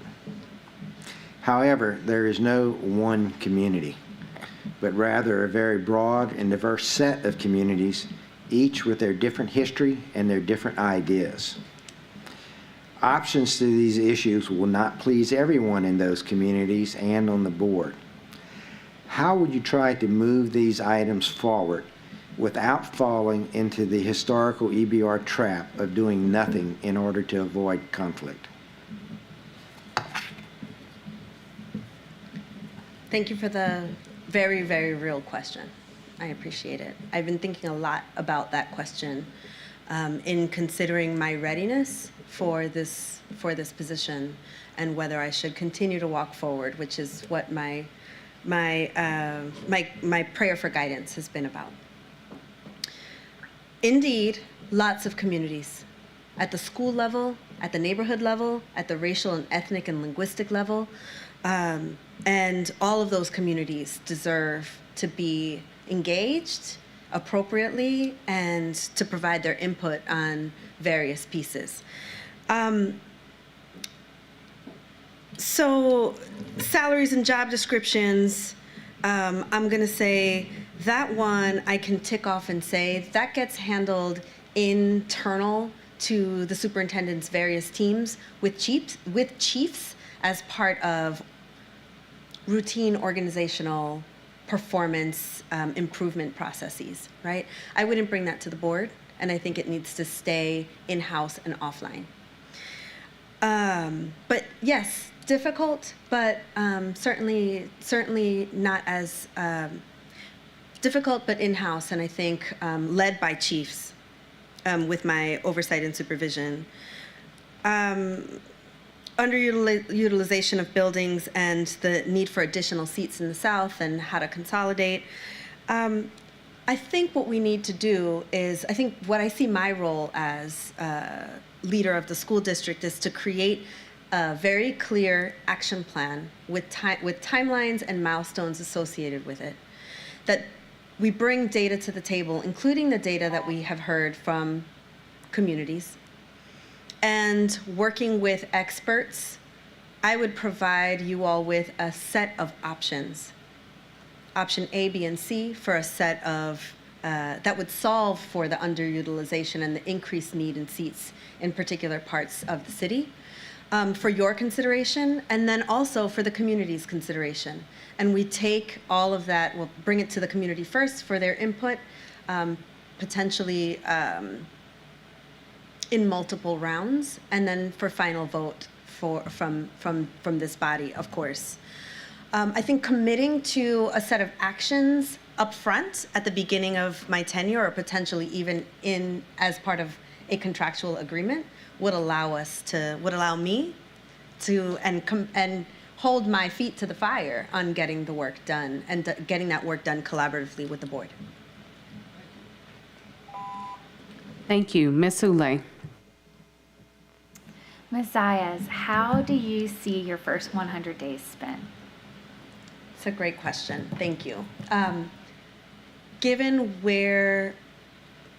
[SPEAKER 3] However, there is no one community, but rather a very broad and diverse set of communities, each with their different history and their different ideas. Options to these issues will not please everyone in those communities and on the board. How would you try to move these items forward without falling into the historical EBR trap of doing nothing in order to avoid conflict?
[SPEAKER 10] Thank you for the very, very real question. I appreciate it. I've been thinking a lot about that question in considering my readiness for this position and whether I should continue to walk forward, which is what my prayer for guidance has been about. Indeed, lots of communities at the school level, at the neighborhood level, at the racial and ethnic and linguistic level, and all of those communities deserve to be engaged appropriately and to provide their input on various pieces. So salaries and job descriptions, I'm going to say that one I can tick off and say that gets handled internal to the superintendent's various teams with chiefs as part of routine organizational performance improvement processes, right? I wouldn't bring that to the board, and I think it needs to stay in-house and offline. But yes, difficult, but certainly not as difficult, but in-house, and I think led by chiefs with my oversight and supervision. Underutilization of buildings and the need for additional seats in the South and how to consolidate. I think what we need to do is, I think what I see my role as leader of the school district is to create a very clear action plan with timelines and milestones associated with it. That we bring data to the table, including the data that we have heard from communities. And working with experts, I would provide you all with a set of options. Option A, B, and C for a set of, that would solve for the underutilization and the increased need in seats in particular parts of the city for your consideration, and then also for the community's consideration. And we take all of that, we'll bring it to the community first for their input, potentially in multiple rounds, and then for final vote from this body, of course. I think committing to a set of actions up front at the beginning of my tenure, or potentially even as part of a contractual agreement, would allow me to and hold my feet to the fire on getting the work done and getting that work done collaboratively with the board.
[SPEAKER 1] Thank you. Ms. Soule.
[SPEAKER 9] Ms. Zayas, how do you see your first 100 days spent?
[SPEAKER 10] It's a great question. Thank you. Given where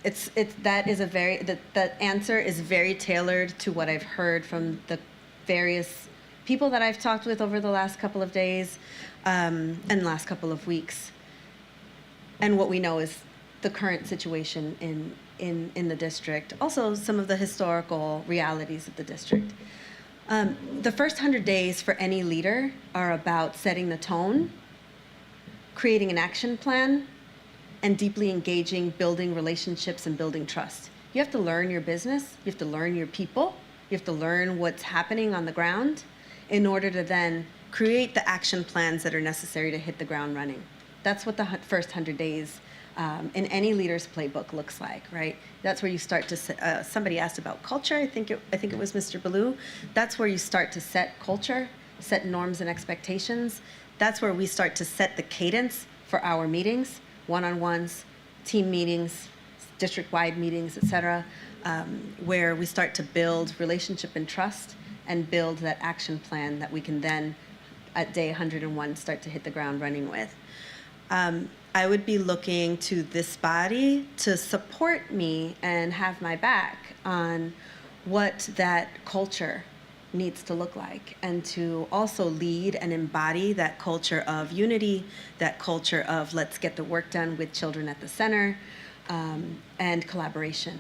[SPEAKER 10] the answer is very tailored to what I've heard from the various people that I've talked with over the last couple of days and last couple of weeks. And what we know is the current situation in the district, also some of the historical realities of the district. The first 100 days for any leader are about setting the tone, creating an action plan, and deeply engaging, building relationships, and building trust. You have to learn your business, you have to learn your people, you have to learn what's happening on the ground in order to then create the action plans that are necessary to hit the ground running. That's what the first 100 days in any leader's playbook looks like, right? That's where you start to, somebody asked about culture, I think it was Mr. Ballou. That's where you start to set culture, set norms and expectations. That's where we start to set the cadence for our meetings, one-on-ones, team meetings, district-wide meetings, et cetera, where we start to build relationship and trust and build that action plan that we can then, at day 101, start to hit the ground running with. I would be looking to this body to support me and have my back on what that culture needs to look like, and to also lead and embody that culture of unity, that culture of let's get the work done with children at the center, and collaboration.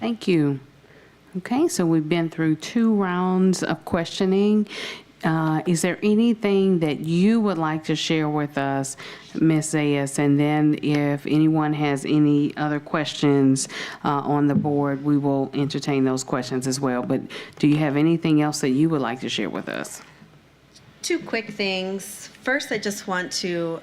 [SPEAKER 1] Thank you. Okay, so we've been through 2 rounds of questioning. Is there anything that you would like to share with us, Ms. Zayas? And then if anyone has any other questions on the board, we will entertain those questions as well. But do you have anything else that you would like to share with us?
[SPEAKER 10] 2 quick things. First, I just want to,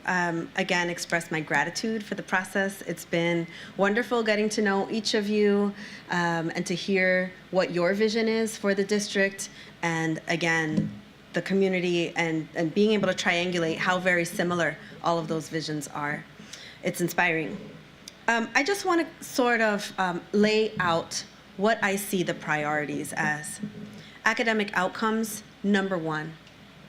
[SPEAKER 10] again, express my gratitude for the process. It's been wonderful getting to know each of you and to hear what your vision is for the district, and again, the community, and being able to triangulate how very similar all of those visions are. It's inspiring. I just want to sort of lay out what I see the priorities as. Academic outcomes, number 1.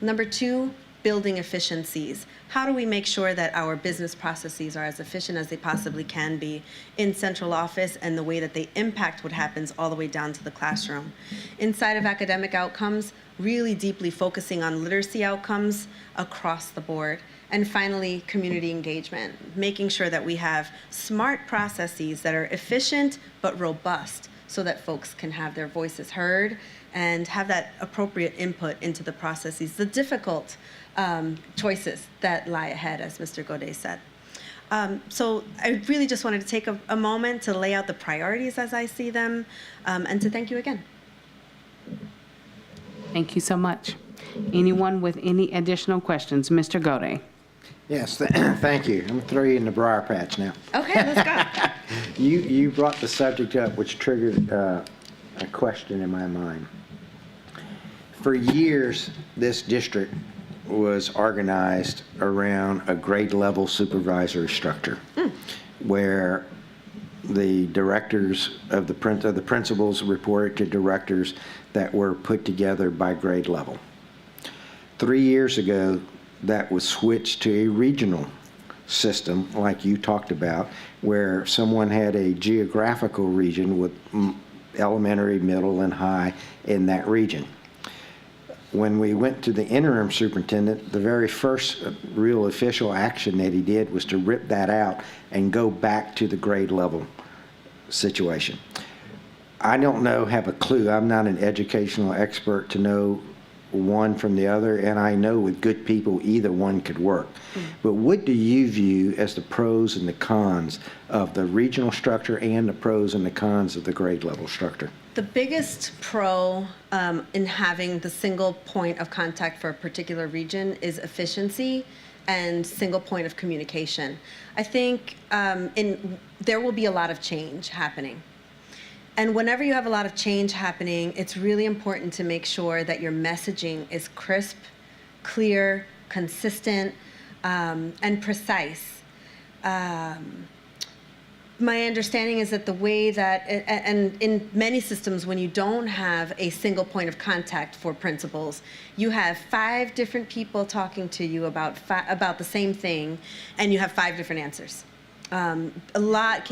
[SPEAKER 10] Number 2, building efficiencies. How do we make sure that our business processes are as efficient as they possibly can be in central office, and the way that they impact what happens all the way down to the classroom? Inside of academic outcomes, really deeply focusing on literacy outcomes across the board. And finally, community engagement, making sure that we have smart processes that are efficient but robust, so that folks can have their voices heard and have that appropriate input into the processes, the difficult choices that lie ahead, as Mr. Godet said. So I really just wanted to take a moment to lay out the priorities as I see them, and to thank you again.
[SPEAKER 1] Thank you so much. Anyone with any additional questions? Mr. Godet.
[SPEAKER 3] Yes, thank you. I'm going to throw you in the briar patch now.
[SPEAKER 10] Okay, let's go.
[SPEAKER 3] You brought the subject up, which triggered a question in my mind. For years, this district was organized around a grade level supervisory structure, where the directors of the principals reported to directors that were put together by grade level. 3 years ago, that was switched to a regional system, like you talked about, where someone had a geographical region with elementary, middle, and high in that region. When we went to the interim superintendent, the very first real official action that he did was to rip that out and go back to the grade level situation. I don't know, have a clue. I'm not an educational expert to know one from the other, and I know with good people, either one could work. But what do you view as the pros and the cons of the regional structure, and the pros and the cons of the grade level structure?
[SPEAKER 10] The biggest pro in having the single point of contact for a particular region is efficiency and single point of communication. I think there will be a lot of change happening. And whenever you have a lot of change happening, it's really important to make sure that your messaging is crisp, clear, consistent, and precise. My understanding is that the way that, and in many systems, when you don't have a single point of contact for principals, you have 5 different people talking to you about the same thing, and you have 5 different answers. A lot,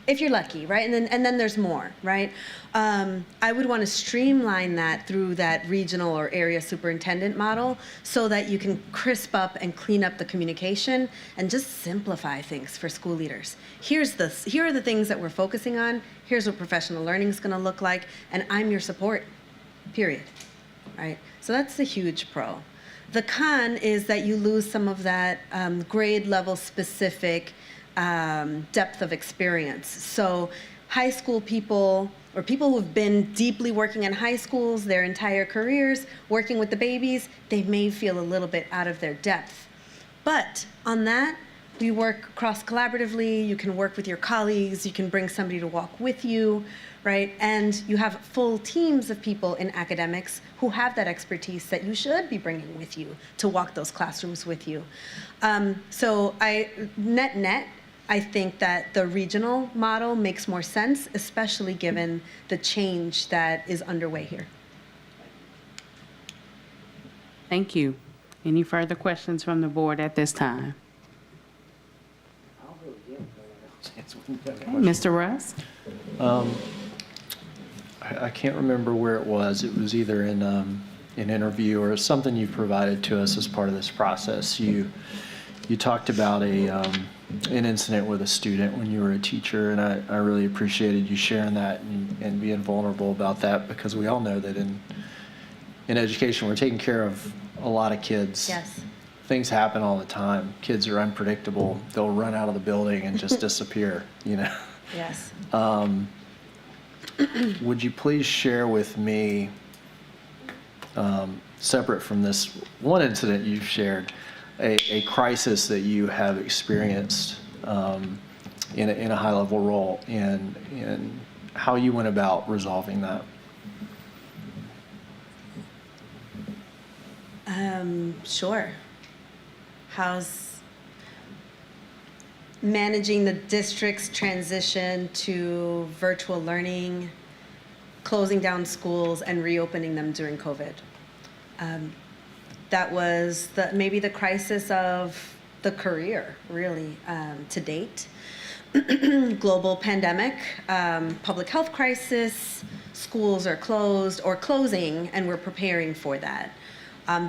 [SPEAKER 10] if you're lucky, right? And then there's more, right? I would want to streamline that through that regional or area superintendent model, so that you can crisp up and clean up the communication and just simplify things for school leaders. Here are the things that we're focusing on. Here's what professional learning is going to look like, and I'm your support, period, right? So that's a huge pro. The con is that you lose some of that grade level specific depth of experience. So high school people, or people who've been deeply working in high schools their entire careers, working with the babies, they may feel a little bit out of their depth. But on that, we work cross collaboratively. You can work with your colleagues. You can bring somebody to walk with you, right? And you have full teams of people in academics who have that expertise that you should be bringing with you to walk those classrooms with you. So net, I think that the regional model makes more sense, especially given the change that is underway here.
[SPEAKER 1] Thank you. Any further questions from the board at this time? Okay, Mr. Russ?
[SPEAKER 11] I can't remember where it was. It was either in an interview or something you provided to us as part of this process. You talked about an incident with a student when you were a teacher, and I really appreciated you sharing that and being vulnerable about that, because we all know that in education we're taking care of a lot of kids.
[SPEAKER 10] Yes.
[SPEAKER 11] Things happen all the time. Kids are unpredictable. They'll run out of the building and just disappear, you know.
[SPEAKER 10] Yes.
[SPEAKER 11] Would you please share with me, separate from this one incident you've shared, a crisis that you have experienced in a high-level role, and how you went about resolving that?
[SPEAKER 10] Sure. How's managing the district's transition to virtual learning, closing down schools and reopening them during COVID. That was maybe the crisis of the career, really, to date. Global pandemic, public health crisis, schools are closed or closing, and we're preparing for that.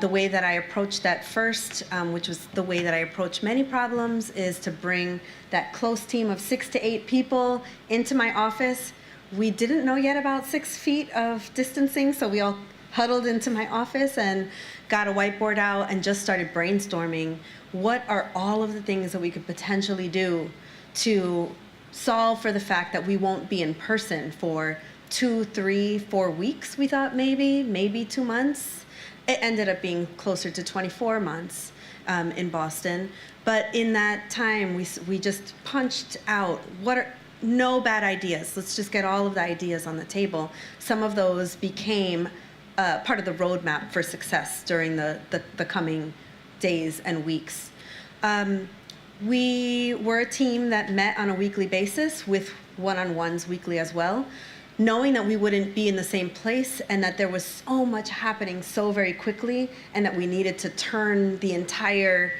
[SPEAKER 10] The way that I approached that first, which was the way that I approach many problems, is to bring that close team of 6 to 8 people into my office. We didn't know yet about 6 feet of distancing, so we all huddled into my office and got a whiteboard out and just started brainstorming what are all of the things that we could potentially do to solve for the fact that we won't be in person for 2, 3, 4 weeks, we thought maybe 2 months. It ended up being closer to 24 months in Boston. But in that time, we just punched out no bad ideas. Let's just get all of the ideas on the table. Some of those became part of the roadmap for success during the coming days and weeks. We were a team that met on a weekly basis with one-on-ones weekly as well, knowing that we wouldn't be in the same place and that there was so much happening so very quickly, and that we needed to turn the entire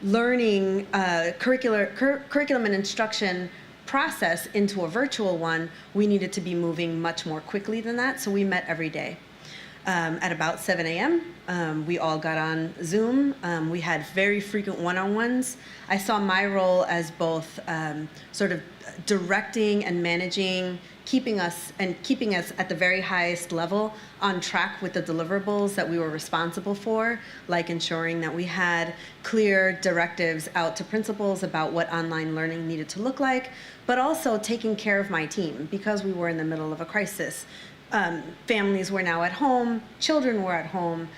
[SPEAKER 10] learning curriculum and instruction process into a virtual one. We needed to be moving much more quickly than that, so we met every day. At about 7 a.m., we all got on Zoom. We had very frequent one-on-ones. I saw my role as both sort of directing and managing, keeping us at the very highest level on track with the deliverables that we were responsible for, like ensuring that we had clear directives out to principals about what online learning needed to look like, but also taking care of my team because we were in the middle of a crisis. Families were now at home, children were at home,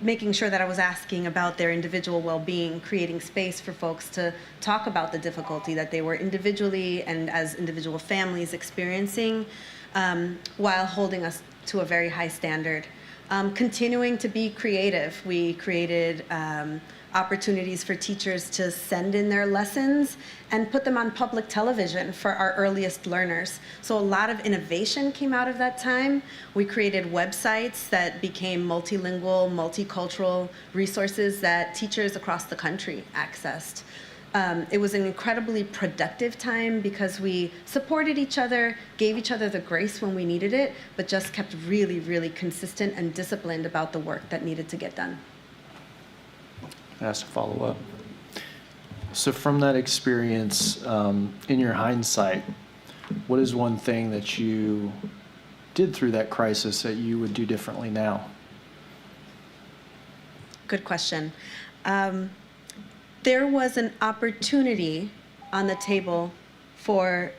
[SPEAKER 10] making sure that I was asking about their individual well-being, creating space for folks to talk about the difficulty that they were individually and as individual families experiencing, while holding us to a very high standard. Continuing to be creative. We created opportunities for teachers to send in their lessons and put them on public television for our earliest learners. So a lot of innovation came out of that time. We created websites that became multilingual, multicultural resources that teachers across the country accessed. It was an incredibly productive time because we supported each other, gave each other the grace when we needed it, but just kept really, really consistent and disciplined about the work that needed to get done.
[SPEAKER 11] Ask a follow-up. So from that experience, in your hindsight, what is one thing that you did through that crisis that you would do differently now?
[SPEAKER 10] Good question. There was an opportunity on the table for,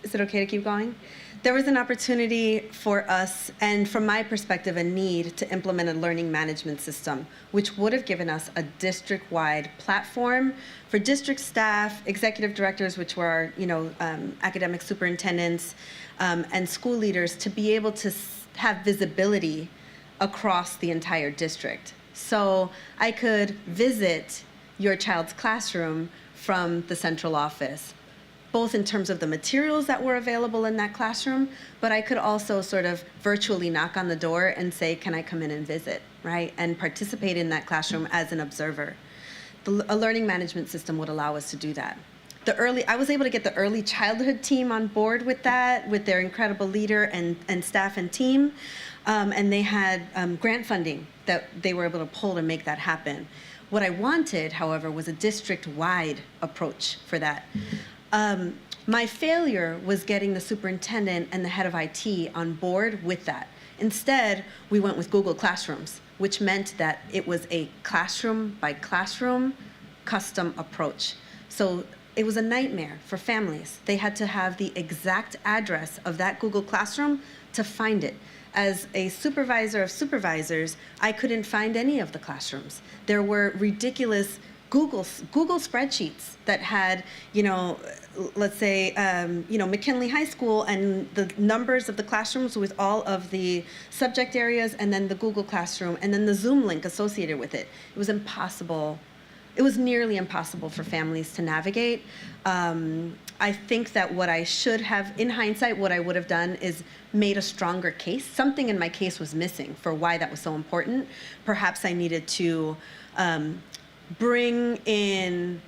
[SPEAKER 10] is it okay to keep going? There was an opportunity for us, and from my perspective, a need to implement a learning management system, which would have given us a district-wide platform for district staff, executive directors, which were our, academic superintendents, and school leaders, to be able to have visibility across the entire district. So I could visit your child's classroom from the central office, both in terms of the materials that were available in that classroom, but I could also sort of virtually knock on the door and say, can I come in and visit, right? And participate in that classroom as an observer. A learning management system would allow us to do that. I was able to get the early childhood team on board with that, with their incredible leader and staff and team. And they had grant funding that they were able to pull to make that happen. What I wanted, however, was a district-wide approach for that. My failure was getting the superintendent and the head of IT on board with that. Instead, we went with Google Classrooms, which meant that it was a classroom by classroom custom approach. So it was a nightmare for families. They had to have the exact address of that Google Classroom to find it. As a supervisor of supervisors, I couldn't find any of the classrooms. There were ridiculous Google spreadsheets that had, let's say, McKinley High School and the numbers of the classrooms with all of the subject areas, and then the Google Classroom, and then the Zoom link associated with it. It was impossible. It was nearly impossible for families to navigate. I think that what I should have, in hindsight, what I would have done is made a stronger case. Something in my case was missing for why that was so important. Perhaps I needed to bring in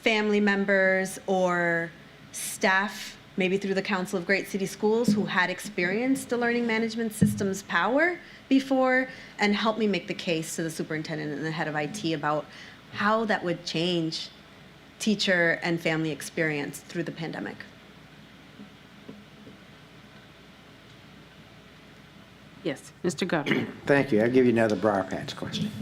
[SPEAKER 10] family members or staff, maybe through the Council of Great City Schools, who had experienced the learning management system's power before, and help me make the case to the superintendent and the head of IT about how that would change teacher and family experience through the pandemic.
[SPEAKER 1] Yes, Mr. Guthrie.
[SPEAKER 3] Thank you. I'll give you another Briar Patch question.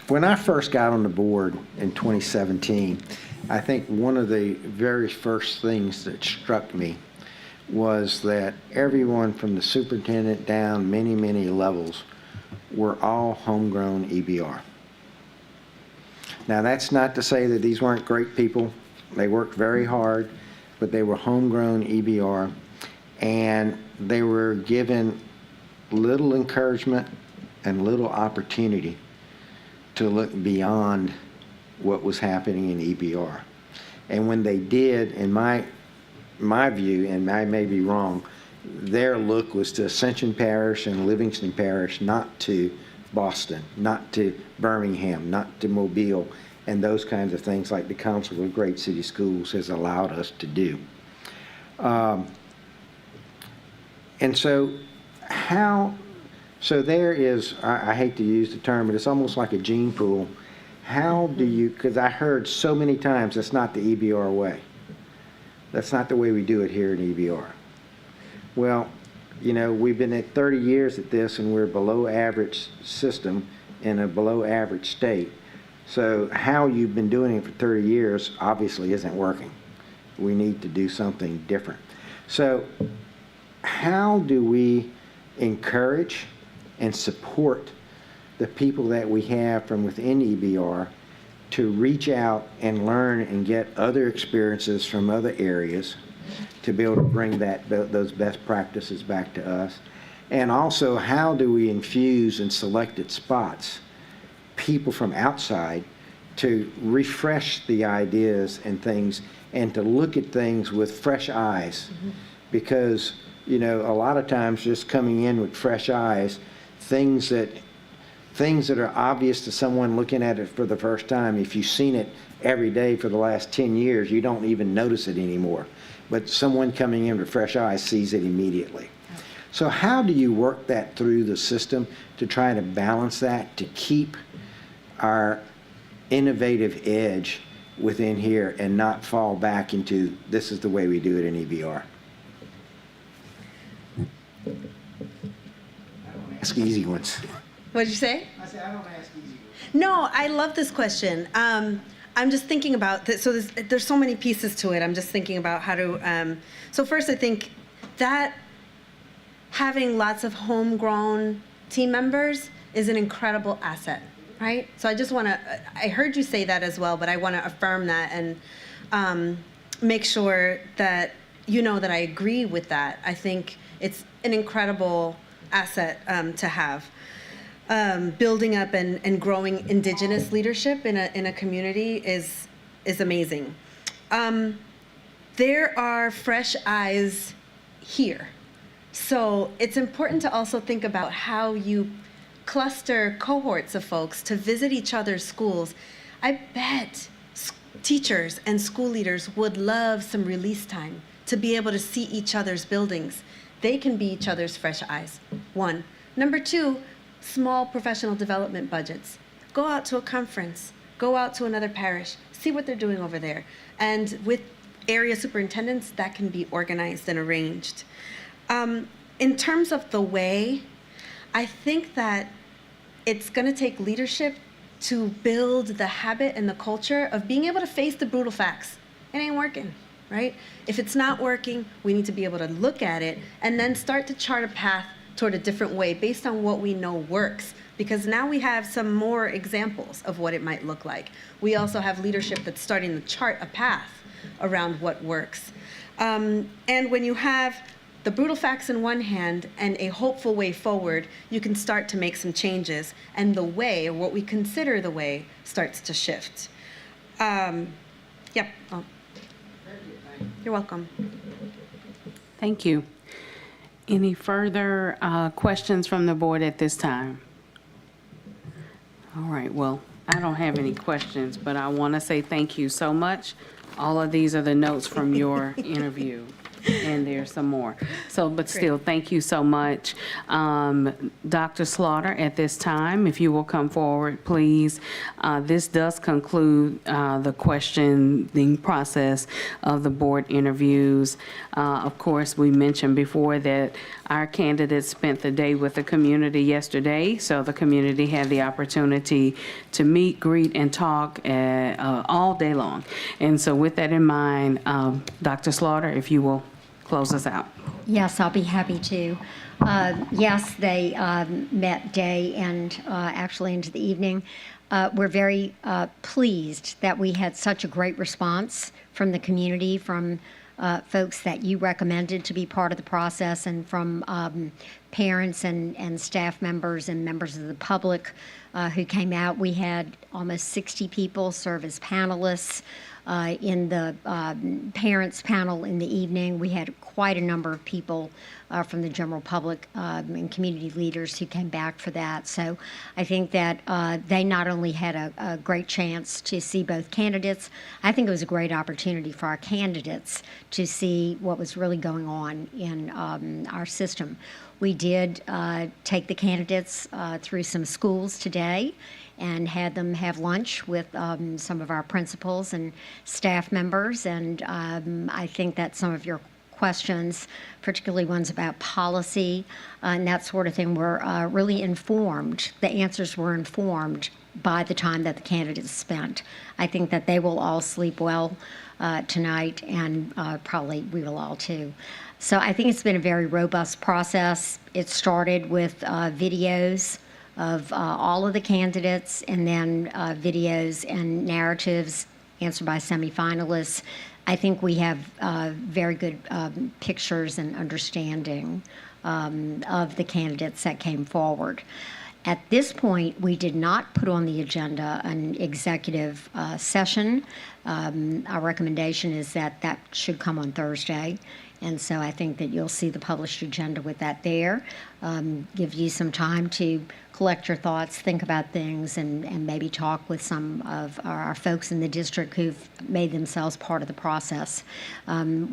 [SPEAKER 3] When I first got on the board in 2017, I think one of the very first things that struck me was that everyone from the superintendent down many, many levels were all homegrown EBR. Now, that's not to say that these weren't great people. They worked very hard, but they were homegrown EBR, and they were given little encouragement and little opportunity to look beyond what was happening in EBR. And when they did, in my view, and I may be wrong, their look was to Ascension Parish and Livingston Parish, not to Boston, not to Birmingham, not to Mobile, and those kinds of things like the Council of Great City Schools has allowed us to do. And so so there is, I hate to use the term, but it's almost like a gene pool. How do you, because I heard so many times that's not the EBR way. That's not the way we do it here in EBR. Well, we've been at 30 years at this, and we're a below average system in a below average state. So how you've been doing it for 30 years obviously isn't working. We need to do something different. So how do we encourage and support the people that we have from within EBR to reach out and learn and get other experiences from other areas to be able to bring those best practices back to us? And also, how do we infuse in selected spots people from outside to refresh the ideas and things and to look at things with fresh eyes? Because, a lot of times just coming in with fresh eyes, things that are obvious to someone looking at it for the first time, if you've seen it every day for the last 10 years, you don't even notice it anymore. But someone coming in with fresh eyes sees it immediately. So how do you work that through the system to try to balance that, to keep our innovative edge within here and not fall back into this is the way we do it in EBR? I don't ask easy ones.
[SPEAKER 10] What did you say?
[SPEAKER 3] I said, I don't ask easy ones.
[SPEAKER 10] No, I love this question. I'm just thinking about this. So there's so many pieces to it. I'm just thinking about how to. So first, I think that having lots of homegrown team members is an incredible asset, right? So I just want to. I heard you say that as well, but I want to affirm that and make sure that that I agree with that. I think it's an incredible asset to have. building up and growing indigenous leadership in a community is amazing. There are fresh eyes here. So it's important to also think about how you cluster cohorts of folks to visit each other's schools. I bet teachers and school leaders would love some release time to be able to see each other's buildings. They can be each other's fresh eyes, one. Number two, small professional development budgets. Go out to a conference, go out to another parish, see what they're doing over there. And with area superintendents, that can be organized and arranged. In terms of the way, I think that it's going to take leadership to build the habit and the culture of being able to face the brutal facts. It ain't working, right? If it's not working, we need to be able to look at it and then start to chart a path toward a different way based on what we know works. Because now we have some more examples of what it might look like. We also have leadership that's starting to chart a path around what works. And when you have the brutal facts in one hand and a hopeful way forward, you can start to make some changes, and the way, or what we consider the way, starts to shift. Yep. Oh. You're welcome.
[SPEAKER 1] Thank you. Any further questions from the board at this time? All right, well, I don't have any questions, but I want to say thank you so much. All of these are the notes from your interview, and there's some more. So, but still, thank you so much. Dr. Slaughter, at this time, if you will come forward, please. This does conclude the questioning process of the board interviews. Of course, we mentioned before that our candidates spent the day with the community yesterday, so the community had the opportunity to meet, greet, and talk all day long. And so with that in mind, Dr. Slaughter, if you will close us out.
[SPEAKER 6] Yes, I'll be happy to. Yes, they met day and actually into the evening. We're very pleased that we had such a great response from the community, from folks that you recommended to be part of the process, and from parents and staff members and members of the public who came out. We had almost 60 people serve as panelists. In the parents panel in the evening, we had quite a number of people from the general public and community leaders who came back for that. So I think that they not only had a great chance to see both candidates, I think it was a great opportunity for our candidates to see what was really going on in our system. We did take the candidates through some schools today and had them have lunch with some of our principals and staff members. And I think that some of your questions, particularly ones about policy and that sort of thing, were really informed. The answers were informed by the time that the candidates spent. I think that they will all sleep well tonight, and probably we will all too. So I think it's been a very robust process. It started with videos of all of the candidates, and then videos and narratives answered by semifinalists. I think we have very good pictures and understanding of the candidates that came forward. At this point, we did not put on the agenda an executive session. Our recommendation is that that should come on Thursday. And so I think that you'll see the published agenda with that there. Give you some time to collect your thoughts, think about things, and maybe talk with some of our folks in the district who've made themselves part of the process.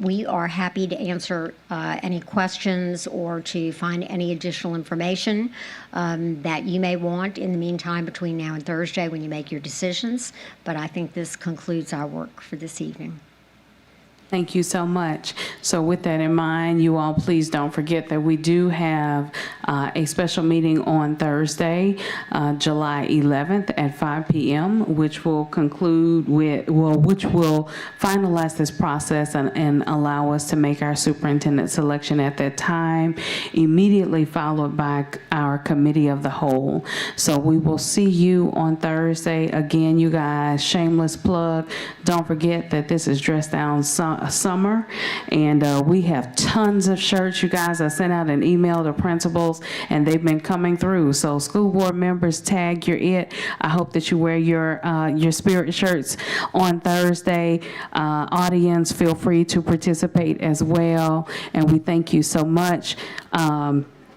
[SPEAKER 6] We are happy to answer any questions or to find any additional information that you may want in the meantime between now and Thursday when you make your decisions. But I think this concludes our work for this evening.
[SPEAKER 1] Thank you so much. So with that in mind, you all please don't forget that we do have a special meeting on Thursday, July 11th at 5 p.m., which will conclude with, which will finalize this process and allow us to make our superintendent selection at that time, immediately followed by our committee of the whole. So we will see you on Thursday. Again, you guys, shameless plug, don't forget that this is Dress Down summer. And we have tons of shirts, you guys. I sent out an email to principals, and they've been coming through. So school board members, tag your it. I hope that you wear your spirit shirts on Thursday. Audience, feel free to participate as well. And we thank you so much.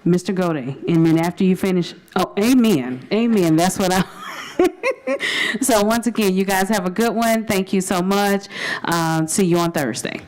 [SPEAKER 1] Mr. Gode, and then after you finish, oh, amen, amen, that's what I, so once again, you guys have a good one. Thank you so much. See you on Thursday.